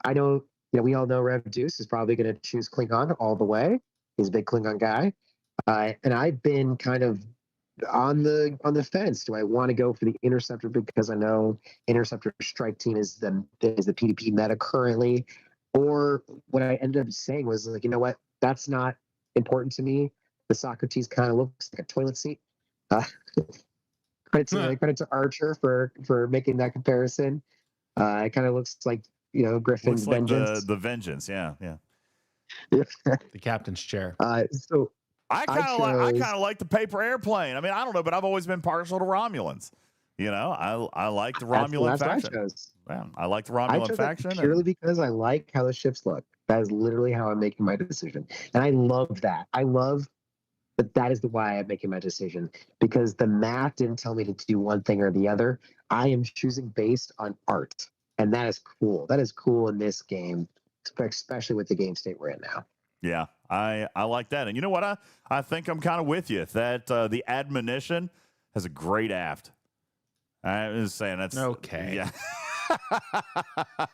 I know, we all know Rev Deuce is probably going to choose Klingon all the way. He's a big Klingon guy. And I've been kind of on the fence. Do I want to go for the Interceptor because I know Interceptor Strike Team is the PvP meta currently? Or what I ended up saying was like, you know what? That's not important to me. The Socrates kind of looks like a toilet seat. Credit to Archer for making that comparison. It kind of looks like, Griffin's like Vengeance. The Vengeance, yeah. The captain's chair. So I kind of like the paper airplane. I mean, I don't know, but I've always been partial to Romulans. I like the Romulan faction. I like the Romulan faction purely because I like how the ships look. That is literally how I'm making my decision, and I love that. But that is why I'm making my decision, because the math didn't tell me to do one thing or the other. I am choosing based on art. And that is cool. That is cool in this game, especially with the game state we're in now. Yeah, I like that. And you know what? I think I'm kind of with you that the admonition has a great aft. I'm just saying that's okay. Yeah.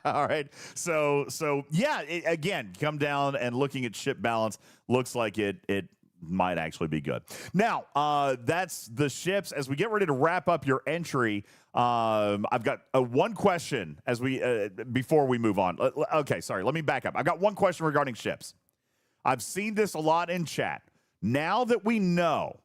All right. So yeah, again, come down and looking at ship balance looks like it might actually be good. Now, that's the ships. As we get ready to wrap up your entry, I've got one question as we before we move on. Okay, sorry. Let me back up. I've got one question regarding ships. I've seen this a lot in chat. Now that we know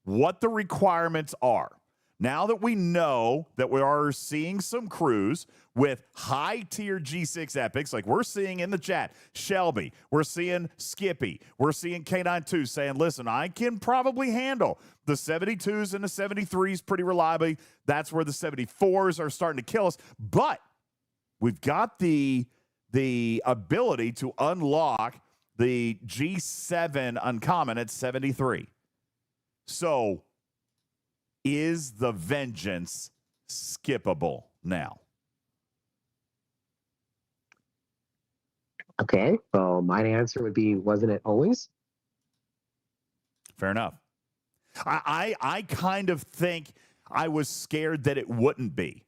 what the requirements are, now that we know that we are seeing some crews with high-tier G6 epics, like we're seeing in the chat, Shelby, we're seeing Skippy, we're seeing K92 saying, listen, I can probably handle the 72s and the 73s pretty reliably. That's where the 74s are starting to kill us. But we've got the ability to unlock the G7 uncommon at 73. So is the Vengeance skippable now? Okay, so my answer would be, wasn't it always? Fair enough. I kind of think I was scared that it wouldn't be.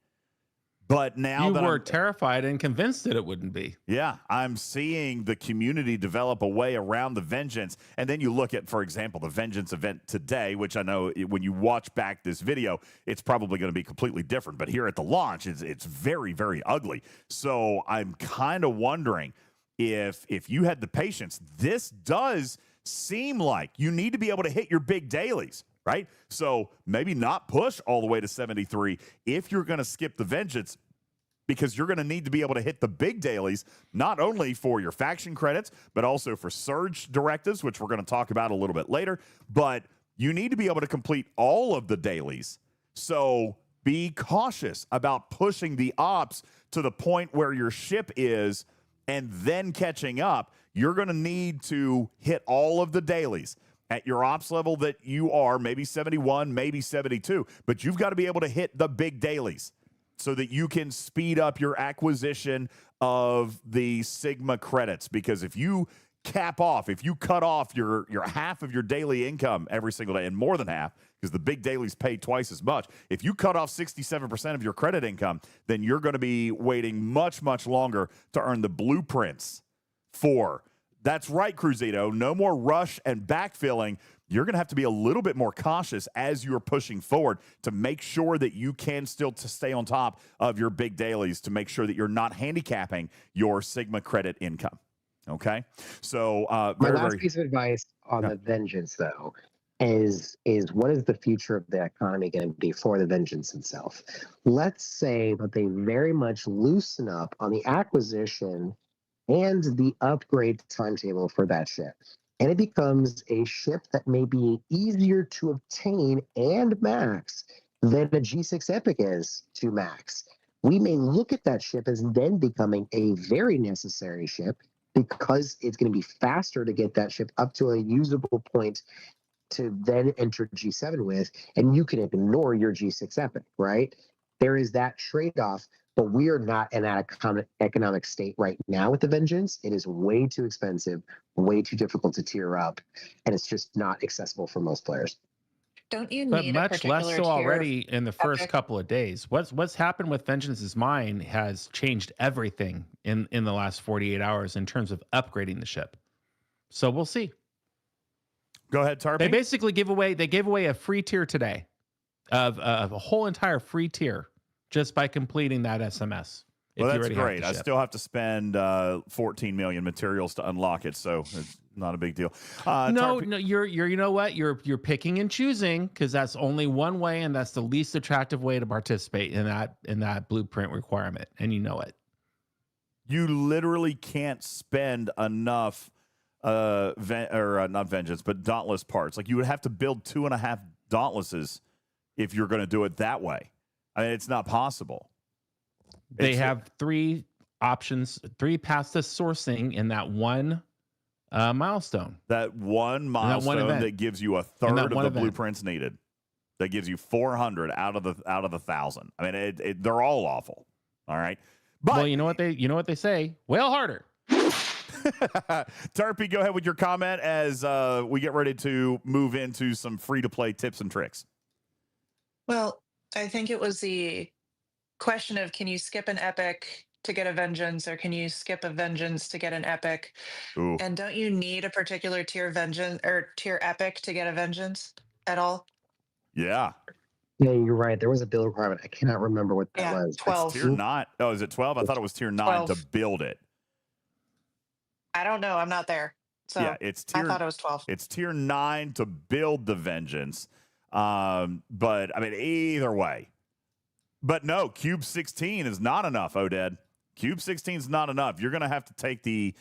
But now you that were terrified and convinced that it wouldn't be. Yeah, I'm seeing the community develop a way around the Vengeance. And then you look at, for example, the Vengeance event today, which I know when you watch back this video, it's probably going to be completely different. But here at the launch, it's very, very ugly. So I'm kind of wondering if you had the patience. This does seem like you need to be able to hit your big dailies, right? So maybe not push all the way to 73 if you're going to skip the Vengeance, because you're going to need to be able to hit the big dailies, not only for your faction credits, but also for surge directives, which we're going to talk about a little bit later. But you need to be able to complete all of the dailies. So be cautious about pushing the ops to the point where your ship is and then catching up. You're going to need to hit all of the dailies at your ops level that you are, maybe 71, maybe 72, but you've got to be able to hit the big dailies so that you can speed up your acquisition of the Sigma credits. Because if you cap off, if you cut off your half of your daily income every single day, and more than half, because the big dailies pay twice as much, if you cut off 67% of your credit income, then you're going to be waiting much, much longer to earn the blueprints for. That's right, Cruzito. No more rush and backfilling. You're going to have to be a little bit more cautious as you're pushing forward to make sure that you can still to stay on top of your big dailies, to make sure that you're not handicapping your Sigma credit income. Okay? So, my last piece of advice on the Vengeance, though, is what is the future of the economy going to be for the Vengeance itself? Let's say that they very much loosen up on the acquisition and the upgrade timetable for that ship. And it becomes a ship that may be easier to obtain and max than a G6 Epic is to max. We may look at that ship as then becoming a very necessary ship, because it's going to be faster to get that ship up to a usable point to then enter G7 with, and you can ignore your G6 Epic, right? There is that trade-off, but we are not in that economic state right now with the Vengeance. It is way too expensive, way too difficult to tier up, and it's just not accessible for most players. Don't you But need a much less particular so tier already in the first epic? couple of days. What's happened with Vengeance's Mine has changed everything in the last 48 hours in terms of upgrading the ship. So we'll see. Go ahead, Tarpy. They basically gave away a free tier today of a whole entire free tier just by completing that SMS. Well, that's great. I still have to spend 14 million materials to unlock it, so it's not a big deal. No, you're you know what? You're picking and choosing, because that's only one way, and that's the least attractive way to participate in that blueprint requirement, and you know it. You literally can't spend enough not Vengeance, but Dauntless parts. Like, you would have to build 2.5 Dauntlesses if you're going to do it that way. I mean, it's not possible. They have 3 options, 3 paths to sourcing in that one milestone. That one milestone that gives you a third of the blueprints needed. That gives you 400 out of the 1,000. I mean, they're all awful. All right. But well, you know what they say. Whale harder. Turpy, go ahead with your comment as we get ready to move into some free-to-play tips and tricks. Well, I think it was the question of, can you skip an epic to get a vengeance, or can you skip a vengeance to get an epic? Ooh. And don't you need a particular tier vengeance or tier epic to get a vengeance at all? Yeah. Yeah, you're right. There was a build requirement. I cannot remember what that was. 12. It's tier 9. Oh, is it 12? I thought it was tier 9 to 12. build it. I don't know. I'm not there. So Yeah, it's tier, I thought it was 12. It's tier 9 to build the vengeance. But I mean, either way. But no, cube 16 is not enough, Oded. Cube 16 is not enough. You're going to have to take the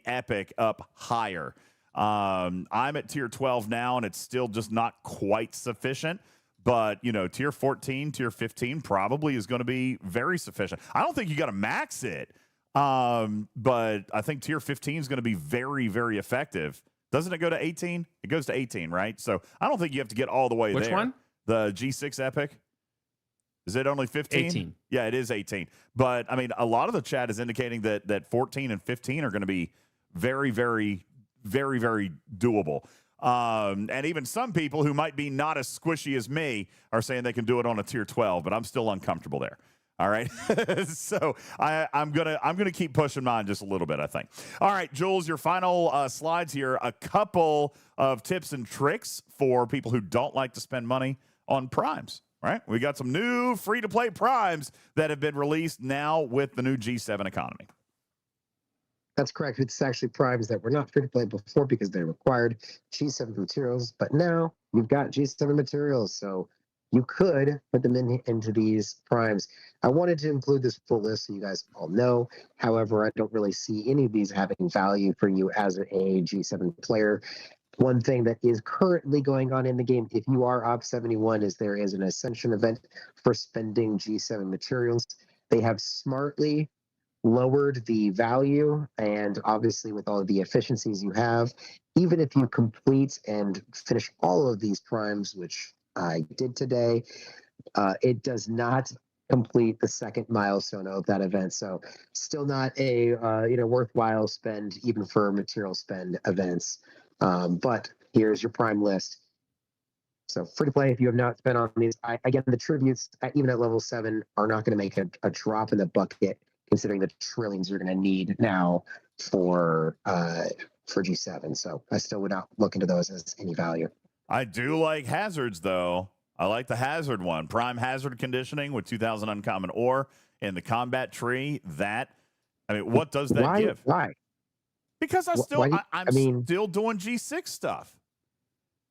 epic up higher. I'm at tier 12 now, and it's still just not quite sufficient. But, you know, tier 14, tier 15 probably is going to be very sufficient. I don't think you got to max it. But I think tier 15 is going to be very, very effective. Doesn't it go to 18? It goes to 18, right? So I don't think you have to get all the way there. Which one? The G6 epic. Is it only 15? 18. Yeah, it is 18. But, I mean, a lot of the chat is indicating that 14 and 15 are going to be very, very, very, very doable. And even some people who might be not as squishy as me are saying they can do it on a tier 12, but I'm still uncomfortable there. All right. So I'm gonna keep pushing mine just a little bit, I think. All right, Jules, your final slides here. A couple of tips and tricks for people who don't like to spend money on primes. Right? We got some new free-to-play primes that have been released now with the new G7 economy. That's correct. It's actually primes that were not free to play before because they required G7 materials, but now you've got G7 materials, so you could put them into these primes. I wanted to include this full list so you guys all know. However, I don't really see any of these having value for you as a G7 player. One thing that is currently going on in the game, if you are Op 71, is there is an Ascension event for spending G7 materials. They have smartly lowered the value, and obviously with all of the efficiencies you have, even if you complete and finish all of these primes, which I did today, it does not complete the second milestone of that event. So still not a worthwhile spend even for material spend events. But here's your prime list. So free to play if you have not spent on these. Again, the tributes, even at level 7, are not going to make a drop in the bucket, considering the trillions you're going to need now for G7. So I still would not look into those as any value. I do like hazards, though. I like the hazard one. Prime hazard conditioning with 2,000 uncommon ore in the combat tree. What does that give? Why? Because I'm still doing G6 stuff.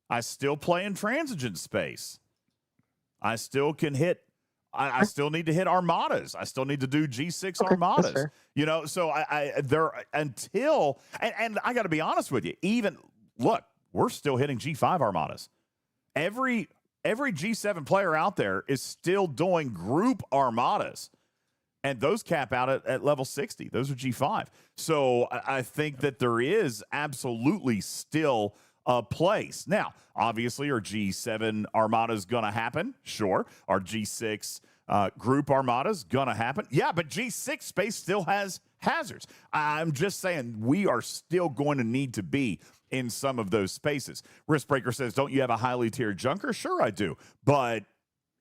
I still play in transigent space. I still can hit. I still need to hit armadas. I still need to do G6 armadas. You know, so until I got to be honest with you. Even look, we're still hitting G5 armadas. Every G7 player out there is still doing group armadas. And those cap out at level 60. Those are G5. So I think that there is absolutely still a place. Now, obviously, our G7 Armada is going to happen. Sure. Our G6 group Armada is going to happen. Yeah, but G6 space still has hazards. I'm just saying we are still going to need to be in some of those spaces. Riskbreaker says, don't you have a highly tiered junker? Sure, I do. But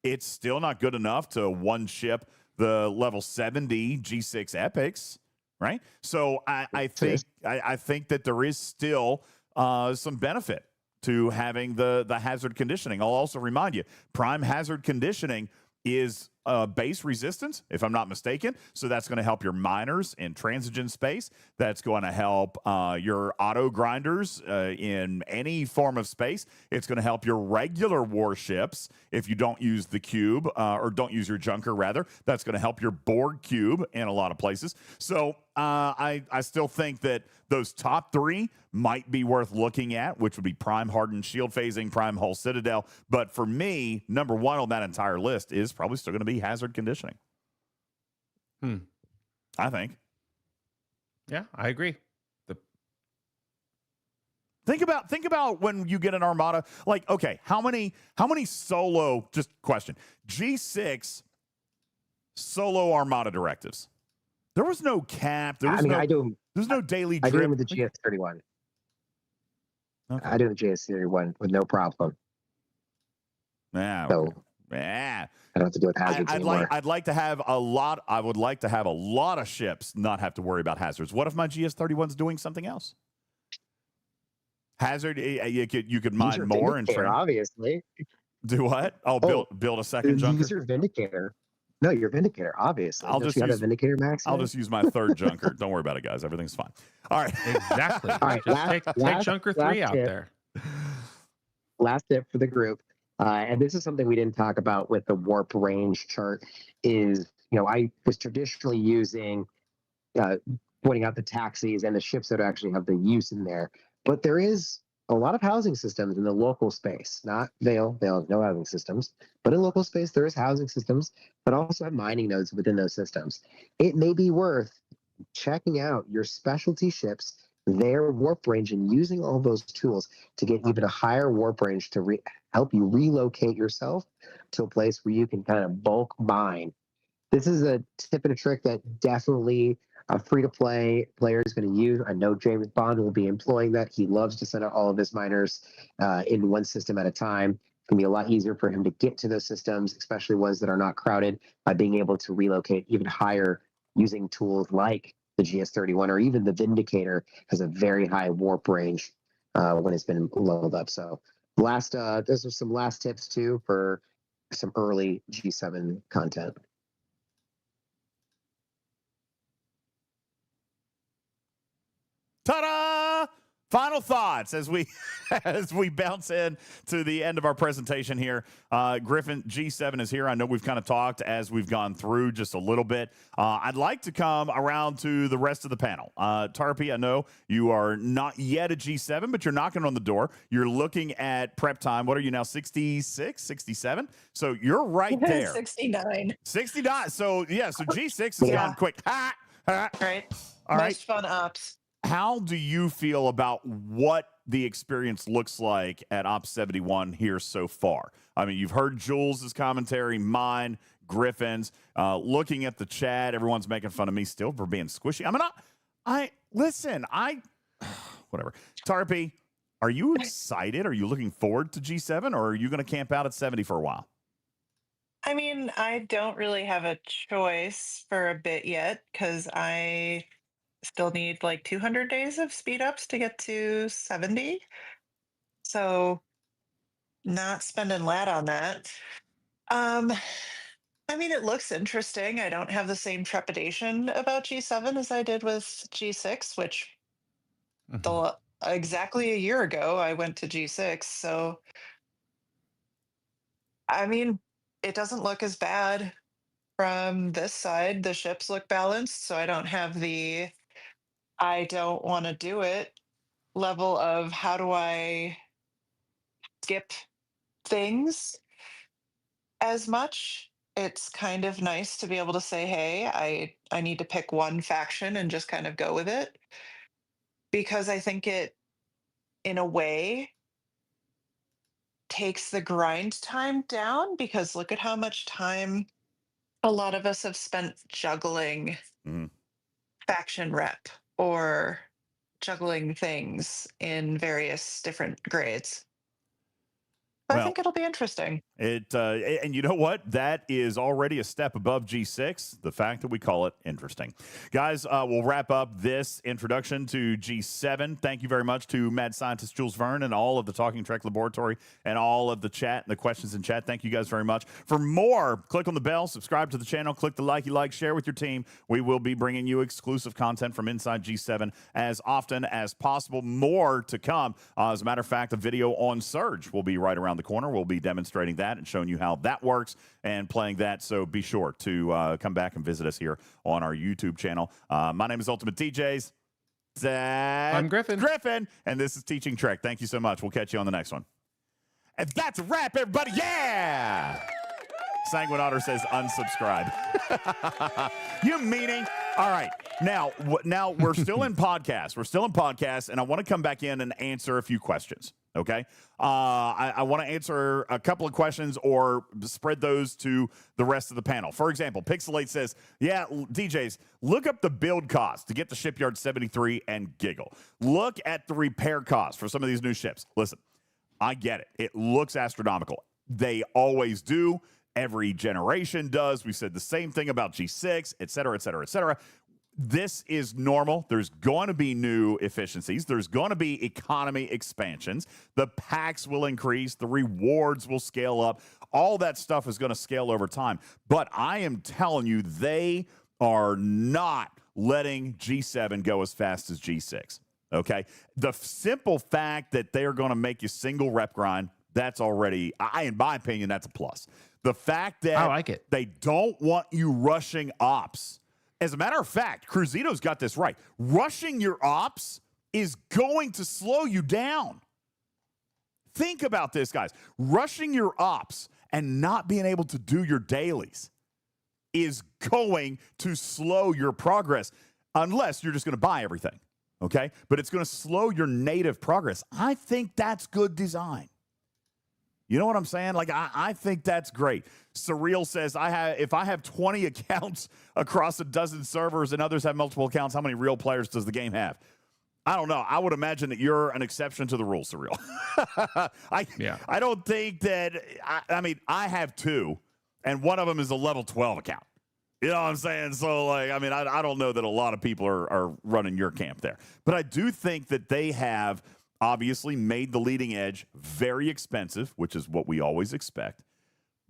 it's still not good enough to one ship the level 70 G6 epics, right? So I think that there is still some benefit to having the hazard conditioning. I'll also remind you, prime hazard conditioning is base resistance, if I'm not mistaken. So that's going to help your miners in transigent space. That's going to help your auto grinders in any form of space. It's going to help your regular warships if you don't use the cube or don't use your junker, rather. That's going to help your Borg cube in a lot of places. So I still think that those top 3 might be worth looking at, which would be prime hardened shield phasing, prime hull citadel. But for me, number 1 on that entire list is probably still going to be hazard conditioning. I think. Yeah, I agree. Think about when you get an armada. Like, okay, how many solo? Just question. G6 solo armada directives. There was no cap. There was I mean, no. There's no daily I do drip. them with the GS31. Okay. I do the GS31 with no problem. Yeah. So Okay. Yeah. I don't have to deal with hazards anymore. I'd like to have a lot. I would like to have a lot of ships not have to worry about hazards. What if my GS31's doing something else? Hazard, you could mine User more and Vindicator, train. obviously. Do what? Oh, build a second junker. User Vindicator. No, you're Vindicator, obviously. I'll Don't just you have use- a Vindicator Max? I'll just use my third junker. Don't worry about it, guys. Everything's fine. All right. Exactly. All right, Just take Junker 3 out tip. there. Last tip for the group, and this is something we didn't talk about with the warp range chart, is, I was traditionally using, pointing out the taxis and the ships that actually have the use in there. But there is a lot of housing systems in the local space, not Vale. Vale has no housing systems, but in local space, there is housing systems, but also have mining nodes within those systems. It may be worth checking out your specialty ships, their warp range, and using all those tools to get even a higher warp range to help you relocate yourself to a place where you can kind of bulk mine. This is a tip and a trick that definitely a free-to-play player is going to use. I know James Bond will be employing that. He loves to send out all of his miners in one system at a time. It's going to be a lot easier for him to get to those systems, especially ones that are not crowded, by being able to relocate even higher using tools like the GS31, or even the Vindicator has a very high warp range when it's been leveled up. So those are some last tips too for some early G7 content. Ta-da! Final thoughts as we bounce in to the end of our presentation here. Griffin, G7 is here. I know we've kind of talked as we've gone through just a little bit. I'd like to come around to the rest of the panel. Tarpy, I know you are not yet a G7, but you're knocking on the door. You're looking at prep time. What are you now, 66, 67? So you're right there. 69. 69. So, yeah, so G6 is gone quick. Right. All right. Most fun ops. How do you feel about what the experience looks like at Ops 71 here so far? I mean, you've heard Jules' commentary, mine, Griffin's. Looking at the chat, everyone's making fun of me still for being squishy. Whatever. Tarpy, are you excited? Are you looking forward to G7, or are you going to camp out at 70 for a while? I mean, I don't really have a choice for a bit yet because I still need like 200 days of speed ups to get to 70. So not spending lat on that. I mean, it looks interesting. I don't have the same trepidation about G7 as I did with G6, which exactly a year ago I went to G6. So, I mean, it doesn't look as bad from this side. The ships look balanced, so I don't have the I don't want to do it level of how do I skip things as much. It's kind of nice to be able to say, hey, I need to pick one faction and just kind of go with it, because I think it, in a way, takes the grind time down, because look at how much time a lot of us have spent juggling faction rep or juggling things in various different grades. I think it'll be interesting. And you know what? That is already a step above G6, the fact that we call it interesting. Guys, we'll wrap up this introduction to G7. Thank you very much to Mad Scientist Jules Verne and all of the Talking Trek Laboratory and all of the chat and the questions in chat. Thank you guys very much. For more, click on the bell, subscribe to the channel, click the like, share with your team. We will be bringing you exclusive content from inside G7 as often as possible. More to come. As a matter of fact, a video on Surge will be right around the corner. We'll be demonstrating that and showing you how that works and playing that. So be sure to come back and visit us here on our YouTube channel. My name is UltimatDJz. I'm Griffin. And this is Teaching Trek. Thank you so much. We'll catch you on the next one. And that's a wrap, everybody. Yeah! Sanguine Otter says unsubscribe. You meaning? All right. Now we're still in podcast. We're still in podcast, and I want to come back in and answer a few questions. Okay. I want to answer a couple of questions or spread those to the rest of the panel. For example, Pixelate says, yeah, DJs, look up the build cost to get the Shipyard 73 and giggle. Look at the repair cost for some of these new ships. Listen, I get it. It looks astronomical. They always do. Every generation does. We said the same thing about G6, et cetera, et cetera, et cetera. This is normal. There's going to be new efficiencies. There's going to be economy expansions. The packs will increase. The rewards will scale up. All that stuff is going to scale over time. But I am telling you, they are not letting G7 go as fast as G6. Okay? The simple fact that they are going to make you single rep grind, that's already, in my opinion, that's a plus. The fact that I like it. They don't want you rushing ops. As a matter of fact, Cruzito's got this right. Rushing your ops is going to slow you down. Think about this, guys. Rushing your ops and not being able to do your dailies is going to slow your progress unless you're just going to buy everything, okay? But it's going to slow your native progress. I think that's good design. You know what I'm saying? Like, I think that's great. Surreal says, if I have 20 accounts across a dozen servers and others have multiple accounts, how many real players does the game have? I don't know. I would imagine that you're an exception to the rule, Surreal. I don't think that, I mean, I have 2, and one of them is a level 12 account. You know what I'm saying? So, like, I mean, I don't know that a lot of people are running your camp there. But I do think that they have obviously made the leading edge very expensive, which is what we always expect.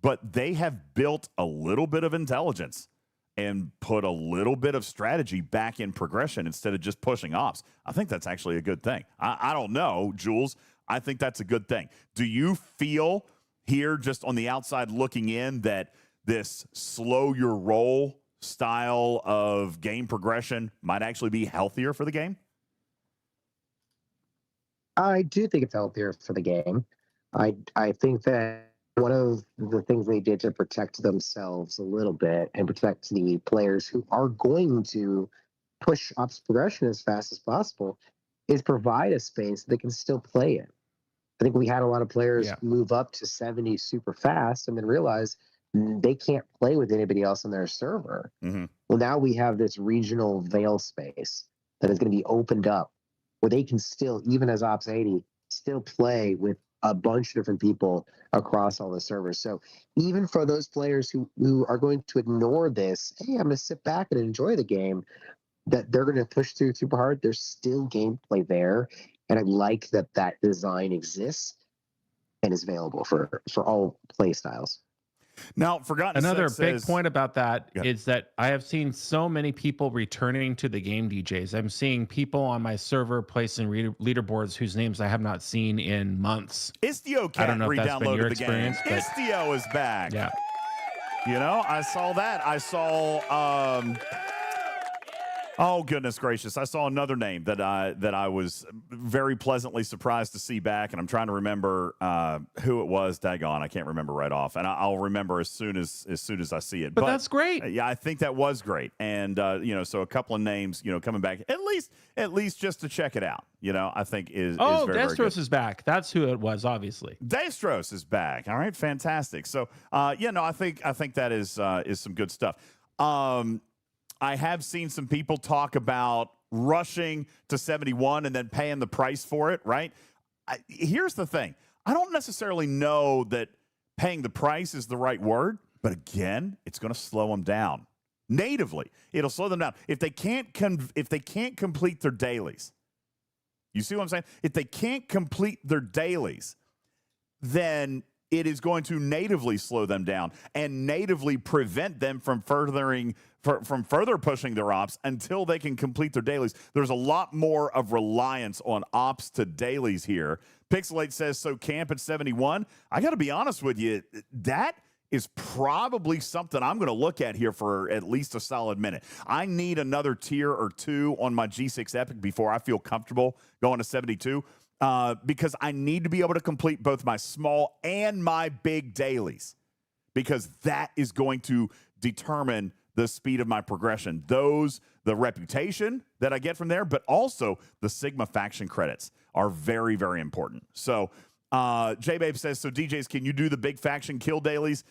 But they have built a little bit of intelligence and put a little bit of strategy back in progression instead of just pushing ops. I think that's actually a good thing. I don't know, Jules. I think that's a good thing. Do you feel here, just on the outside looking in, that this slow your roll style of game progression might actually be healthier for the game? I do think it's healthier for the game. I think that one of the things they did to protect themselves a little bit and protect the players who are going to push ops progression as fast as possible is provide a space they can still play it. I think we had a lot of players move up to 70 super fast and then realize they can't play with anybody else on their server. Mm-hmm. Well, now we have this regional veil space that is going to be opened up where they can still, even as Ops 80, still play with a bunch of different people across all the servers. So even for those players who are going to ignore this, hey, I'm going to sit back and enjoy the game, that they're going to push through super hard, there's still gameplay there. And I like that that design exists and is available for all play styles. Now, another big point about that is that I have seen so many people returning to the game, DJs. I'm seeing people on my server placing leaderboards whose names I have not seen in months. Istio can't re-download the game. Istio is back. Yeah. You know, I saw that. I saw oh goodness gracious! I saw another name that I was very pleasantly surprised to see back, and I'm trying to remember who it was. Daggone, I can't remember right off, and I'll remember as soon as I see it. But that's great. Yeah, I think that was great, and you know, so a couple of names, you know, coming back at least just to check it out. You know, I think is very, very good. is back. That's who it was, obviously. Destros is back. All right, fantastic. So yeah, no, I think that is some good stuff. I have seen some people talk about rushing to 71 and then paying the price for it, right? Here's the thing. I don't necessarily know that paying the price is the right word, but again, it's going to slow them down. Natively, it'll slow them down. If they can't complete their dailies, you see what I'm saying? If they can't complete their dailies, then it is going to natively slow them down and natively prevent them from further pushing their ops until they can complete their dailies. There's a lot more of reliance on ops to dailies here. Pixelate says, so camp at 71. I got to be honest with you, that is probably something I'm going to look at here for at least a solid minute. I need another tier or two on my G6 Epic before I feel comfortable going to 72. Because I need to be able to complete both my small and my big dailies, because that is going to determine the speed of my progression. The reputation that I get from there, but also the Sigma faction credits are very, very important. So J-Babe says, so DJs, can you do the big faction kill dailies?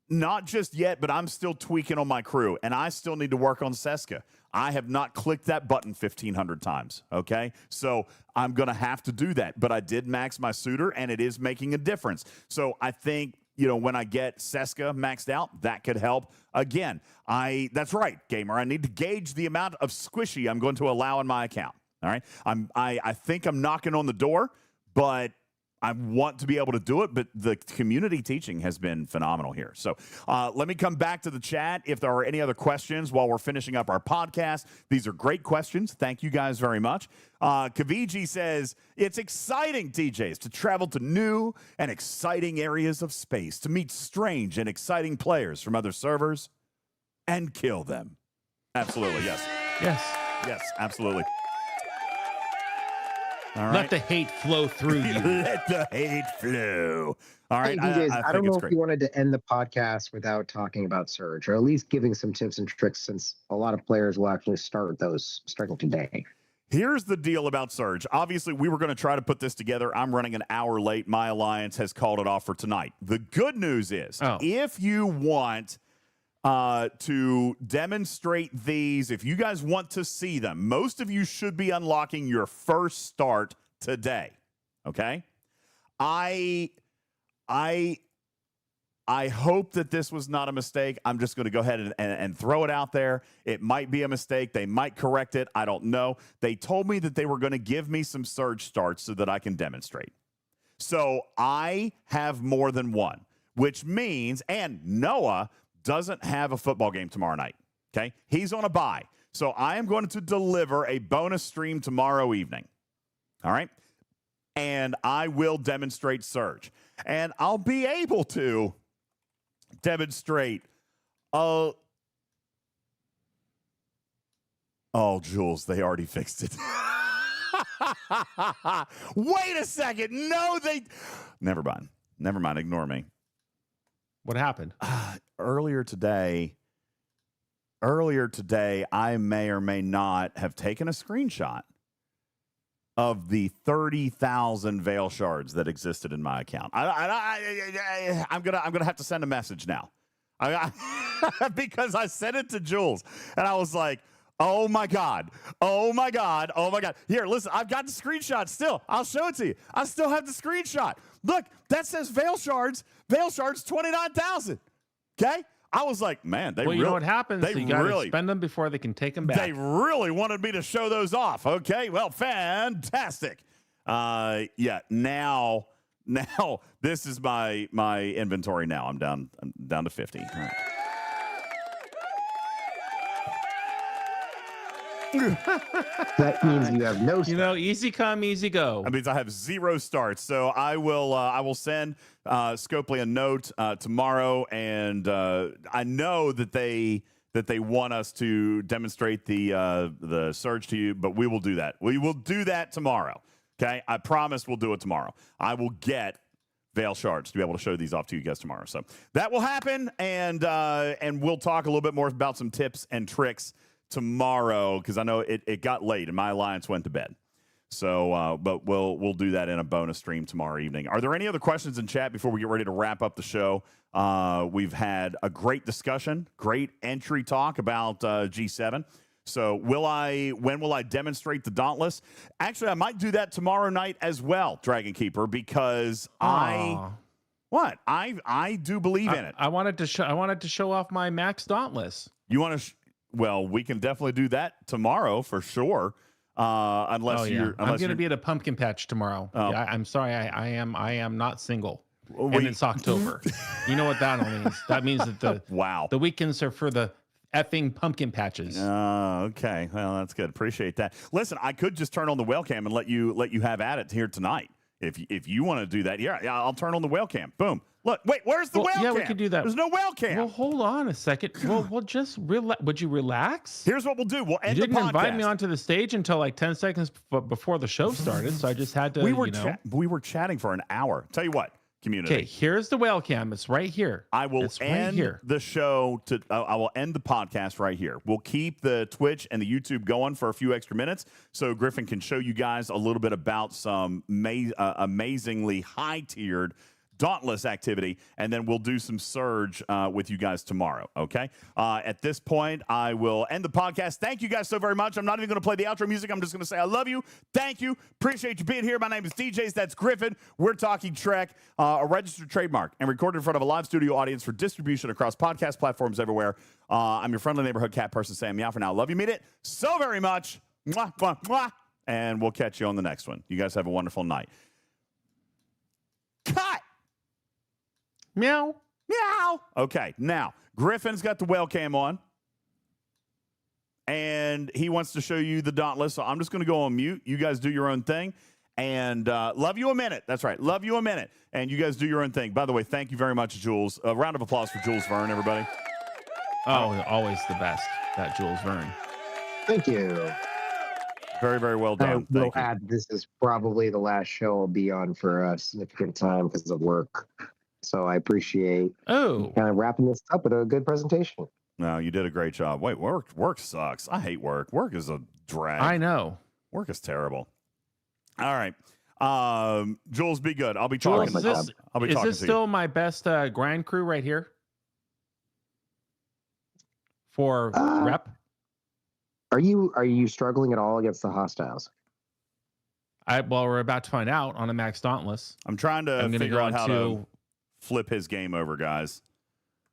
Not just yet, but I'm still tweaking on my crew, and I still need to work on Seska. I have not clicked that button 1,500 times, okay? So I'm going to have to do that, but I did max my suitor, and it is making a difference. So I think, you know, when I get Seska maxed out, that could help. Again, that's right, gamer. I need to gauge the amount of squishy I'm going to allow in my account, all right? I think I'm knocking on the door, but I want to be able to do it, but the community teaching has been phenomenal here. So let me come back to the chat if there are any other questions while we're finishing up our podcast. These are great questions. Thank you guys very much. Kaviji says, it's exciting, DJs, to travel to new and exciting areas of space, to meet strange and exciting players from other servers and kill them. Absolutely, yes. Yes. Yes, absolutely. All right. Let the hate flow through you. Let the hate flow. All right. Hey, DJs, I don't know if great. you wanted to end the podcast without talking about Surge, or at least giving some tips and tricks, since a lot of players will actually start those starting today. Here's the deal about Surge. Obviously, we were going to try to put this together. I'm running an hour late. My alliance has called it off for tonight. The good news is, if you want to demonstrate these, if you guys want to see them, most of you should be unlocking your first start today. Okay? I hope that this was not a mistake. I'm just going to go ahead and throw it out there. It might be a mistake. They might correct it. I don't know. They told me that they were going to give me some Surge starts so that I can demonstrate. So I have more than one, which means, and Noah doesn't have a football game tomorrow night, okay? He's on a bye. So I am going to deliver a bonus stream tomorrow evening, all right? And I will demonstrate Surge. And I'll be able to demonstrate, oh, Jules, they already fixed it. Wait a second. No, never mind. Ignore me. What happened? Earlier today, I may or may not have taken a screenshot of the 30,000 veil shards that existed in my account. I'm gonna have to send a message now, because I sent it to Jules, and I was like, oh my god. Here, listen, I've got the screenshot still. I'll show it to you. I still have the screenshot. Look, that says veil shards 29,000. Okay? I was like, man, you know what happens? You got to spend them before they can take them back. They really wanted me to show those off. Okay, well, fantastic. Yeah, now this is my inventory now. I'm down to 50. All right. That means you have no. Easy come, easy go. That means I have 0 starts. So I will send Scopely a note tomorrow, and I know that they want us to demonstrate the Surge to you, but we will do that. We will do that tomorrow. Okay, I promise we'll do it tomorrow. I will get veil shards to be able to show these off to you guys tomorrow. So that will happen, and we'll talk a little bit more about some tips and tricks tomorrow, because I know it got late and my alliance went to bed. So, but we'll do that in a bonus stream tomorrow evening. Are there any other questions in chat before we get ready to wrap up the show? We've had a great discussion, great entry talk about G7. So when will I demonstrate the Dauntless? Actually, I might do that tomorrow night as well, Dragon Keeper, because I do believe in it. I wanted to show off my max Dauntless. You want to? Well, we can definitely do that tomorrow for sure. Unless I'm going to be at a pumpkin patch tomorrow. Yeah, I'm sorry, I am not single. And it's October. You know what that means? That means that the weekends are for the effing pumpkin patches. Okay. Well, that's good. Appreciate that. Listen, I could just turn on the whale cam and let you have at it here tonight. If you want to do that, yeah, I'll turn on the whale cam. Boom. Look, wait, where's the whale cam? Yeah, we could do that. There's no whale cam. Well, hold on a second. Well, we'll just relax. Would you relax? Here's what we'll do. We'll end the podcast. You didn't invite me onto the stage until like 10 seconds before the show started, so I just had to, we were chatting for an hour. Tell you what, community. Okay, here's the whale cam. It's right here. I will It's right end here. the show to. I will end the podcast right here. We'll keep the Twitch and the YouTube going for a few extra minutes, so Griffin can show you guys a little bit about some amazingly high-tiered Dauntless activity, and then we'll do some Surge with you guys tomorrow, okay? At this point, I will end the podcast. Thank you guys so very much. I'm not even going to play the outro music. I'm just going to say I love you. Thank you. Appreciate you being here. My name is DJz. That's Griffin. We're talking Trek, a registered trademark, and recorded in front of a live studio audience for distribution across podcast platforms everywhere. I'm your friendly neighborhood cat person saying meow for now. Love you. Mean it so very much. Mwah, mwah, mwah. And we'll catch you on the next one. You guys have a wonderful night. Cut! Meow. Meow. Okay, now Griffin's got the whale cam on, and he wants to show you the Dauntless. So I'm just going to go on mute. You guys do your own thing, and love you a minute. That's right, love you a minute, and you guys do your own thing. By the way, thank you very much, Jules. A round of applause for Jules Verne, everybody. Oh, always the best. That Jules Verne. Thank you. Very, very well I done. will Thank you. add, this is probably the last show I'll be on for a significant time because of work. So I appreciate Oh, kind of wrapping this up with a good presentation. No, you did a great job. Wait, work sucks. I hate work. Work is a drag. I know. Work is terrible. All right. Jules, be good. I'll be Jules, talking. I'll be is talking this to still you. my best grind crew right here? For rep? Are you struggling at all against the hostiles? Well, we're about to find out on a Max Dauntless. I'm trying to I'm gonna figure go out how to into flip his game over, guys.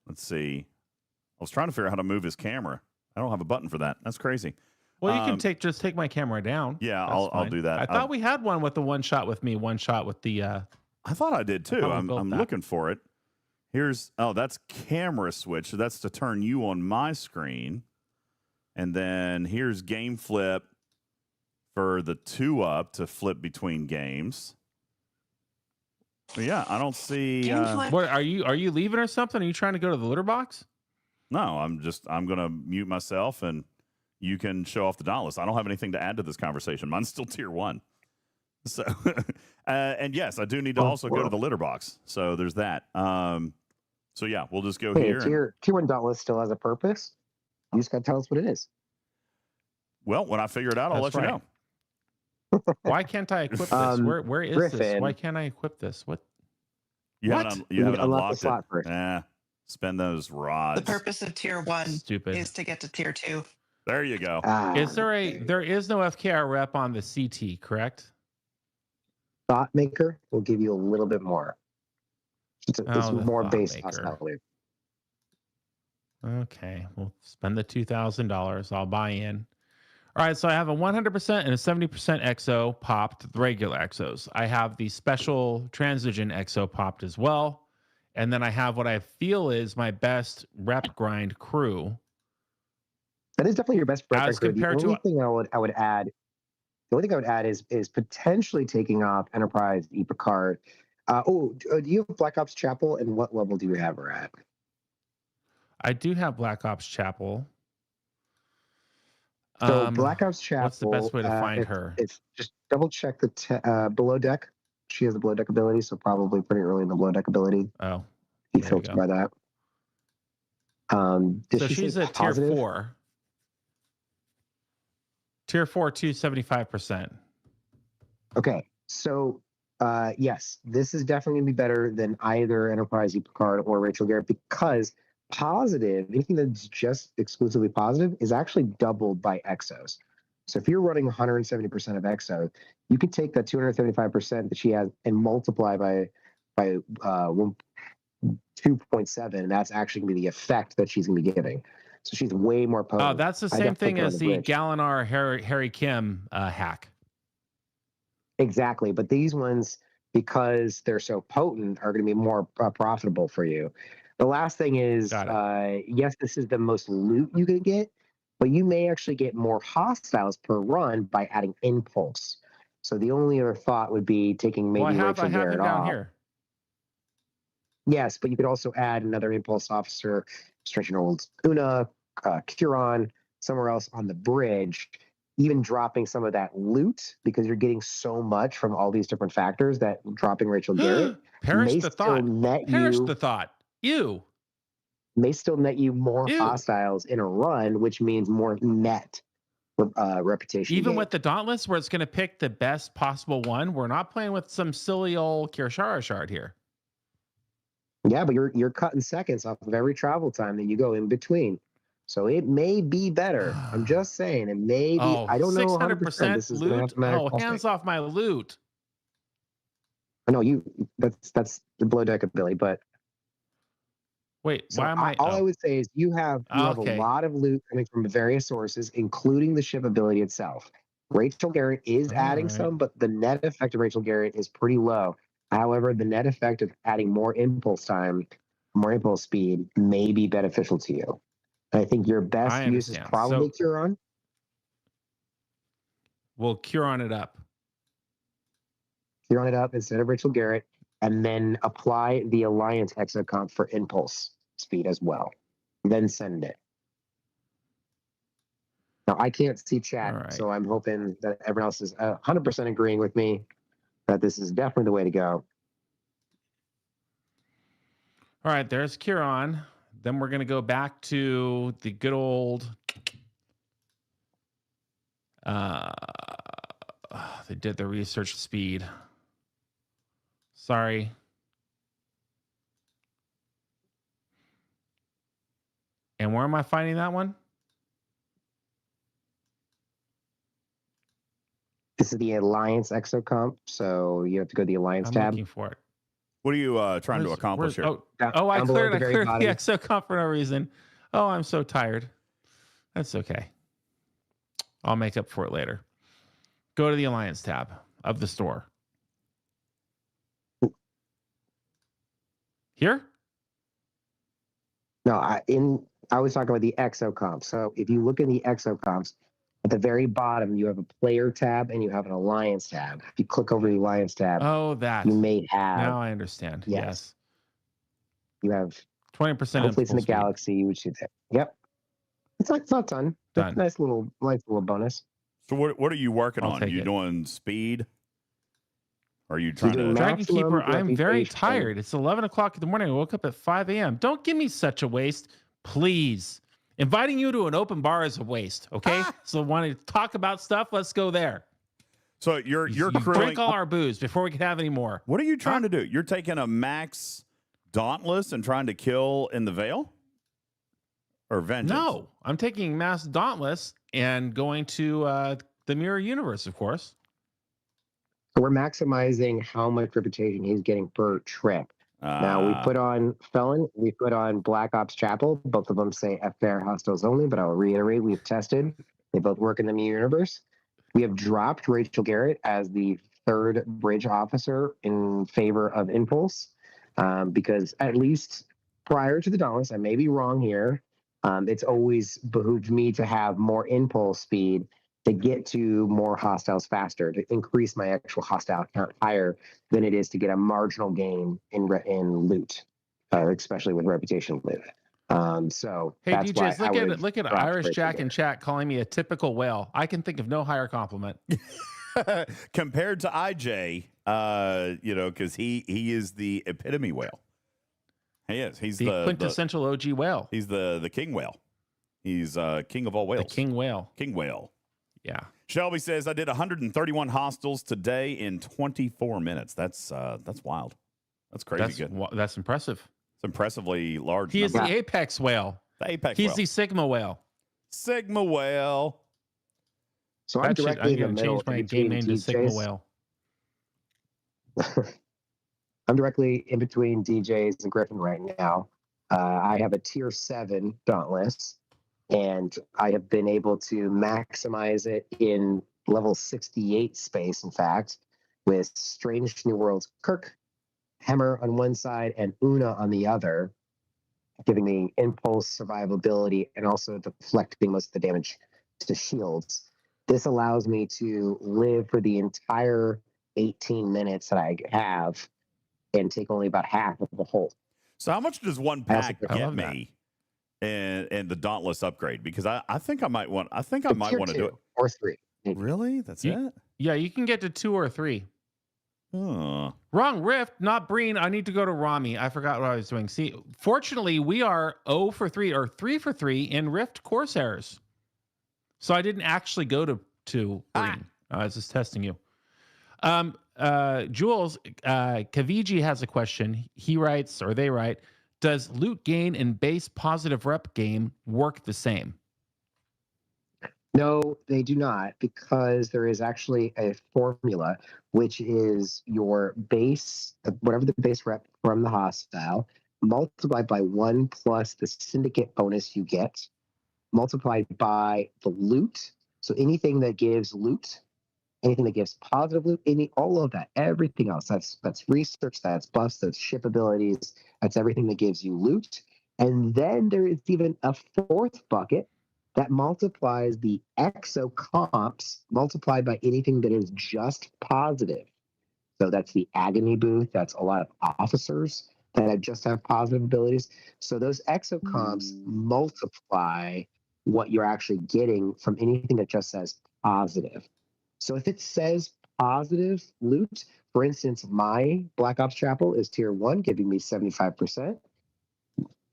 Let's see. I was trying to figure out how to move his camera. I don't have a button for that. That's crazy. Well, you can just take my camera down. Yeah, That's I'll fine. do that. I thought we had one with the one shot with me, one shot with the. I thought I did too. thought we I'm built that. looking for it. That's camera switch. So that's to turn you on my screen. And then here's game flip for the 2-up to flip between games. But yeah, I don't see. What are you leaving or something? Are you trying to go to the litter box? No, I'm gonna mute myself and you can show off the Dauntless. I don't have anything to add to this conversation. Mine's still tier 1. So and yes, I do need to also go to the litter box. So there's that. So yeah, we'll just go here. Tier 1 Dauntless still has a purpose. You just gotta tell us what it is. Well, when I figure it out, I'll That's let you right. know. Why can't I equip this? Where is this? Griffin. Why can't I equip this? What? You What? haven't, You haven't unlock the unlocked slot it. first. Spend those rods. The purpose of tier 1 Stupid. is to get to tier 2. There you go. Is there there is no FKR rep on the CT, correct? Thought Maker will give you a little bit more. It's the more Thought base Maker. hostile. Okay, we'll spend the $2,000. I'll buy in. All right, so I have a 100% and a 70% EXO popped, the regular EXOs. I have the special transition EXO popped as well. And then I have what I feel is my best rep grind crew. That is definitely your best rep As record. compared The only thing I would add, is potentially taking off Enterprise Epicard. Do you have Black Ops Chapel, and what level do you have her at? I do have Black Ops Chapel. So Black Ops Chapel. What's the best way to find her? It's just double check the below deck. She has the below deck ability, so probably pretty early in the below deck ability. Oh, Be there you filtered go. by that. So she's at tier 4. Tier 4, 275%. Okay, so yes, this is definitely going to be better than either Enterprise Picard or Rachel Garrett, because positive, anything that's just exclusively positive, is actually doubled by exos. So if you're running 170% of exo, you can take that 275% that she has and multiply by 2.7, and that's actually going to be the effect that she's going to be giving. So she's way more potent. Oh, that's the same thing as the Galinar Harry Kim hack. Exactly, but these ones, because they're so potent, are going to be more profitable for you. The last thing is, yes, this is the most loot you can get, but you may actually get more hostiles per run by adding impulse. So the only other thought would be taking maybe I Rachel have Garrett him down off. here. Yes, but you could also add another impulse officer, Strange Old Una, Curon, somewhere else on the bridge. even dropping some of that loot, because you're getting so much from all these different factors, that dropping Rachel Garrett Perish may the still thought. net Perish you the thought. You. may still net you more Ew. hostiles in a run, which means more net reputation. Even gain. with the Dauntless, where it's going to pick the best possible one, we're not playing with some silly old Kirshara shard here. Yeah, but you're cutting seconds off of every travel time that you go in between. So it may be better. I'm just saying it may be. Oh, I don't know 600% This is going to have loot. to matter. Oh, hands off my loot. I know you. That's the below deck ability, but Wait, so why am I? all I would say is you have a Okay. lot of loot coming from various sources, including the ship ability itself. Rachel Garrett is adding right. some, but the net effect of Rachel Garrett is pretty low. However, the net effect of adding more impulse time, more impulse speed may be beneficial to you. I think your best I use is understand. probably So- Curon. We'll cure on it up. Curon it up instead of Rachel Garrett, and then apply the Alliance exocomp for impulse speed as well. Then send it. Now, I can't see chat, All right. so I'm hoping that everyone else is 100% agreeing with me that this is definitely the way to go. All right, there's Curon. Then we're going to go back to the good old. They did the research speed. Sorry. And where am I finding that one? This is the Alliance exocomp, so you have to go to the Alliance I'm tab. looking for it. What are you trying to accomplish here? Oh, Down- I down below at cleared the very the bottom. exocomp for no reason. Oh, I'm so tired. That's okay. I'll make up for it later. Go to the Alliance tab of the store. Here? No, I was talking about the exocomp. So if you look in the exocomps, at the very bottom, you have a player tab and you have an Alliance tab. If you click over the Alliance tab, Oh, that. you may have, Now I understand. Yes. you have, 20% hopefully it's in impulse the speed. Galaxy, you would see that. Yep. It's not done. Done. Nice little bonus. So what are you working I'll on? take You it. doing speed? Or are you trying doing to? math? Dragon Keeper, Maximum I'm very reputation. tired. It's 11 o'clock in the morning. I woke up at 5 a.m. Don't give me such a waste, please. Inviting you to an open bar is a waste, okay? So want to talk about stuff? Let's go there. So you're You crewing. drink all our booze before we can have any more. What are you trying to do? You're taking a max Dauntless and trying to kill in the Veil? Or Vengeance? No, I'm taking Mass Dauntless and going to the Mirror Universe, of course. So we're maximizing how much reputation he's getting per trip. Now we put on Felon, we put on Black Ops Chapel. Both of them say FR hostiles only, but I'll reiterate, we've tested. They both work in the Mirror Universe. We have dropped Rachel Garrett as the third bridge officer in favor of Impulse, because at least prior to the Dauntless, I may be wrong here, it's always behooved me to have more impulse speed to get to more hostiles faster, to increase my actual hostile count higher than it is to get a marginal gain in loot, especially with reputation loot. So Hey, that's why DJs, look at dropped Irish Rachel Jack in Garrett. chat calling me a typical whale. I can think of no higher compliment. Compared to IJ, because he is the epitome whale. He is. He's The quintessential OG whale. He's the king whale. He's king of all whales. The king whale. King whale. Yeah. Shelby says I did 131 hostiles today in 24 minutes. That's wild. That's crazy good. That's impressive. It's impressively large. He is the number. apex whale. The apex He's whale. the Sigma whale. Sigma whale. So I'm I'm directly in the going to middle change my in game between name to Sigma DJs. whale. I'm directly in between DJs and Griffin right now. I have a tier 7 Dauntless, and I have been able to maximize it in level 68 space, in fact, with Strange New Worlds Kirk, Hammer on one side, and Una on the other, giving me impulse survivability and also deflecting most of the damage to shields. This allows me to live for the entire 18 minutes that I have and take only about half of the whole. So how much does one I also- pack I get love that. me and the Dauntless upgrade? Because I think I might want to do it. Or 3. Really? That's it? Yeah, you can get to 2 or 3. Oh. Wrong Rift, not Breen. I need to go to Rami. I forgot what I was doing. See, fortunately, we are 0 for 3 or 3 for 3 in Rift Corsairs. So I didn't actually go to Breen. I was just testing you. Jules, Kaviji has a question. He writes, or they write, does loot gain in base positive rep game work the same? No, they do not, because there is actually a formula, which is your base, whatever the base rep from the hostile, multiplied by 1 plus the syndicate bonus you get, multiplied by the loot. So anything that gives loot, anything that gives positive loot, all of that, everything else. That's research, that's buffs, that's ship abilities, that's everything that gives you loot. And then there is even a 4th bucket that multiplies the exo comps multiplied by anything that is just positive. So that's the agony booth. That's a lot of officers that just have positive abilities. So those exo comps multiply what you're actually getting from anything that just says positive. So if it says positive loot, for instance, my Black Ops Chapel is tier 1, giving me 75%.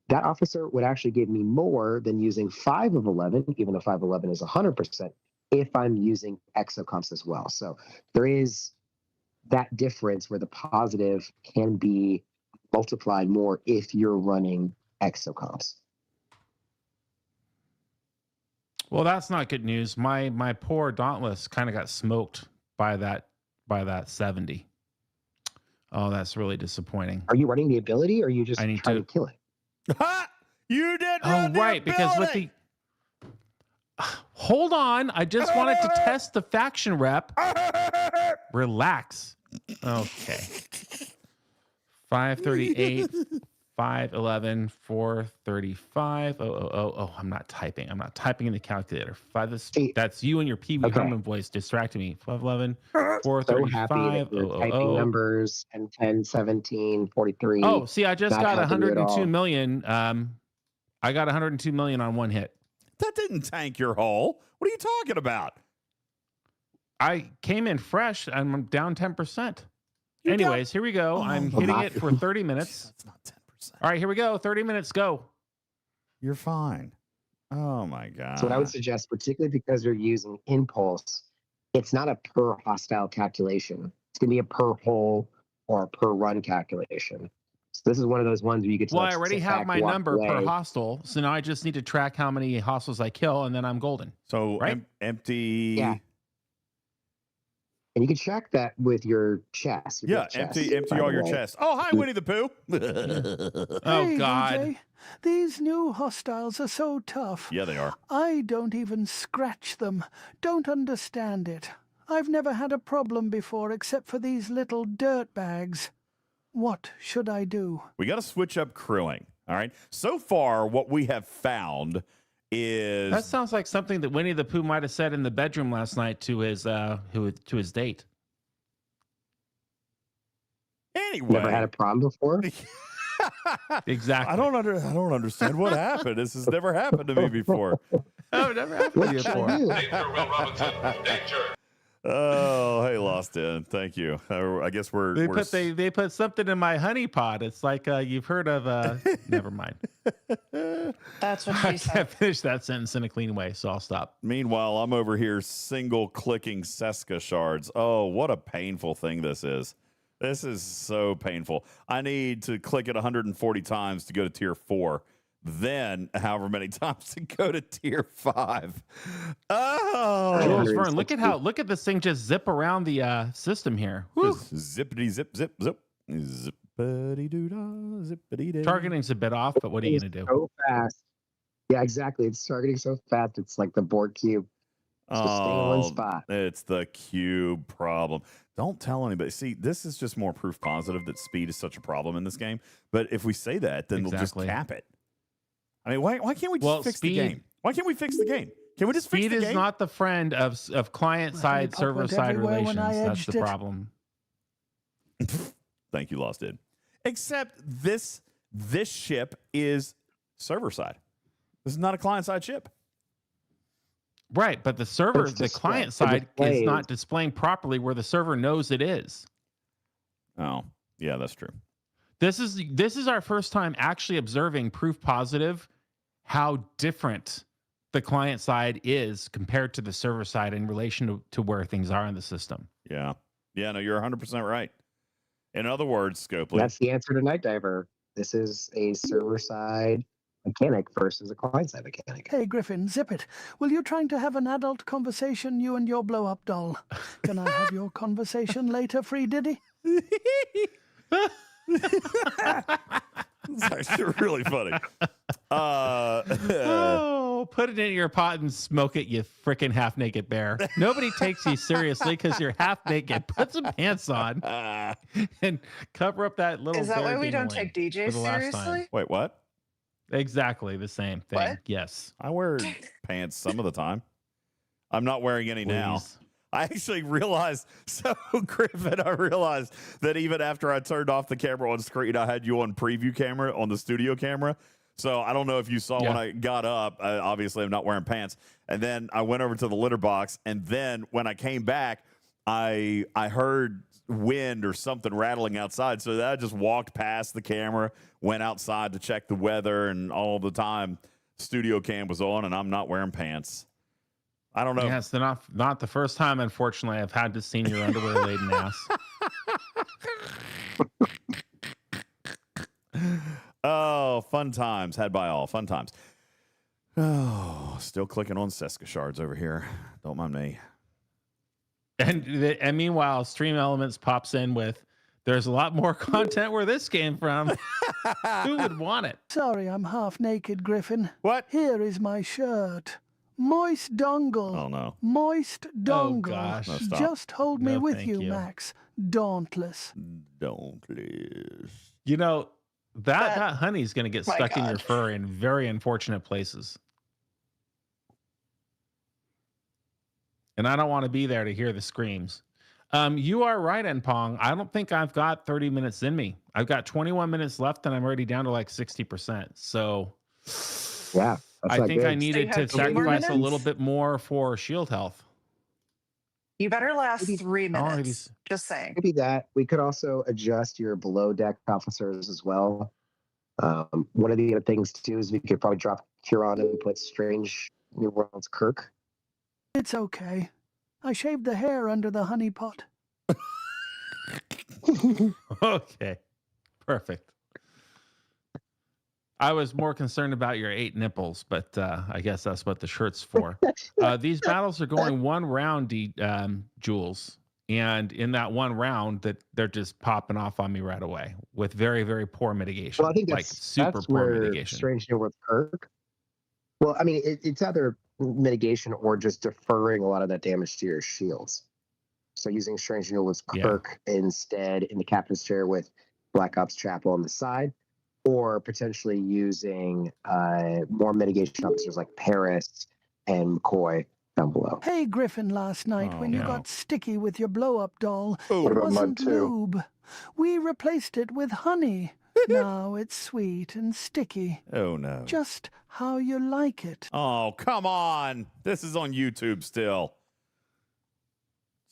That officer would actually give me more than using 5 of 11, even though 5 of 11 is 100%, if I'm using exocomps as well. So there is that difference where the positive can be multiplied more if you're running exocomps. Well, that's not good news. My poor Dauntless kind of got smoked by that 70. Oh, that's really disappointing. Are you running the ability, or are you just trying to kill it? You did. Oh, right, because with the hold on, I just wanted to test the faction rep. Relax. Okay. 538, 511, 435. Oh, I'm not typing. I'm not typing in the calculator. That's you and your Pee Wee Herman voice distracting me. 511, 435. So happy that you're typing numbers and 10, 17, 43. Oh, see, I just got 102 million. I got 102 million on one hit. That didn't tank your hull. What are you talking about? I came in fresh. I'm down 10%. Anyways, here we go. I'm hitting it for 30 minutes. That's not 10%. All right, here we go. 30 minutes, go. You're fine. Oh, my God. So what I would suggest, particularly because you're using impulse, it's not a per hostile calculation. It's going to be a per hole or a per run calculation. So this is one of those ones where you get to I already have my number per hostile, so now I just need to track how many hostiles I kill, and then I'm golden. So right? Empty. Yeah. And you can check that with your chest. Empty all your chests. Oh, hi, Winnie the Pooh. Oh, God. DJ, these new hostiles are so tough. Yeah, they are. I don't even scratch them. Don't understand it. I've never had a problem before except for these little dirt bags. What should I do? We got to switch up crewing. All right. So far, what we have found is that sounds like something that Winnie the Pooh might have said in the bedroom last night to his date. Anyway, never had a problem before. Exactly. I don't understand what happened. This has never happened to me before. Oh, never happened to you before. Danger, Will Robinson. Danger. Oh, hey, Lost In. Thank you. I guess They put something in my honey pot. It's like you've heard of. Never mind. That's what I she said. can't finish that sentence in a clean way, so I'll stop. Meanwhile, I'm over here single clicking Seska shards. Oh, what a painful thing this is. This is so painful. I need to click it 140 times to go to tier 4. Then however many times to go to tier 5. Oh, Jules, Vern, look at this thing just zip around the system here. Just zippity zip zip zip zippity doo dah zippity doo. Targeting's a bit off, but what are you gonna do? So fast. Yeah, exactly. It's targeting so fast. It's like the board cube. It's just staying in one spot. It's the cube problem. Don't tell anybody. See, this is just more proof positive that speed is such a problem in this game. But if we say that, then we'll just cap it. I mean, why can't we just fix the game? Why can't we fix the game? Can we just fix the game? Speed is not the friend of client-side, server-side relations. That's the problem. Thank you, Lost In. Except this ship is server-side. This is not a client-side ship. Right, but the server, It's the display- client the side display is not is- displaying properly where the server knows it is. Oh, yeah, that's true. This is our first time actually observing proof positive how different the client side is compared to the server side in relation to where things are in the system. Yeah. Yeah, no, you're 100% right. In other words, Scopely. That's the answer to Night Diver. This is a server-side mechanic versus a client-side mechanic. Hey, Griffin, zip it. Will you trying to have an adult conversation, you and your blow-up doll? Can I have your conversation later, Free Diddy? It's actually really funny. Oh, put it in your pot and smoke it, you freaking half-naked bear. Nobody takes you seriously because you're half-naked. Put some pants on and cover up that little. Is that why bear we don't dingling take DJ for the last time. seriously? Wait, what? Exactly the same thing. What? Yes. I wear pants some of the time. I'm not wearing any now. Please. I actually realized, so Griffin, I realized that even after I turned off the camera on screen, I had you on preview camera on the studio camera. So I don't know if you saw when I got up. Obviously, I'm not wearing pants. And then I went over to the litter box. And then when I came back, I heard wind or something rattling outside. So I just walked past the camera, went outside to check the weather, and all the time studio cam was on, and I'm not wearing pants. I don't know. Yes, they're not the first time, unfortunately, I've had to see your underwear laden ass. Oh, fun times had by all. Fun times. Oh, still clicking on Seska shards over here. Don't mind me. And meanwhile, Stream Elements pops in with, there's a lot more content where this came from. Who would want it? Sorry, I'm half naked, Griffin. What? Here is my shirt. Moist dongle. Oh, no. Moist dongle. gosh. No, stop. Just hold me No, with thank you, you. Max. Dauntless. Dauntless. You know, that honey's going to get My stuck in your God. fur in very unfortunate places. And I don't want to be there to hear the screams. You are right, Npong. I don't think I've got 30 minutes in me. I've got 21 minutes left, and I'm already down to like 60%. So Yeah, that's I not think good. I needed have to 2 more sacrifice a minutes? little bit more for shield health. You better last Maybe- 3 Oh, maybe minutes. Just saying. Maybe that. We could also adjust your below deck officers as well. One of the other things to do is we could probably drop Huron and put Strange New Worlds Kirk. It's okay. I shaved the hair under the honey pot. Okay, perfect. I was more concerned about your 8 nipples, but I guess that's what the shirt's for. These battles are going one round, Jules, and in that one round, that they're just popping off on me right away with very, very poor mitigation. Well, I think like that's super that's poor where mitigation. Strange New Worlds Kirk. Well, I mean, it's either mitigation or just deferring a lot of that damage to your shields. So using Strange New Worlds Yeah. Kirk instead in the captain's chair with Black Ops Chapel on the side, or potentially using more mitigation officers like Paris and McCoy down below. Hey, Griffin, last night Oh, when you no. got sticky with your blow-up doll, What it about wasn't Mud 2? lube. We replaced it with honey. Now it's sweet and sticky. Oh, no. Just how you like it. Oh, come on. This is on YouTube still.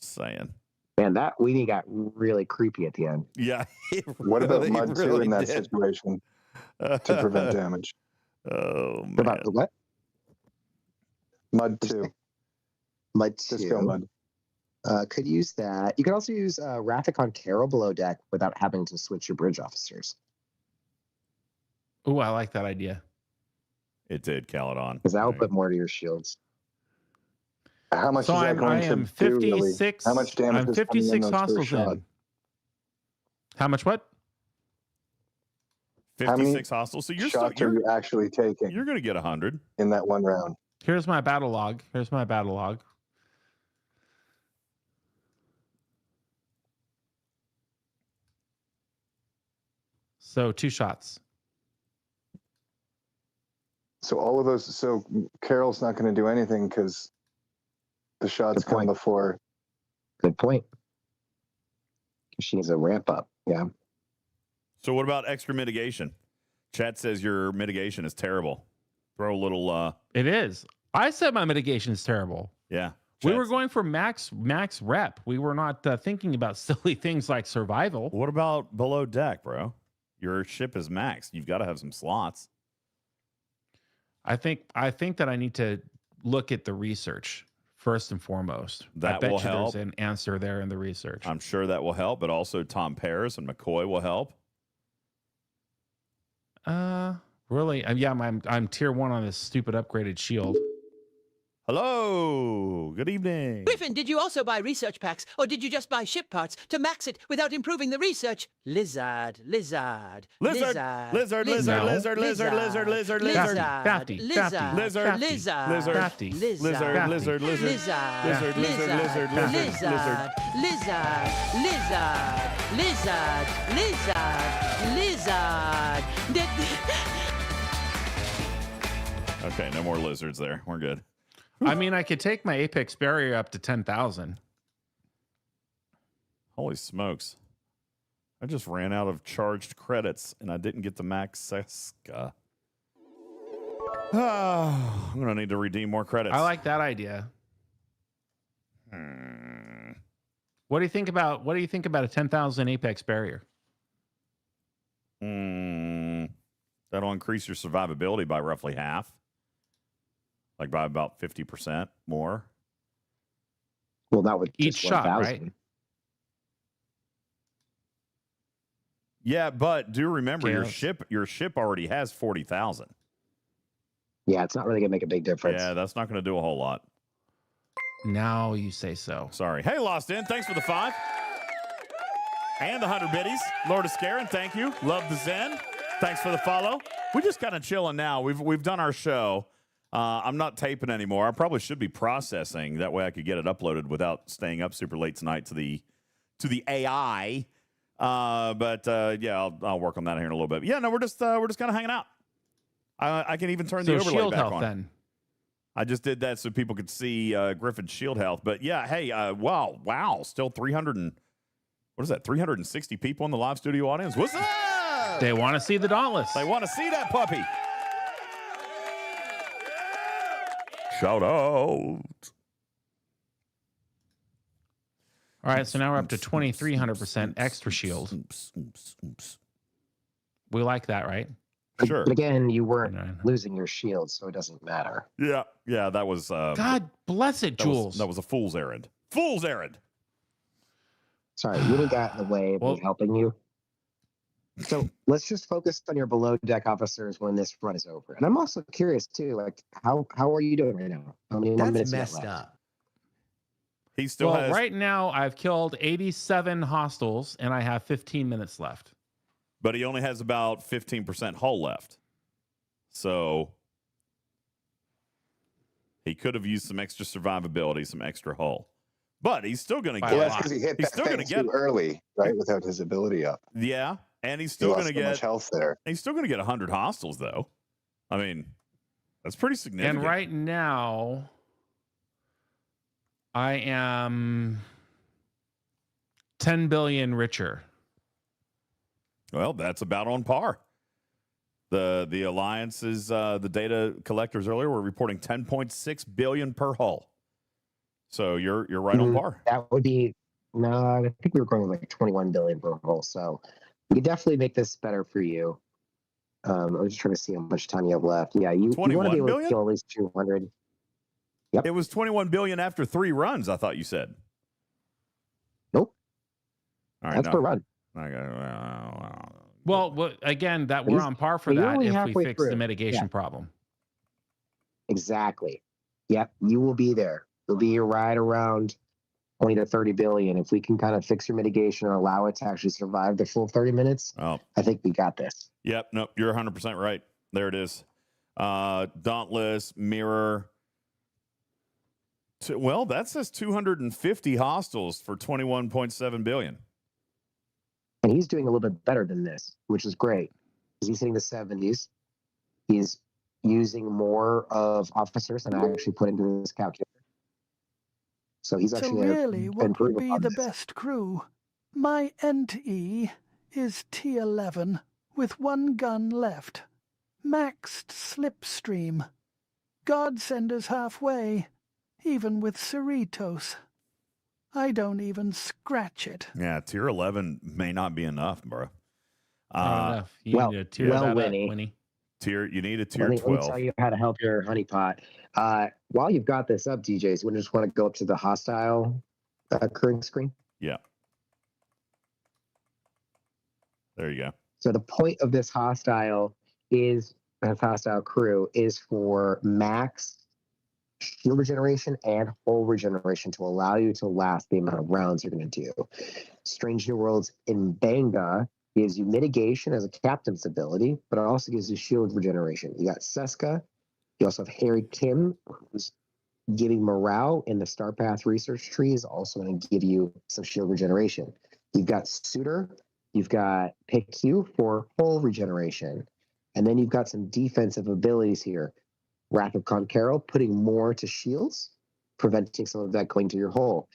Saying. Man, that weenie got really creepy at the end. Yeah. What about really, Mud 2 really in that did. situation to prevent damage? Oh, What man. about the what? Mud 2. Mud Cisco 2. Mud. Could use that. You could also use Rathacon Carol below deck without having to switch your bridge officers. Ooh, I like that idea. It did, Caledon. Because that will put more to your shields. How much So is that I going to am do, really? 56. How much damage I'm is coming in 56 those first hostiles shot? in. How much what? How many 56 hostiles. So you're still, shots are you actually taking you're going to get 100. in that one round? Here's my battle log. Here's my battle log. So 2 shots. So all of those. So Carol's not going to do anything because the shots Good come point. before. Good point. She needs a ramp up. Yeah. So what about extra mitigation? Chat says your mitigation is terrible. Throw a little It is. I said my mitigation is terrible. Yeah. We were Chad's- going for max rep. We were not thinking about silly things like survival. What about below deck, bro? Your ship is maxed. You've got to have some slots. I think that I need to look at the research first and foremost. That I bet will you help. There's an answer there in the research. I'm sure that will help, but also Tom Paris and McCoy will help. Really? Yeah, I'm tier 1 on this stupid upgraded shield. Hello. Good evening. Griffin, did you also buy research packs, or did you just buy ship parts to max it without improving the research? Lizard. Lizard, lizard, lizard, lizard, lizard, lizard, lizard, lizard, lizard, Fafty, lizard, lizard, lizard, lizard, Fafty, lizard, lizard, lizard, lizard, lizard, lizard, lizard, lizard, lizard, lizard. Okay, no more lizards there. We're good. I mean, I could take my apex barrier up to 10,000. Holy smokes. I just ran out of charged credits and I didn't get the max Seska. I'm going to need to redeem more credits. I like that idea. What do you think about a 10,000 apex barrier? That'll increase your survivability by roughly half. Like by about 50% more. Well, that would Each just shot, 1,000. right? Yeah, but do remember Okay, your ship already has 40,000. Yeah, it's not really gonna make a big difference. Yeah, that's not going to do a whole lot. Now you say so. Sorry. Hey, Lost In, thanks for the 5. And the 100 biddies. Lord of Scarin, thank you. Love the Zen. Thanks for the follow. We're just kind of chilling now. We've done our show. I'm not taping anymore. I probably should be processing. That way I could get it uploaded without staying up super late tonight to the AI. Yeah, I'll work on that here in a little bit. Yeah, no, we're just kind of hanging out. I can even turn the overlay shield back health on. then. I just did that so people could see Griffin's shield health. But yeah, hey, wow, still 360 people in the live studio audience. What's up? They want to see the Dauntless. They want to see that puppy. Shout out. All right, so now we're up to 2,300% extra shield. We like that, right? Sure. But again, you weren't Right. losing your shield, so it doesn't matter. Yeah, that was. God bless it, Jules. That was a fool's errand. Fool's errand. Sorry, you really got in the way of me helping you. So let's just focus on your below deck officers when this run is over. And I'm also curious too, like how are you doing right now? How many more minutes That's you got messed left? up. He still has. Right now, I've killed 87 hostiles, and I have 15 minutes left. But he only has about 15% hull left. So he could have used some extra survivability, some extra hull. But he's still going to get. Well, that's because he hit He's that still thing going to too get early, right? Without his ability up. Yeah, and he's He still lost going to so much get health there. He's still going to get 100 hostiles, though. I mean, that's pretty significant. And right now, I am 10 billion richer. Well, that's about on par. The alliances, the data collectors earlier were reporting 10.6 billion per hull. So you're right on par. That would be I think we were going like 21 billion per hole. So we could definitely make this better for you. I was just trying to see how much time you have left. Yeah, you want to be able to kill at least 200. Yep. It was 21 billion after 3 runs, I thought you said. Nope. All right, That's per run. Well, again, that we're on par for But you're that only if we halfway fix the through. mitigation Yeah. problem. Exactly. Yep, you will be there. You'll be right around 20 to 30 billion. If we can kind of fix your mitigation and allow it to actually survive the full 30 minutes, I think we got this. Yep. Nope. You're 100% right. There it is. Dauntless, Mirror. Well, that says 250 hostiles for 21.7 billion. And he's doing a little bit better than this, which is great. He's hitting the 70s. He's using more of officers than I actually put into this calculator. So he's So actually really, what would improving be on the this. best crew? My NTE is T11 with 1 gun left. Maxed slipstream. God send us halfway, even with Cerritos. I don't even scratch it. Yeah, tier 11 may not be enough, bro. Not enough. You need to tier that Winnie. up, Winnie. You need a tier Let me 12. tell you how to help your honeypot. While you've got this up, DJs, you just want to go up to the hostile current screen. Yeah. There you go. So the point of this hostile crew is for max shield regeneration and hull regeneration to allow you to last the amount of rounds you're going to do. Strange New Worlds in Banga gives you mitigation as a captain's ability, but it also gives you shield regeneration. You got Seska. You also have Harry Kim, who's giving morale in the Star Path research tree, is also going to give you some shield regeneration. You've got Suitor. You've got Pick You for hull regeneration. And then you've got some defensive abilities here. Wrath of Conqueror, putting more to shields, preventing some of that going to your hull.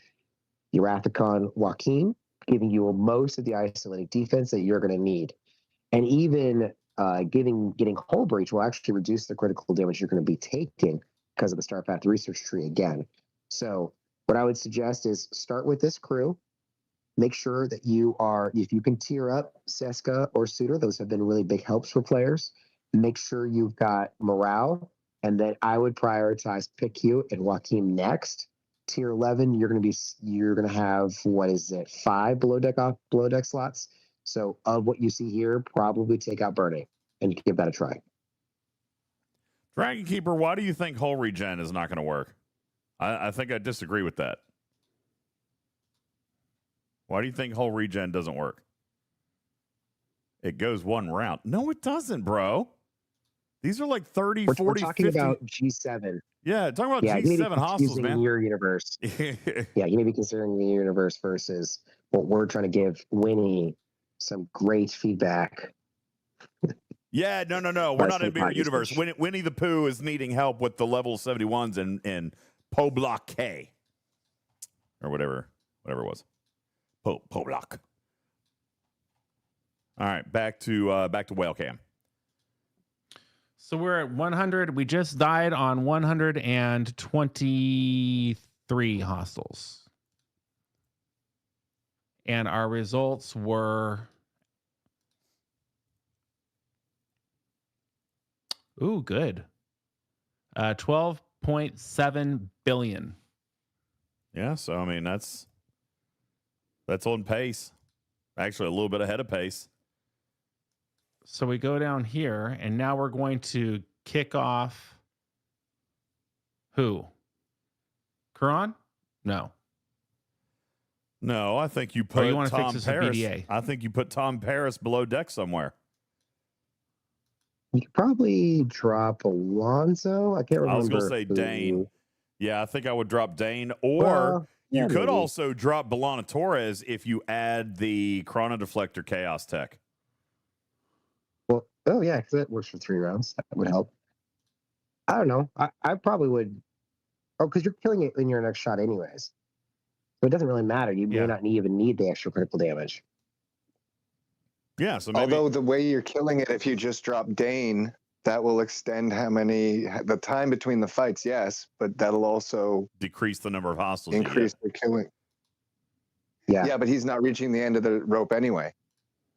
Urathicon Joaquin, giving you most of the isolated defense that you're going to need. And even getting hull breach will actually reduce the critical damage you're going to be taking because of the Star Path research tree again. So what I would suggest is start with this crew. Make sure that if you can tier up Seska or Suitor, those have been really big helps for players. Make sure you've got morale, and then I would prioritize Pick You and Joaquin next. Tier 11, you're going to have 5 below deck slots. So of what you see here, probably take out Burning and give that a try. Dragon Keeper, why do you think hull regen is not going to work? I think I disagree with that. Why do you think hull regen doesn't work? It goes one round. No, it doesn't, bro. These are like 30, We're 40, talking 50. about G7. Yeah, talking about G7 hostels, man. Your universe. Yeah, you may be considering the universe versus what we're trying to give Winnie some great feedback. Yeah, no. We're not in your universe. Winnie the Pooh is needing help with the level 71s in Poblock K. Or whatever it was. Poblock. All right, back to Whale Cam. So we're at 100. We just died on 123 hostels. And our results were... Ooh, good. 12.7 billion. Yeah, so I mean that's on pace. Actually, a little bit ahead of pace. So we go down here, and now we're going to kick off who? Quran? No. No, I think you put you want to Tom fix this Paris. BDA? I think you put Tom Paris below deck somewhere. You could probably drop Alonso. I can't remember. I was going to say Dane. Yeah, I think I would drop Dane. Or you could also drop Belana Torres if you add the Chrono Deflector Chaos Tech. Well, oh yeah, because that works for 3 rounds. That would help. I don't know. I probably would. Oh, because you're killing it in your next shot anyways. So it doesn't really matter. You may not even need the extra critical damage. Yeah, so maybe... Although the way you're killing it, if you just drop Dane, that will extend the time between the fights, yes, but that'll also decrease the number of hostiles. Increase the killing. Yeah, but he's not reaching the end of the rope anyway.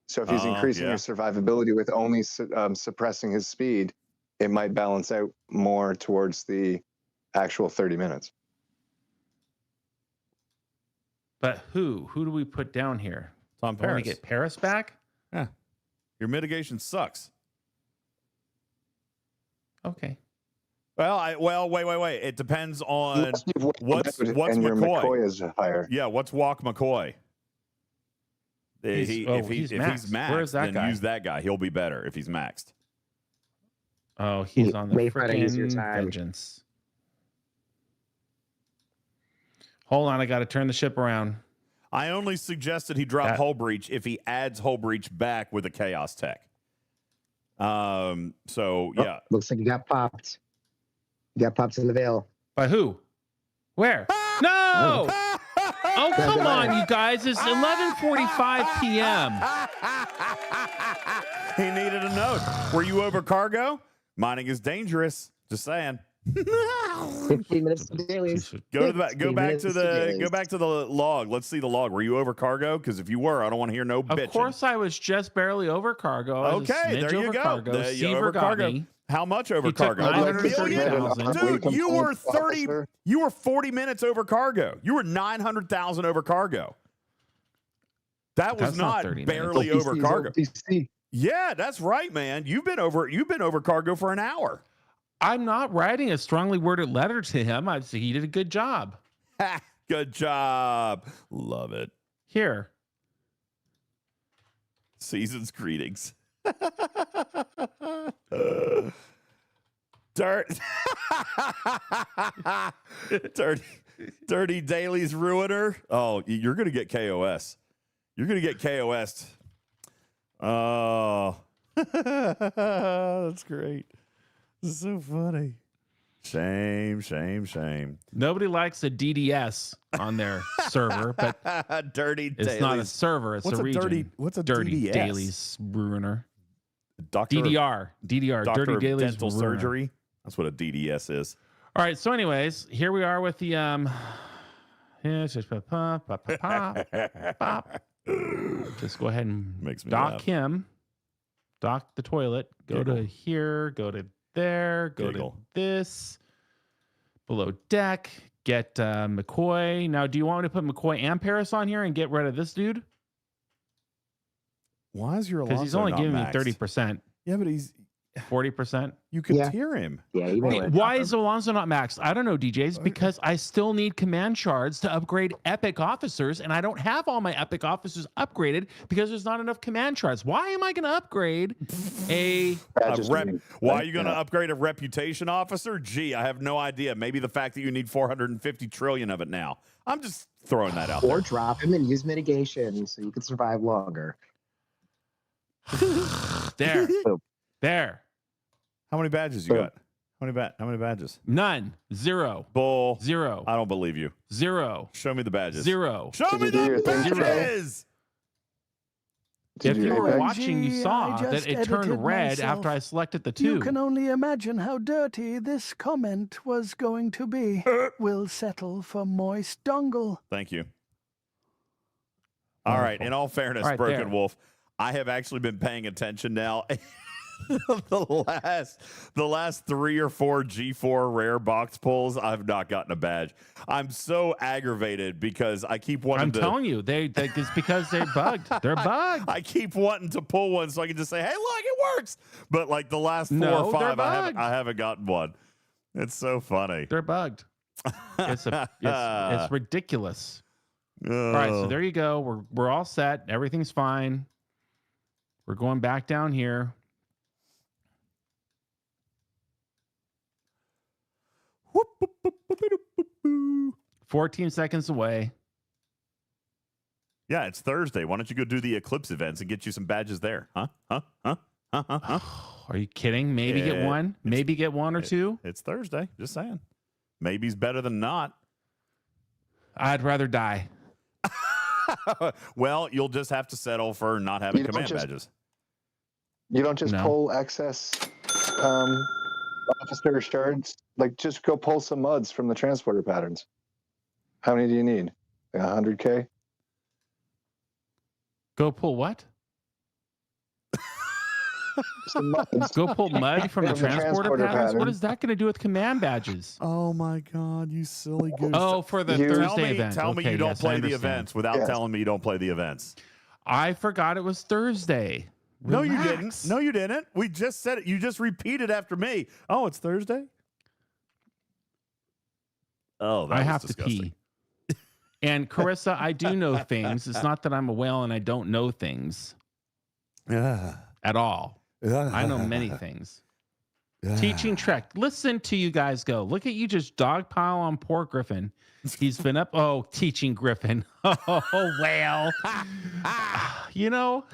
So if he's increasing your survivability with only suppressing his speed, it might balance out more towards the actual 30 minutes. But who do we put down here? Tom Paris. Want to get Paris back? Yeah. Your mitigation sucks. Okay. Well, wait. It depends on what's your McCoy is higher. Yeah, what's Walk McCoy? If he's maxed, where's that then guy? Use that guy. He'll be better if he's maxed. Oh, he's on the freaking time. Vengeance. Hold on, I got to turn the ship around. I only suggested he drop Hull Breach if he adds Hull Breach back with a Chaos Tech. Yeah. Looks like you got popped. You got popped in the veil. By who? Where? No! Oh, come on, you guys. It's 11:45 p.m. He needed a note. Were you over cargo? Mining is dangerous. Just saying. 15 minutes to dailies. Go to the go back to the log. Let's see the log. Were you over cargo? Because if you were, I don't want to hear no bitching. Of course, I was just barely over cargo. Okay, there you go. Seaver got me. How much over He took cargo? 930,000. Dude, you were 30. You were 40 minutes over cargo. You were 900,000 over cargo. That was not barely over cargo. Yeah, that's right, man. You've been over cargo for an hour. I'm not writing a strongly worded letter to him. I'd say he did a good job. Good job. Love it. Here. Season's greetings. Dirty Dailies ruiner. Oh, you're gonna get KOS. You're gonna get KOS'd. Oh, that's great. This is so funny. Shame. Nobody likes a DDS on their server, but Dirty it's Dailies. not a server. It's a region. What's a Dirty DDS? Dailies ruiner. DDR. Dirty Dailies dental ruiner. surgery. That's what a DDS is. All right. So, anyways, here we are with the Just go ahead and Makes me dock laugh. him. Dock the toilet. Go to here. Go to there. Go to this. Below deck. Get McCoy. Now, do you want me to put McCoy and Paris on here and get rid of this dude? Why is your Alonso Because he's only not giving me maxed? 30%. Yeah, but he's 40%. You could tier him. Yeah. Wait, why is Alonso not maxed? I don't know, DJs, because I still need command shards to upgrade epic officers, and I don't have all my epic officers upgraded because there's not enough command shards. Why am I going to upgrade Why are you going to upgrade a reputation officer? Gee, I have no idea. Maybe the fact that you need 450 trillion of it now. I'm just throwing that out Or there. drop him and use mitigation so you can survive longer. There. How many badges you got? How many badges? None. Zero. Bull. Zero. I don't believe you. Zero. Show me the badges. Zero. Show me the badges. If you were OMG, watching, you saw I that just it turned edited red myself. after I selected the You two. can only imagine how dirty this comment was going to be. We'll settle for moist dongle. Thank you. All right. In all fairness, Right Broken there. Wolf, I have actually been paying attention now. the last 3 or 4 G4 rare box pulls, I've not gotten a badge. I'm so aggravated because I keep wanting to. I'm telling you, it's because they're bugged. They're bugged. I keep wanting to pull one so I can just say, "Hey, look, it works." But like the last 4 No, or they're 5, bugged. I haven't gotten one. It's so funny. They're bugged. It's ridiculous. All right, so there you go. We're all set. Everything's fine. We're going back down here. 14 seconds away. Yeah, it's Thursday. Why don't you go do the Eclipse events and get you some badges there? Huh? Are you kidding? Maybe get one. Maybe get one or two. It's Thursday. Just saying. Maybe's better than not. I'd rather die. Well, you'll just have to settle for not having command badges. You don't just pull excess officer shards. Like, just go pull some muds from the transporter patterns. How many do you need? Like 100K? Go pull what? Some muds. Go pull mud from the transporter patterns? What is that going to do with command badges? Oh my God, you silly goose. Oh, for the Thursday event. Tell me you don't play the events without telling me you don't play the events. I forgot it was Thursday. No, you didn't. No, you didn't. We just said it. You just repeated after me. Oh, it's Thursday? Oh, that I was have disgusting. to pee. And Carissa, I do know things. It's not that I'm a whale and I don't know things at all. I know many things. Teaching Trek. Listen to you guys go. Look at you just dogpile on poor Griffin. He's been up. Oh, teaching Griffin. Oh, well. You know.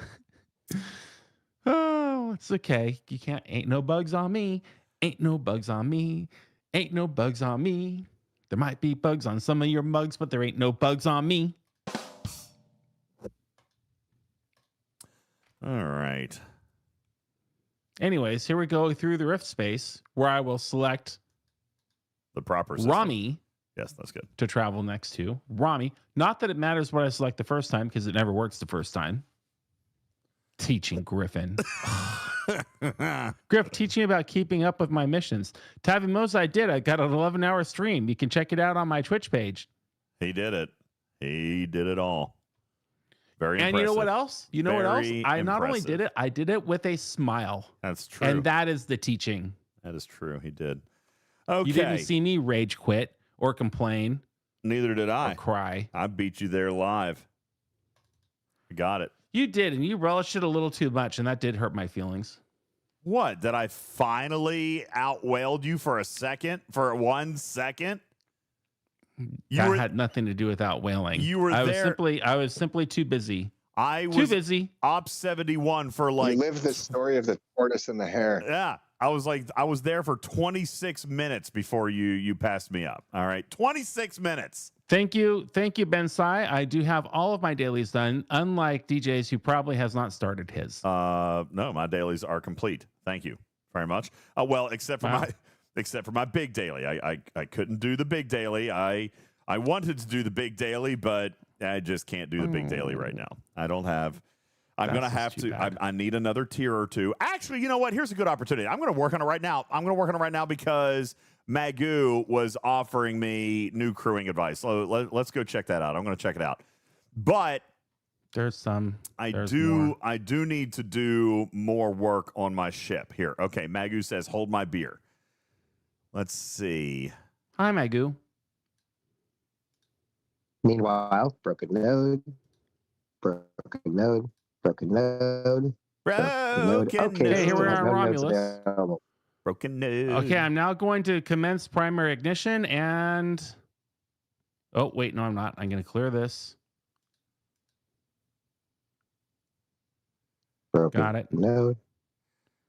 Oh, it's okay. You can't. Ain't no bugs on me. Ain't no bugs on me. Ain't no bugs on me. There might be bugs on some of your mugs, but there ain't no bugs on me. All right. Anyways, here we go through the rift space where I will select the proper system. Rami. Yes, that's good. To travel next to. Rami. Not that it matters what I select the first time, because it never works the first time. Teaching Griffin. Griff, teach me about keeping up with my missions. Tavi Mose, I did. I got an 11-hour stream. You can check it out on my Twitch page. He did it. He did it all. Very impressive. And you know what else? You know what else? I not only impressive. did it, I did it with a smile. That's true. And that is the teaching. That is true. He did. Okay. You didn't see me rage quit or complain. Neither did I. Or cry. I beat you there live. I got it. You did, and you relished it a little too much, and that did hurt my feelings. What? Did I finally outwailed you for a second? For 1 second? That had nothing to do with outwailing. You were there. I was simply too busy. I was too busy. Op 71 for like. You lived the story of the tortoise and the hare. Yeah. I was there for 26 minutes before you passed me up. All right. 26 minutes. Thank you, Ben Sai. I do have all of my dailies done, unlike DJs who probably has not started his. No, my dailies are complete. Thank you very much. Well, except for my big daily. I couldn't do the big daily. I wanted to do the big daily, but I just can't do the big daily right now. I don't have. I'm going to have to. I need another tier or two. Actually, you know what? Here's a good opportunity. I'm going to work on it right now. Because Magoo was offering me new crewing advice. So let's go check that out. I'm going to check it out. But I do need to do more work on my ship here. Okay, Magoo says, hold my beer. Let's see. Hi, Magoo. Meanwhile, broken node. Okay, here we are, Romulus. Broken node. Okay, I'm now going to commence primary ignition and... Oh, wait, no, I'm not. I'm going to clear this. Got it.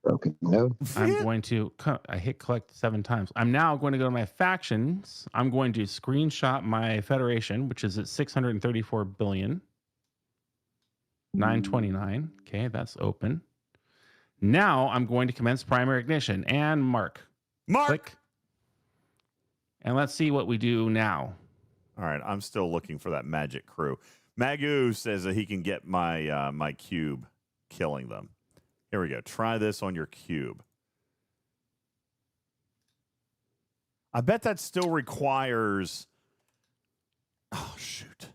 Broken node. I'm going to... I hit collect 7 times. I'm now going to go to my factions. I'm going to screenshot my Federation, which is at 634 billion. 929. Okay, that's open. Now I'm going to commence primary ignition and mark. Click. And let's see what we do now. All right, I'm still looking for that magic crew. Magoo says that he can get my my cube killing them. Here we go. Try this on your cube. I bet that still requires... Oh, shoot.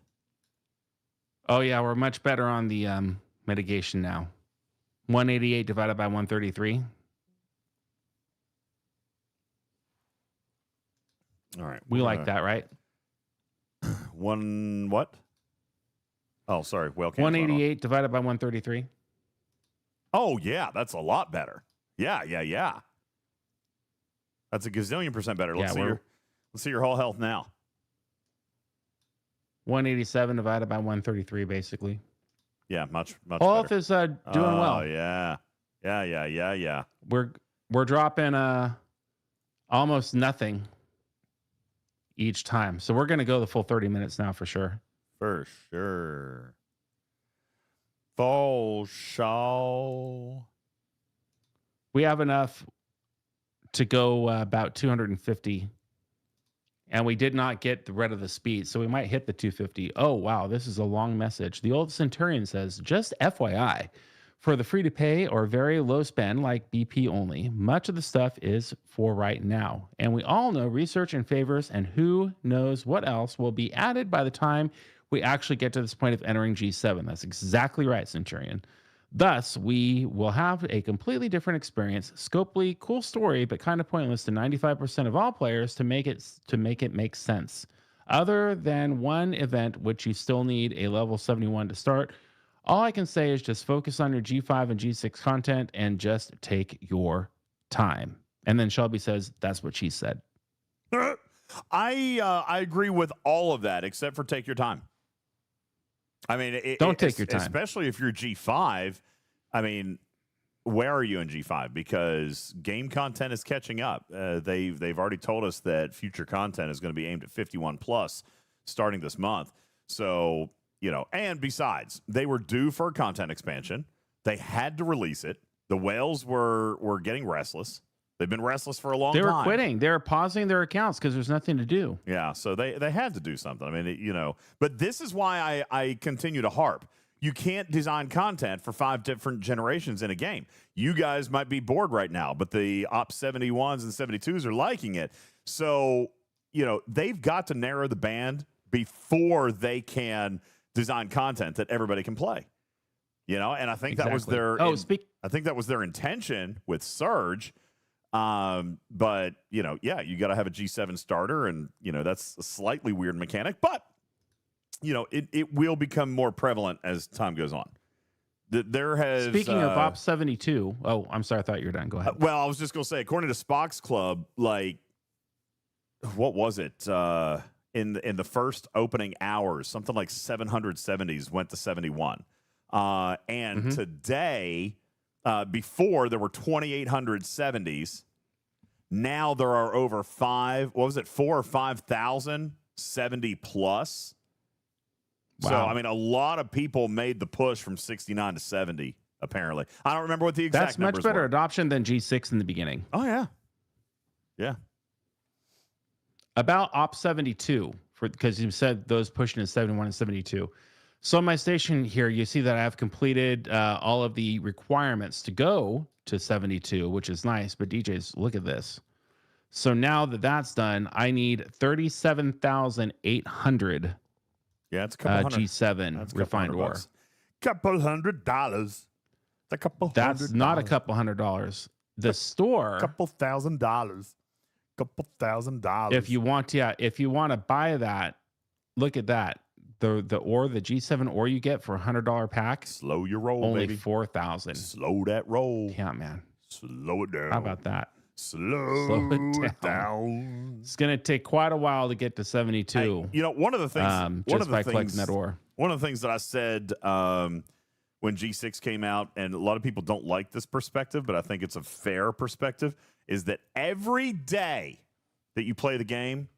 Oh, yeah, we're much better on the mitigation now. 188 divided by 133. All right. We like that, right? One what? Oh, sorry. Well, 188 divided by 133. Oh, yeah, that's a lot better. Yeah. That's a gazillion % better. Let's see your whole health now. 187 divided by 133, basically. Yeah, much health better. Is doing well. Oh, yeah. We're dropping almost nothing each time. So we're going to go the full 30 minutes now for sure. For sure. We have enough to go about 250. And we did not get rid of the speed, so we might hit the 250. Oh, wow, this is a long message. The old Centurion says, just FYI, for the free-to-pay or very low spend like BP only, much of the stuff is for right now. And we all know research and favors, and who knows what else will be added by the time we actually get to this point of entering G7. That's exactly right, Centurion. Thus, we will have a completely different experience. Scopely, cool story, but kind of pointless to 95% of all players to make it make sense. Other than one event, which you still need a level 71 to start, all I can say is just focus on your G5 and G6 content and just take your time. And then Shelby says, that's what she said. I agree with all of that, except for take your time. I mean, don't take your time, especially if you're G5. I mean, where are you in G5? Because game content is catching up. They've already told us that future content is going to be aimed at 51 plus starting this month. So, and besides, they were due for a content expansion. They had to release it. The whales were getting restless. They've been restless for a long They time. were quitting. They were pausing their accounts because there's nothing to do. Yeah, so they had to do something. I mean, but this is why I continue to harp. You can't design content for 5 different generations in a game. You guys might be bored right now, but the Ops 71s and 72s are liking it. So, they've got to narrow the band before they can design content that everybody can play. And I think that was their I think that was their intention with Surge. But you got to have a G7 starter, and that's a slightly weird mechanic, but it will become more prevalent as time goes on. Speaking of Ops 72, oh, I'm sorry, I thought you were done. Go ahead. Well, I was just gonna say, according to Spock's Club, like, what was it? In the first opening hours, something like 770s went to 71, and today. Before there were 2,870s. Now there are over 4 or 5,000 70 plus. Wow. So, I mean, a lot of people made the push from 69 to 70, apparently. I don't remember what the exact numbers were. That's much better adoption than G6 in the beginning. Oh, yeah. Yeah. About Ops 72, because you said those pushing to 71 and 72. So on my station here, you see that I have completed all of the requirements to go to 72, which is nice. But DJs, look at this. So now that that's done, I need 37,800. Yeah, it's a couple hundred. G7 refined ore. $200. It's a couple. That's not a couple $100. The store. Couple $1,000. Couple $1,000. If you want to buy that, look at that. The ore, the G7 ore you get for a $100 pack. Slow your roll, only baby. 4,000. Slow that roll. Yeah, man. Slow it down. How about that? Slow it down. It's gonna take quite a while to get to 72. Hey, one of the things, collecting that ore. One of the things that I said when G6 came out, and a lot of people don't like this perspective, but I think it's a fair perspective, is that every day that you play the game,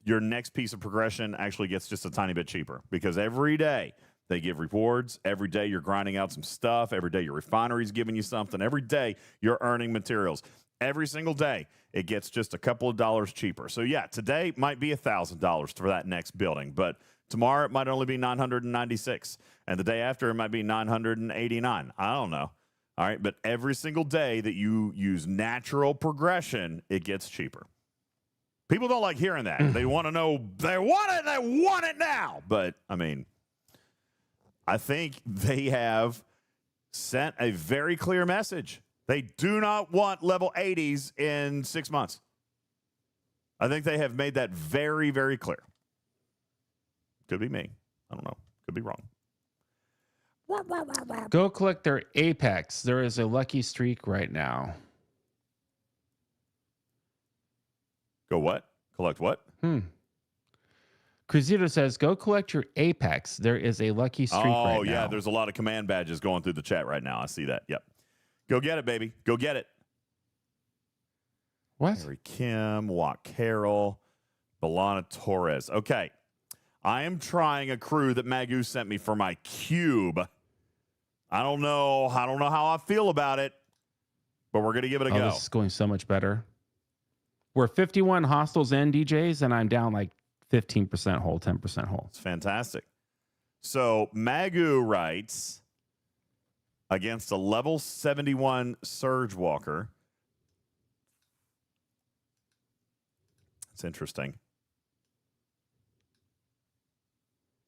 your next piece of progression actually gets just a tiny bit cheaper, because every day they give rewards. Every day you're grinding out some stuff. Every day your refinery's giving you something. Every day you're earning materials. Every single day it gets just a couple of dollars cheaper. So yeah, today might be $1,000 for that next building, but tomorrow it might only be 996, and the day after it might be 989. I don't know. All right, but every single day that you use natural progression, it gets cheaper. People don't like hearing that. They want to know, they want it now. But, I mean, I think they have sent a very clear message. They do not want level 80s in 6 months. I think they have made that very, very clear. Could be me. I don't know. Could be wrong. Go collect their Apex. There is a lucky streak right now. Go what? Collect what? Cruzito says, go collect your Apex. There is a lucky streak right now. Oh, yeah. There's a lot of command badges going through the chat right now. I see that. Yep. Go get it, baby. Go get it. What? Harry Kim, Watt Carroll, Belana Torres. Okay. I am trying a crew that Magoo sent me for my cube. I don't know how I feel about it, but we're going to give it a go. This is going so much better. We're 51 hostiles in, DJs, and I'm down like 15% whole, 10% whole. It's fantastic. So Magoo writes, against a level 71 Surge Walker. It's interesting.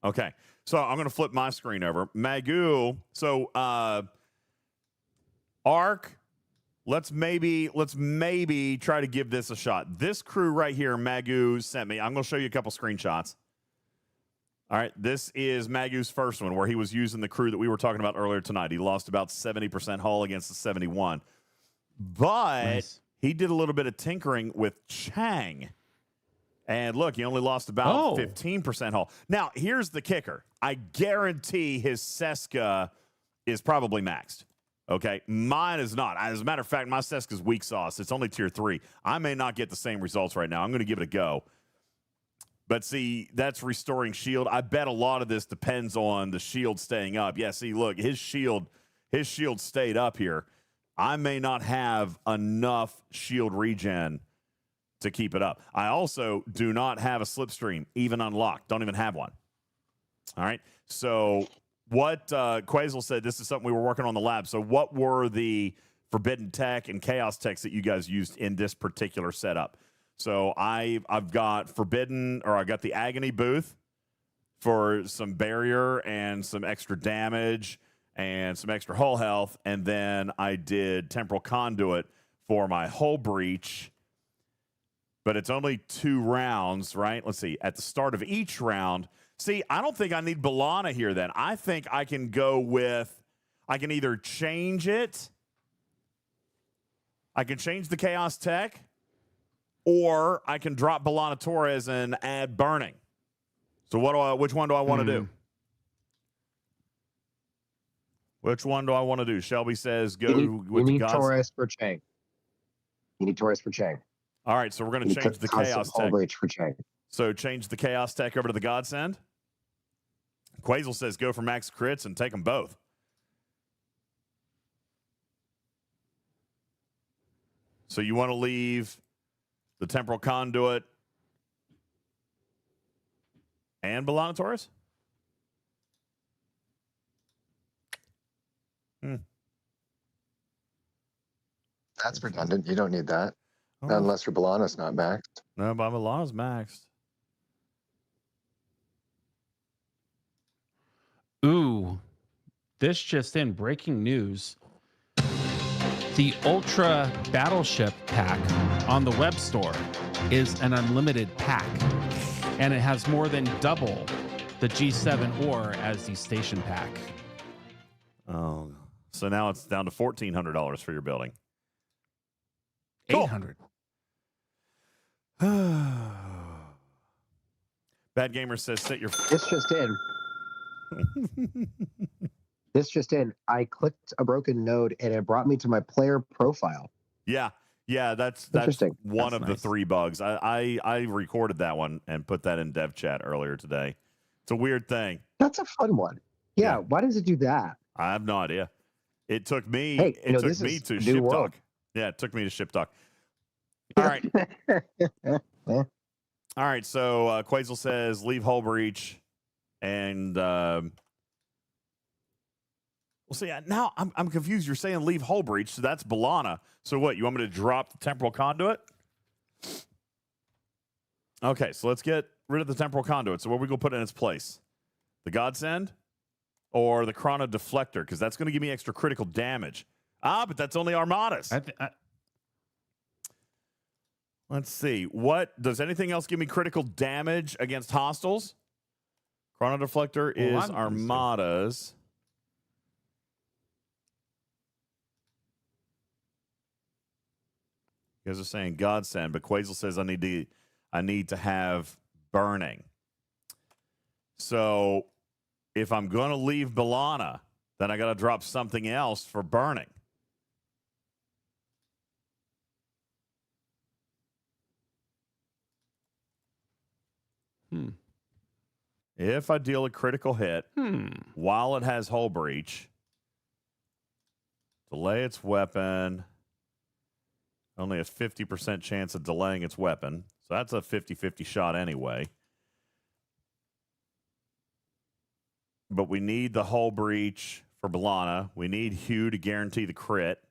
Okay, so I'm going to flip my screen over. Magoo, so Arc, let's maybe try to give this a shot. This crew right here, Magoo sent me. I'm going to show you a couple screenshots. All right, this is Magoo's first one, where he was using the crew that we were talking about earlier tonight. He lost about 70% hull against the 71. But he did a little bit of tinkering with Chang. And look, he only lost about 15% hull. Now, here's the kicker. I guarantee his Seska is probably maxed. Okay? Mine is not. As a matter of fact, my Seska is weak sauce. It's only tier 3. I may not get the same results right now. I'm going to give it a go. But see, that's restoring shield. I bet a lot of this depends on the shield staying up. Yeah, see, look, his shield stayed up here. I may not have enough shield regen to keep it up. I also do not have a slipstream, even unlocked. Don't even have one. All right. So what Quasel said, this is something we were working on in the lab. So what were the forbidden tech and chaos techs that you guys used in this particular setup? So I've got forbidden, or I got the agony booth for some barrier and some extra damage and some extra hull health. And then I did temporal conduit for my hull breach. But it's only 2 rounds, right? Let's see. At the start of each round. See, I don't think I need Balana here then. I think I can go with, I can either change it. I can change the Chaos Tech. Or I can drop Balana Torres and add burning. So which one do I want to do? Which one do I want to do? Shelby says go with the gods. Torres for Chang. You need Torres for Chang. All right, so we're going to change the Chaos Tech. For Chang. So change the Chaos Tech over to the Godsend. Quasel says go for max crits and take them both. So you want to leave the Temporal Conduit and Balana Taurus? That's redundant. You don't need that. Unless your Balana's not maxed. No, my Balana's maxed. Ooh, this just in, breaking news. The Ultra Battleship pack on the web store is an unlimited pack, and it has more than double the G7 ore as the station pack. Oh, so now it's down to $1,400 for your building. Cool. 800. Bad Gamer says sit your. This just in. This just in. I clicked a broken node and it brought me to my player profile. Yeah, that's Interesting. One That's of nice. the 3 bugs. I recorded that one and put that in dev chat earlier today. It's a weird thing. That's a fun one. Yeah. Why does it do that? I have no idea. It took me. Hey, it took this me is to new ship world. dock. Yeah, it took me to ship dock. All right. All right. So Quasel says leave hull breach, and we'll see. Now I'm confused. You're saying leave hull breach, so that's Balana. So what? You want me to drop the temporal conduit? Okay, so let's get rid of the temporal conduit. So what are we gonna put in its place? The Godsend or the Chrono Deflector? Because that's gonna give me extra critical damage. But that's only Armadas. Let's see. What does anything else give me critical damage against hostiles? Chrono Deflector is Armadas. You guys are saying Godsend, but Quasel says I need to have burning. So if I'm going to leave Balana, then I got to drop something else for burning. If I deal a critical hit while it has hull breach, delay its weapon. Only a 50% chance of delaying its weapon. So that's a 50-50 shot anyway. But we need the hull breach for Balana. We need Hugh to guarantee the crit.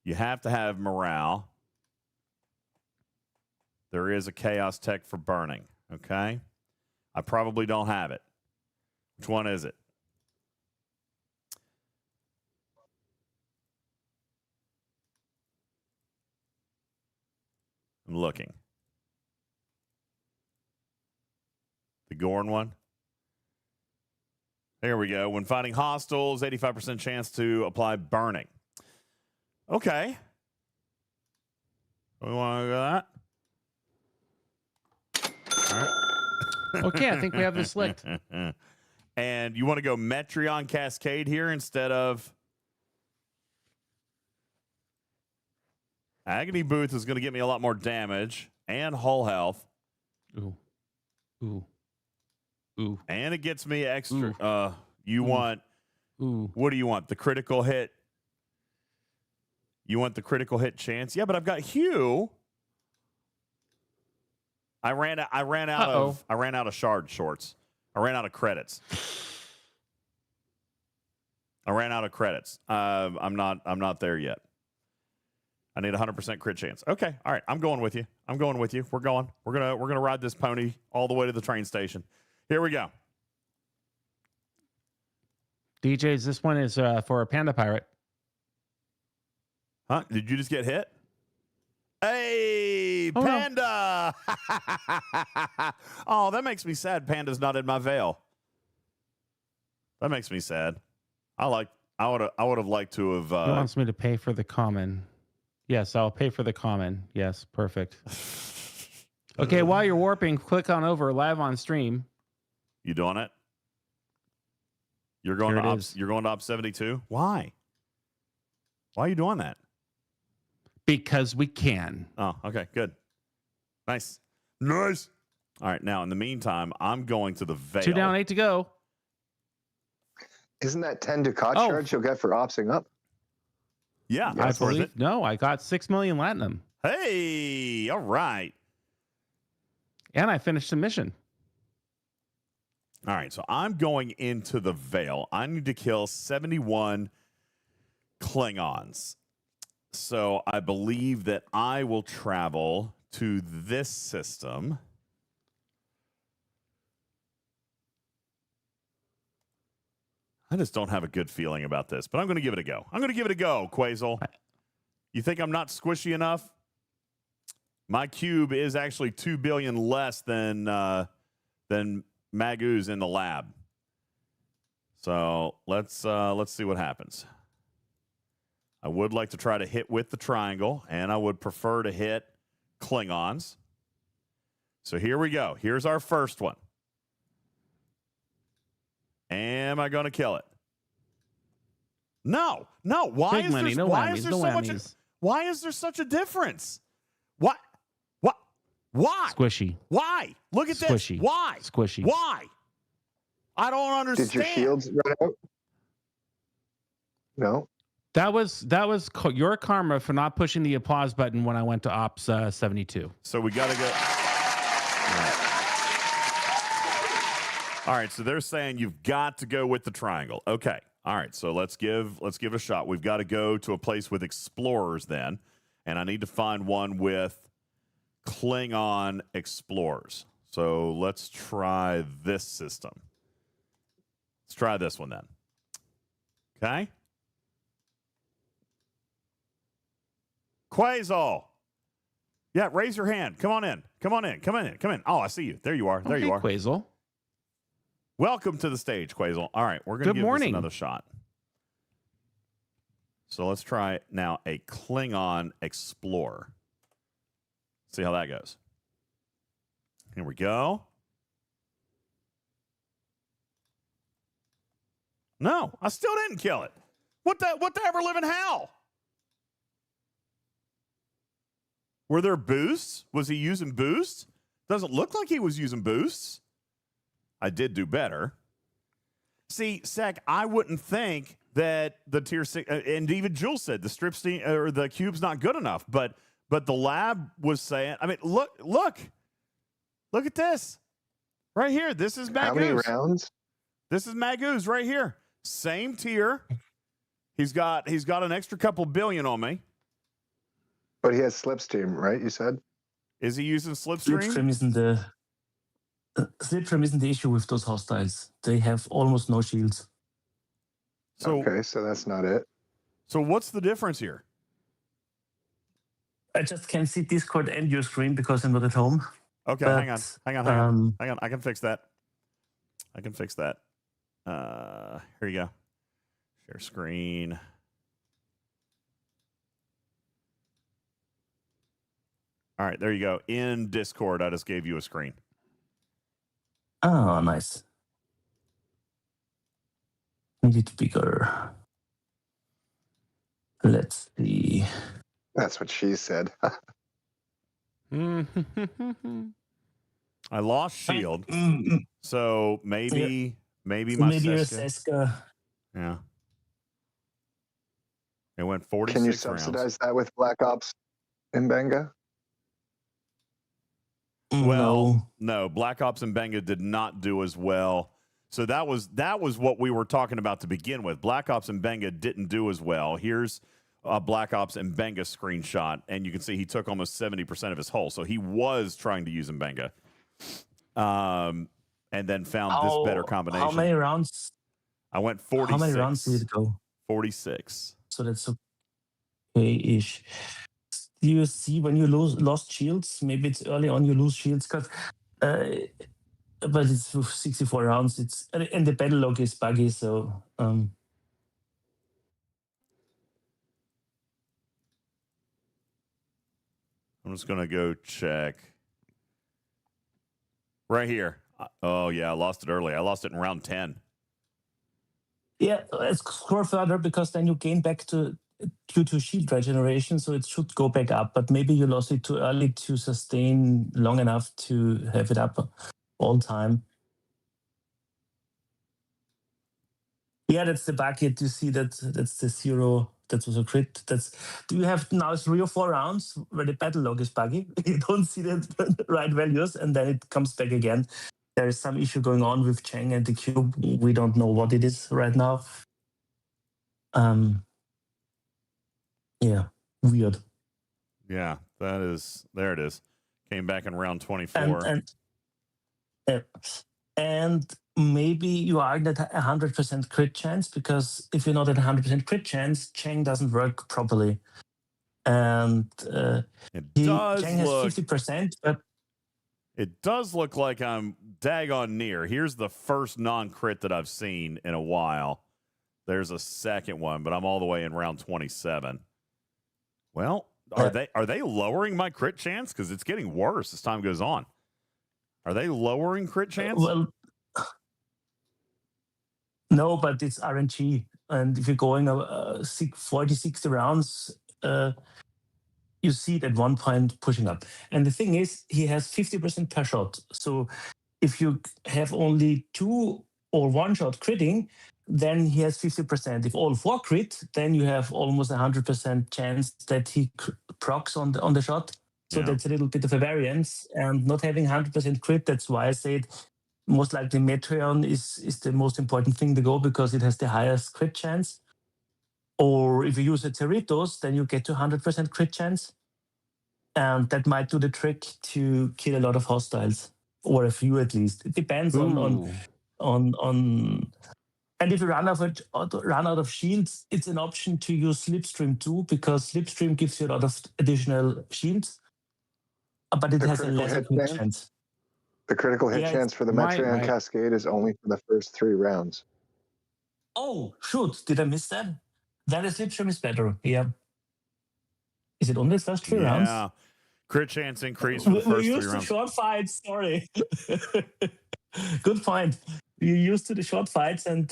You have to have morale. There is a chaos tech for burning. Okay? I probably don't have it. Which one is it? I'm looking. The Gorn one. There we go. When fighting hostiles, 85% chance to apply burning. Okay. We want to go that? All right. Okay, I think we have this licked. And you want to go Metreon Cascade here instead of Agony Booth is going to get me a lot more damage and hull health. Ooh. And it gets me extra. You want Ooh. What do you want? The critical hit? You want the critical hit chance? Yeah, but I've got Hugh. I ran out of shard shorts. I ran out of credits. I'm not there yet. I need 100% crit chance. Okay, all right. I'm going with you. We're going. We're gonna ride this pony all the way to the train station. Here we go. DJs, this one is for a panda pirate. Huh? Did you just get hit? Hey, Panda! No. Oh, that makes me sad. Panda's not in my veil. That makes me sad. I would have liked to have. He wants me to pay for the common. Yes, I'll pay for the common. Yes, perfect. Okay, while you're warping, click on over live on stream. You doing it? You're going to op 72. Why? Why are you doing that? Because we can. Oh, okay, good. Nice. All right, now in the meantime, I'm going to the veil. 2 down, 8 to go. Isn't that 10 Ducat charge you'll get for opsing up? Yeah, I believe. No, I got 6 million Latinum. Hey, all right. And I finished the mission. All right, so I'm going into the veil. I need to kill 71 Klingons. So I believe that I will travel to this system. I just don't have a good feeling about this, but I'm going to give it a go. Quasel. You think I'm not squishy enough? My cube is actually 2 billion less than Magoo's in the lab. So let's see what happens. I would like to try to hit with the triangle, and I would prefer to hit Klingons. So here we go. Here's our first one. Am I going to kill it? No. Why is there such a difference? What? Why? Squishy. Why? Look at Squishy. this. Why? Squishy. Why? I don't understand. Did your shields run out? No. That was your karma for not pushing the applause button when I went to Ops 72. So we got to go. All right, so they're saying you've got to go with the triangle. Okay. All right, so let's give it a shot. We've got to go to a place with explorers then, and I need to find one with Klingon explorers. So let's try this system. Let's try this one then. Okay. Quasel. Yeah, raise your hand. Come on in. Oh, I see you. There you are. There you are. Quasel. Welcome to the stage, Quasel. All right, we're going to give this another shot. So let's try now a Klingon explorer. See how that goes. Here we go. No, I still didn't kill it. What the ever living hell? Were there boosts? Was he using boosts? Doesn't look like he was using boosts. I did do better. See, Sec, I wouldn't think that the tier 6, and even Jules said the strip steam, or the cube's not good enough, but the lab was saying, I mean, look at this right here. This is Magoo's. How many rounds? This is Magoo's right here. Same tier. He's got an extra couple billion on me. But he has slipstream, right? You said. Is he using slipstream? Slipstream isn't the issue with those hostiles. They have almost no shields. So, okay, so that's not it. So what's the difference here? I just can't see Discord and your screen because I'm not at home. Okay, but, hang on. I can fix that. Here you go. Share screen. All right, there you go. In Discord, I just gave you a screen. Oh, nice. Need it bigger. Let's see. That's what she said. I lost shield, so maybe my maybe your Seska. Seska. Yeah. It went 46 Can you rounds. subsidize that with Black Ops in Benga? Well, no. Black Ops and Benga did not do as well. So that was what we were talking about to begin with. Black Ops and Benga didn't do as well. Here's a Black Ops and Benga screenshot, and you can see he took almost 70% of his hull. So he was trying to use Benga, and then found this better combination. How many rounds? I went 46. How many rounds did it go? 46. So that's okay-ish. Do you see when you lost shields? Maybe it's early on you lose shields, but it's 64 rounds. It's and the battle log is buggy, so I'm just gonna go check right here. Oh yeah, I lost it early. I lost it in round 10. Yeah, let's scroll further because then you gain back due to shield regeneration, so it should go back up. But maybe you lost it too early to sustain long enough to have it up all time. Yeah, that's the bucket. You see that's the 0. That was a crit. Do you have now 3 or 4 rounds where the battle log is buggy? You don't see the right values, and then it comes back again. There is some issue going on with Cheng and the cube. We don't know what it is right now. Yeah, weird. Yeah, there it is. Came back in round 24. And maybe you are at 100% crit chance, because if you're not at 100% crit chance, Cheng doesn't work properly. And Cheng has 50%, but it does look like I'm daggone near. Here's the first non-crit that I've seen in a while. There's a second one, but I'm all the way in round 27. Well, are they lowering my crit chance? Because it's getting worse as time goes on. Are they lowering crit chance? Well, no, but it's RNG. And if you're going 40, 60 rounds, you see it at one point pushing up. And the thing is, he has 50% per shot. So if you have only 2 or 1 shot critting, then he has 50%. If all 4 crit, then you have almost 100% chance that he procs on the shot. So that's a little bit of a variance. And not having 100% crit, that's why I said most likely Metreon is the most important thing to go, because it has the highest crit chance. Or if you use a Cerritos, then you get to 100% crit chance. And that might do the trick to kill a lot of hostiles, or a few at least. It depends on. And if you run out of shields, it's an option to use Slipstream too, because Slipstream gives you a lot of additional shields, but it has a lesser crit chance. The critical hit chance for the Metreon Cascade is only for the first 3 rounds. Oh, shoot. Did I miss that? Then the Slipstream is better. Yeah. Is it only the first 3 rounds? Yeah. Crit chance increase for the first 3 rounds. We're used to short fights. Sorry. Good point. You're used to the short fights and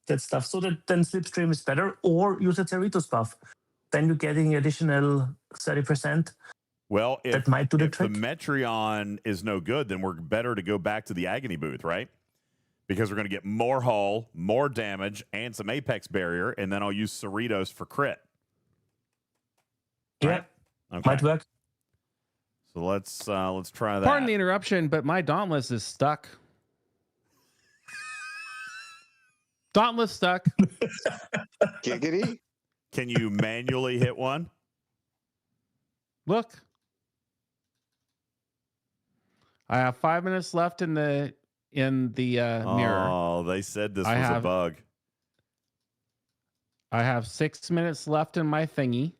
that stuff. So that then Slipstream is better, or use a Cerritos buff. Then you're getting additional 30%. Well, that might do the trick. The Metreon is no good, then we're better to go back to the Agony Booth, right? Because we're going to get more hull, more damage, and some Apex barrier, and then I'll use Cerritos for crit. Yeah, right? Okay. Might work. So let's try that. Pardon the interruption, but my Dauntless is stuck. Dauntless stuck. Giggity? Can you manually hit one? Look. I have 5 minutes left in the mirror. Oh, they said this was a bug. I have 6 minutes left in my thingy.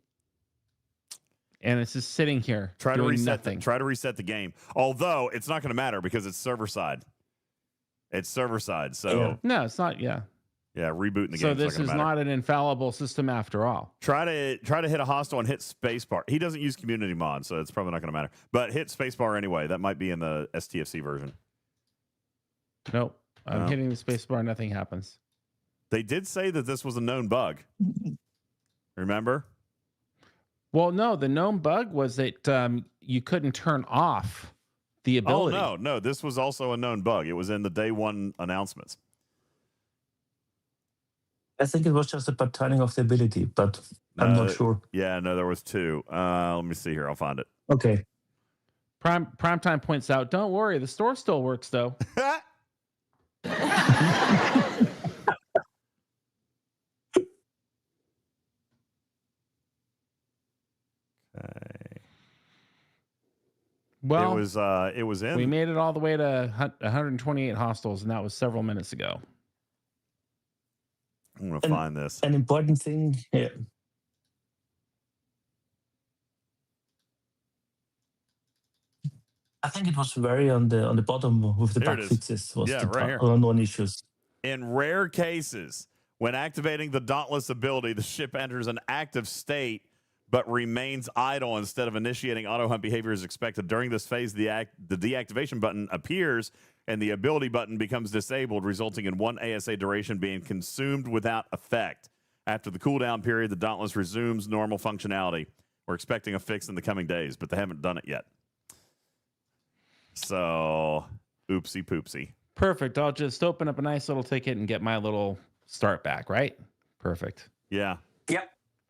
And it's just sitting here. Try to reset the game. Although it's not going to matter because it's server side. It's server side. So no, it's not. Yeah. Yeah, rebooting the game. So this is not an infallible system after all. Try to hit a hostile and hit spacebar. He doesn't use community mod, so it's probably not going to matter. But hit spacebar anyway. That might be in the STFC version. Nope. I'm hitting the spacebar. Nothing happens. They did say that this was a known bug. Remember? Well, no. The known bug was that you couldn't turn off the ability. Oh, no. This was also a known bug. It was in the day 1 announcements. I think it was just a turning of the ability, but I'm not sure. Yeah, no, there was 2. Let me see here. I'll find it. Okay. Primetime points out, don't worry, the store still works though. Well, it was in. We made it all the way to 128 hostels, and that was several minutes ago. I'm going to find this. An important thing here. I think it was very on the bottom with the There bug it is. fixes was the right here. one issues. In rare cases, when activating the Dauntless ability, the ship enters an active state but remains idle instead of initiating auto hunt behavior as expected. During this phase, the deactivation button appears and the ability button becomes disabled, resulting in 1 ASA duration being consumed without effect. After the cooldown period, the Dauntless resumes normal functionality. We're expecting a fix in the coming days, but they haven't done it yet. So, oopsie poopsie. Perfect. I'll just open up a nice little ticket and get my little start back, right? Perfect. Yeah. Yep.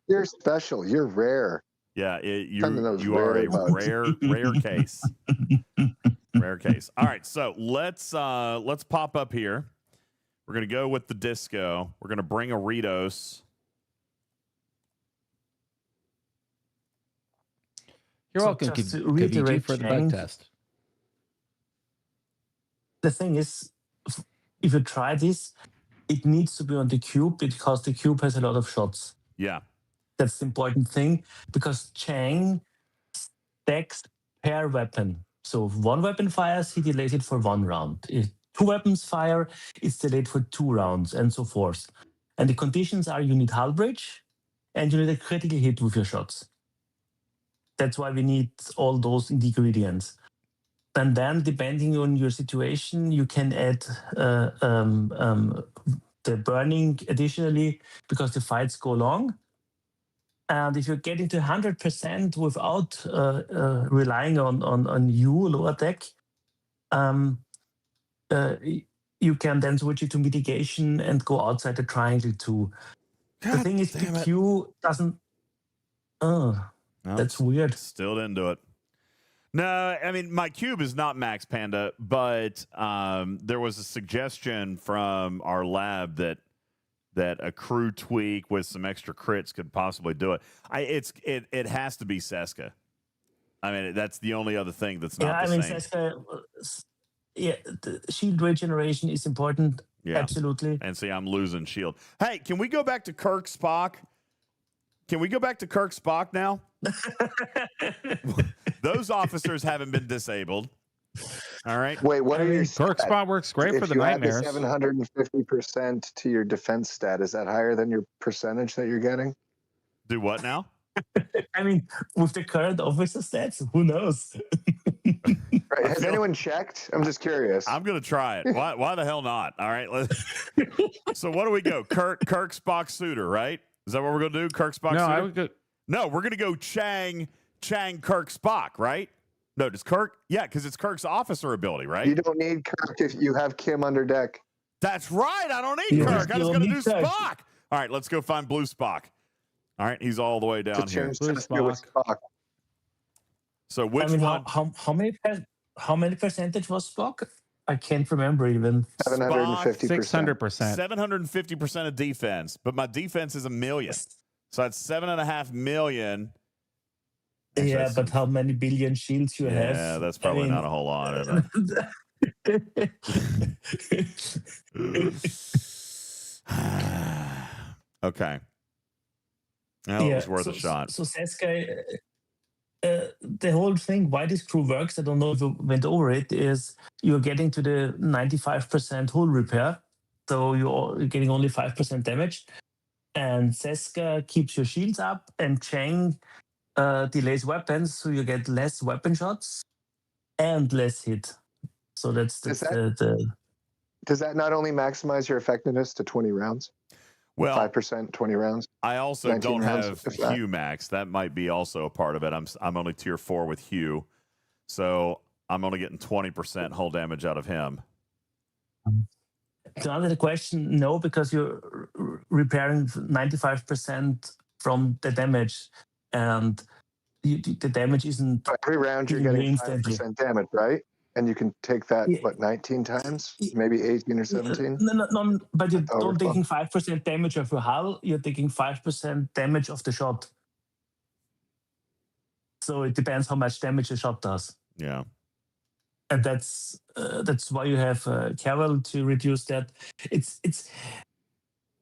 You're special. You're rare. Yeah, you are a rare case. Rare case. All right, so let's pop up here. We're gonna go with the disco. We're gonna bring a Ritos. You're welcome, KVG, for the bug test. The thing is, if you try this, it needs to be on the cube because the cube has a lot of shots. Yeah. That's the important thing because Chang stacks per weapon. So if 1 weapon fires, he delays it for 1 round. If 2 weapons fire, it's delayed for 2 rounds and so forth. And the conditions are you need hull bridge and you need a critical hit with your shots. That's why we need all those ingredients. And then, depending on your situation, you can add the burning additionally because the fights go long. And if you're getting to 100% without relying on you, lower deck, you can then switch it to mitigation and go outside the triangle too. The thing is, the Q doesn't. That's weird. Still didn't do it. No, I mean, my cube is not max Panda, but there was a suggestion from our lab that a crew tweak with some extra crits could possibly do it. It has to be Seska. I mean, that's the only other thing that's not the same. Seska, the shield regeneration is important. Yeah. Absolutely. And see, I'm losing shield. Hey, can we go back to Kirk Spock? Can we go back to Kirk Spock now? Those officers haven't been disabled. All right. Wait, what are you? Kirk Spot works great for the nightmares. If you add the 750% to your defense stat, is that higher than your percentage that you're getting? Do what now? I mean, with the current officer stats, who knows? Right. Has anyone checked? I'm just curious. I'm going to try it. Why the hell not? All right. So what do we go? Kirk Spock Suitor, right? Is that what we're going to do? Kirk Spock Suitor? I would go. No, we're going to go Chang Kirk Spock, right? No, does Kirk? Yeah, because it's Kirk's officer ability, right? You don't need Kirk if you have Kim under deck. That's right. I don't need Kirk. I'm just going to do Spock. All right, let's go find Blue Spock. All right, he's all the way down here. Blue Spock. So which one? How many percentage was Spock? I can't remember even. 750%. 600%. 750% of defense, but my defense is 1 million. So that's 7.5 million. Yeah, but how many billion shields you have? Yeah, that's probably not a whole lot, is it? Okay. Well, it was worth a shot. So Seska, the whole thing, why this crew works, I don't know if you went over it, is you're getting to the 95% hull repair. So you're getting only 5% damage. And Seska keeps your shields up, and Chang delays weapons, so you get less weapon shots and less hit. So that's Does that not only maximize your effectiveness to 20 rounds? Well, 5%, 20 rounds. I also don't have rounds, Hugh max. That might be also a part of it. I'm only tier 4 with Hugh, so I'm only getting 20% hull damage out of him. to answer the question, no, because you're repairing 95% from the damage, and the damage isn't Every round you're hitting you getting instantly. 5% damage, right? And you can take that, Yeah. what, 19 times? Maybe 18 or 17? No, but you're not Overflow. taking 5% damage of your hull, you're taking 5% damage of the shot. So it depends how much damage a shot does. Yeah. And that's why you have Carol to reduce that. It's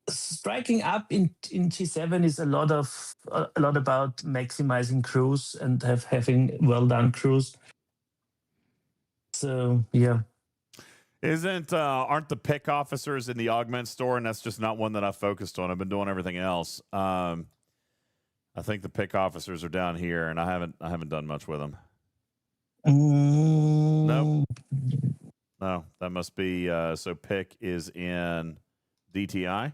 striking up in G7 is a lot about maximizing crews and having well done crews. So yeah. Aren't the pick officers in the augment store? And that's just not one that I focused on. I've been doing everything else. I think the pick officers are down here, and I haven't done much with them. No, that must be so pick is in DTI.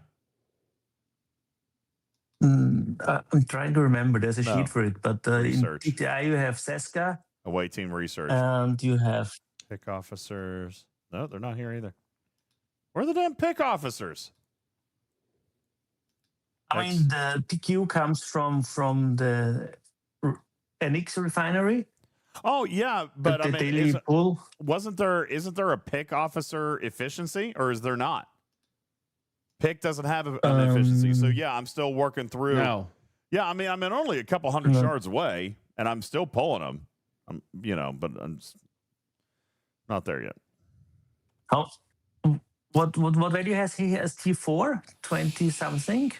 I'm trying to remember. There's a sheet for it, but in Research. DTI you have Seska. Away team research. And you have pick officers. No, they're not here either. Where are the damn pick officers? I mean, the PQ comes from the NX refinery. Oh yeah, but I mean, isn't there a pick officer efficiency, or is there not? Pick doesn't have an efficiency, so yeah, I'm still working through. No. Yeah, I mean, I'm only a couple hundred shards away, and I'm still pulling them. But I'm just not there yet. How? What value has he? Has T4 20 something?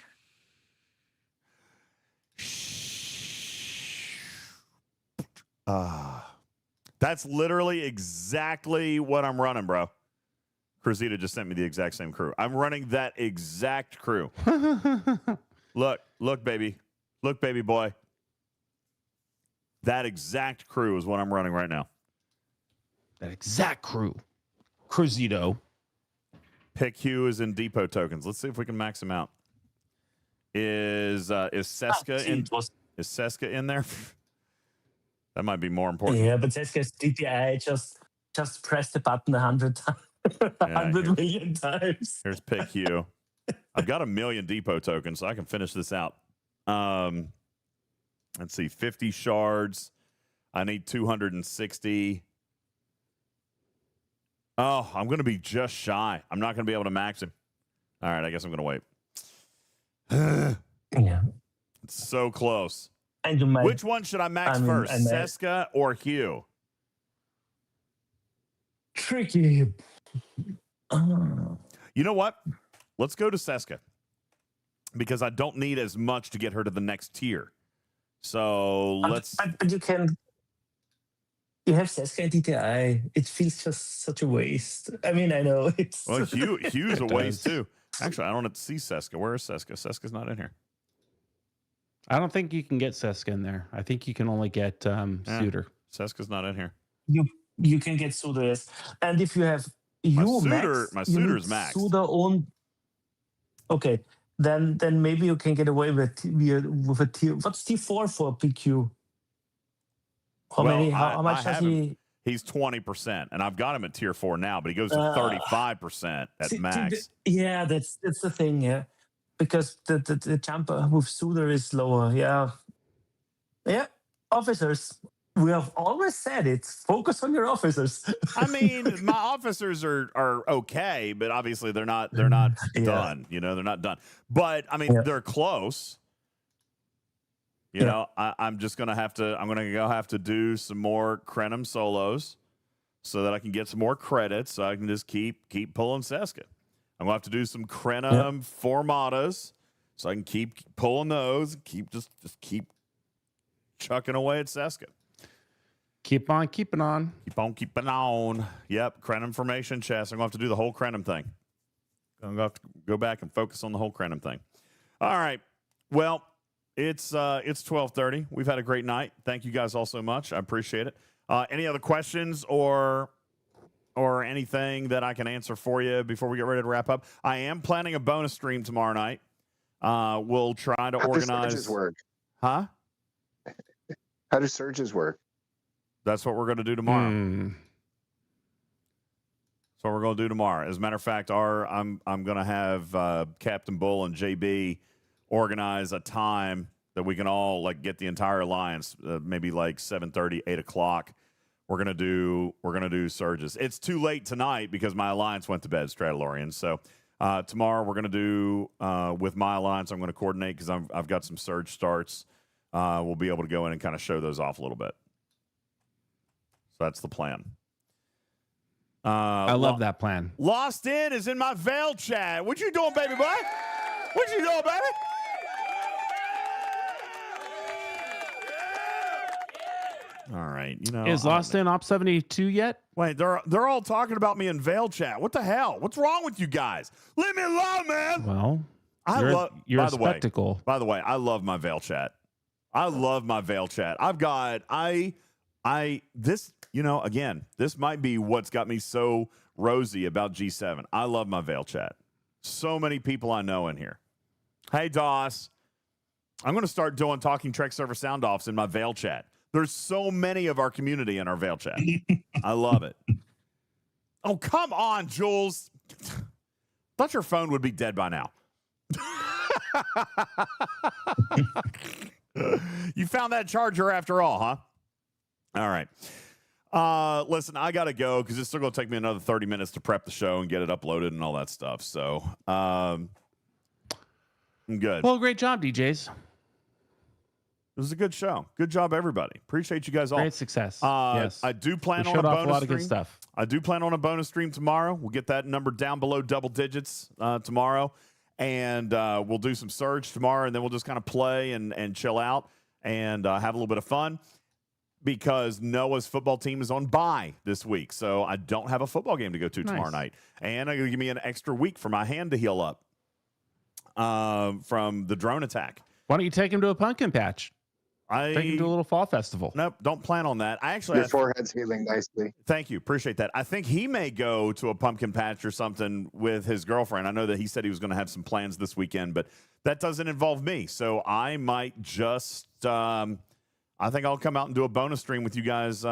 That's literally exactly what I'm running, bro. Cruzita just sent me the exact same crew. I'm running that exact crew. Look, baby. Look, baby boy. That exact crew is what I'm running right now. That exact crew. Cruzito. Pick Hugh is in depot tokens. Let's see if we can max him out. Is Seska in? Is Seska in there? That might be more important. Yeah, but Seska's DPI just press the button 100 million times. Here's Pick Hugh. I've got 1 million depot tokens, so I can finish this out. Let's see, 50 shards. I need 260. Oh, I'm going to be just shy. I'm not going to be able to max him. All right, I guess I'm going to wait. Yeah. It's so close. And you might, which one should I max first, Seska or Hugh? Tricky. You know what? Let's go to Seska because I don't need as much to get her to the next tier. So let's. But you can. You have Seska and DTI. It feels just such a waste. I mean, I know it's. Well, Hugh's a waste too. Actually, I don't have to see Seska. Where is Seska? Seska's not in here. I don't think you can get Seska in there. I think you can only get Suitor. Seska's not in here. You can get Suitor, yes. And if you have my Suitor's max. Suitor own. Okay, then maybe you can get away with a tier. What's T4 for PQ? How much does he? He's 20%, and I've got him at tier 4 now, but he goes to 35% at max. Yeah, that's the thing, yeah. Because the jump with Suitor is lower, yeah. Yeah, officers. We have always said it. Focus on your officers. I mean, my officers are okay, but obviously they're not done. You know, they're not done. But I mean, they're close. You know, I'm just gonna have to do some more Crenum solos so that I can get some more credits. So I can just keep pulling Seska. I'm gonna have to do some Crenum formatas so I can keep pulling those. Just keep chucking away at Seska. Keep on keeping on. Keep on keeping on. Yep, Crenum formation chess. I'm going to have to do the whole Crenum thing. I'm going to have to go back and focus on the whole Crenum thing. All right. Well, it's 12:30. We've had a great night. Thank you guys all so much. I appreciate it. Any other questions or anything that I can answer for you before we get ready to wrap up? I am planning a bonus stream tomorrow night. We'll try to organize. How do surges work? Huh? How do surges work? That's what we're going to do tomorrow. what we're going to do tomorrow. As a matter of fact, I'm going to have Captain Bull and JB organize a time that we can all like get the entire alliance, maybe like 7:30, 8 o'clock. We're gonna do surges. It's too late tonight because my alliance went to bed, Stradalorian. So tomorrow we're gonna do with my alliance. I'm gonna coordinate because I've got some surge starts. We'll be able to go in and kind of show those off a little bit. So that's the plan. I love that plan. Lost In is in my Veil chat. What you doing, baby boy? What you doing, baby? All right, is Lost In Op 72 yet? Wait, they're all talking about me in Veil chat. What the hell? What's wrong with you guys? Leave me alone, man. Well, you're a spectacle. By the way, I love my Veil chat. I love my Veil chat. I've got this. Again, this might be what's got me so rosy about G7. I love my Veil chat. So many people I know in here. Hey, Doss, I'm going to start doing Talking Trek server sound offs in my Veil chat. There's so many of our community in our Veil chat. I love it. Oh, come on, Jules. Thought your phone would be dead by now. You found that charger after all, huh? All right. Listen, I got to go because it's still going to take me another 30 minutes to prep the show and get it uploaded and all that stuff. So, I'm good. Well, great job, DJs. It was a good show. Good job, everybody. Appreciate you guys all. Great success. Yes. I do plan We on a showed off bonus a lot of stream. good stuff. I do plan on a bonus stream tomorrow. We'll get that number down below double digits tomorrow. And we'll do some surge tomorrow. And then we'll just kind of play and chill out and have a little bit of fun. Because Noah's football team is on bye this week. So I don't have a football game to go to tomorrow night. And I'm going to give me an extra week for my hand to heal up from the drone attack. Why don't you take him to a pumpkin patch? Take him to a little fall festival. Nope, don't plan on that. I actually Your forehead's healing nicely. Thank you. Appreciate that. I think he may go to a pumpkin patch or something with his girlfriend. I know that he said he was going to have some plans this weekend, but that doesn't involve me. So I might just I think I'll come out and do a bonus stream with you guys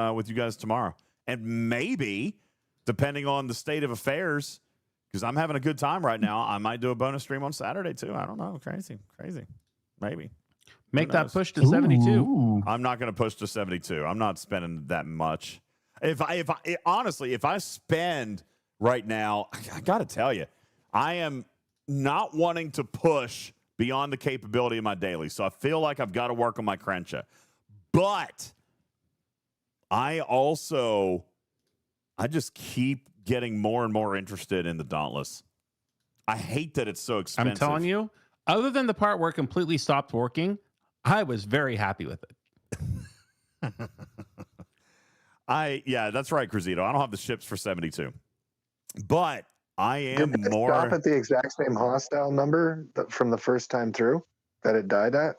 tomorrow. And maybe, depending on the state of affairs, because I'm having a good time right now, I might do a bonus stream on Saturday too. I don't know. Crazy. Maybe. Make that push to 72. Ooh. I'm not going to push to 72. I'm not spending that much. If I spend right now, I got to tell you, I am not wanting to push beyond the capability of my daily. So I feel like I've got to work on my Crencha. But I just keep getting more and more interested in the Dauntless. I hate that it's so expensive. I'm telling you, other than the part where it completely stopped working, I was very happy with it. Yeah, that's right, Cruzito. I don't have the ships for 72. But I am Did it more stop at the exact same hostile number from the first time through that it died at?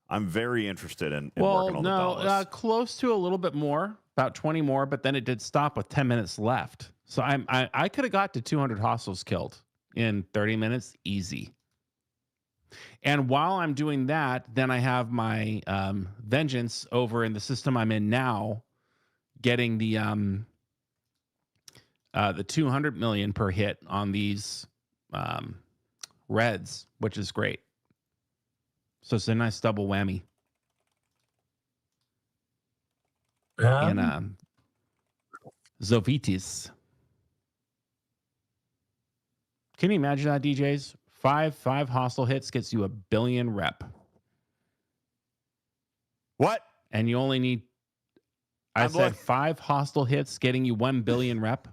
I'm very interested in working on the Dauntless. Close to a little bit more, about 20 more, but then it did stop with 10 minutes left. So I could have got to 200 hostiles killed in 30 minutes, easy. And while I'm doing that, then I have my vengeance over in the system I'm in now, getting the 200 million per hit on these reds, which is great. So it's a nice double whammy. And Zovitis. Can you imagine that, DJs? Five hostile hits gets you 1 billion rep. What? And you only need, I said 5 hostile hits getting you 1 billion rep.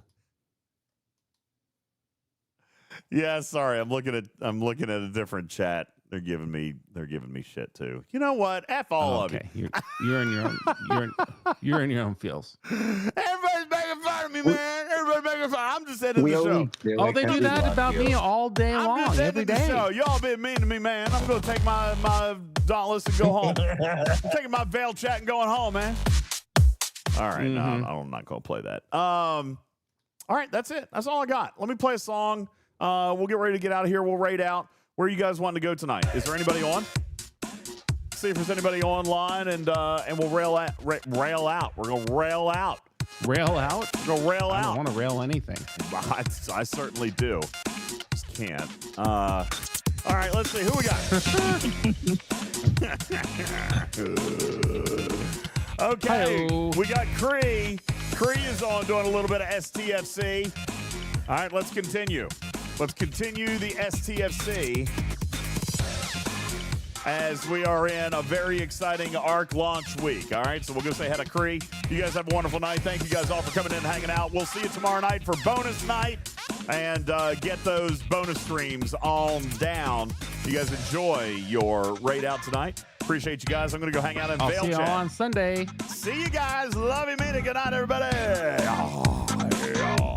Yeah, sorry. I'm looking at a different chat. They're giving me shit too. You know what? F all of you. You're in your own you're in your own feels. Everybody's making fun of me, man. Everybody's making fun. I'm just ending the show. Oh, they do that about me all day long, every day. Y'all been mean to me, man. I'm gonna take my Dauntless and go home. I'm taking my Veil chat and going home, man. All right, no, I'm not gonna play that. All right, that's it. That's all I got. Let me play a song. We'll get ready to get out of here. We'll raid out. Where are you guys wanting to go tonight? Is there anybody on? See if there's anybody online, and we'll rail out. We're gonna rail out Rail out? Go rail I out. don't want to rail anything. I certainly do. Just can't. All right, let's see. Who we got? Okay, Hi-yo. we got Cree. Cree is on doing a little bit of STFC. All right, let's continue. Let's continue the STFC as we are in a very exciting ARC launch week. All right, so we'll go say hi to Cree. You guys have a wonderful night. Thank you guys all for coming in and hanging out. We'll see you tomorrow night for bonus night and get those bonus streams on down. You guys enjoy your raid out tonight. Appreciate you guys. I'm going to go hang out in I'll Vail see you Chat. all on Sunday. See you guys. Love you, man. Good night, everybody. Oh, yeah.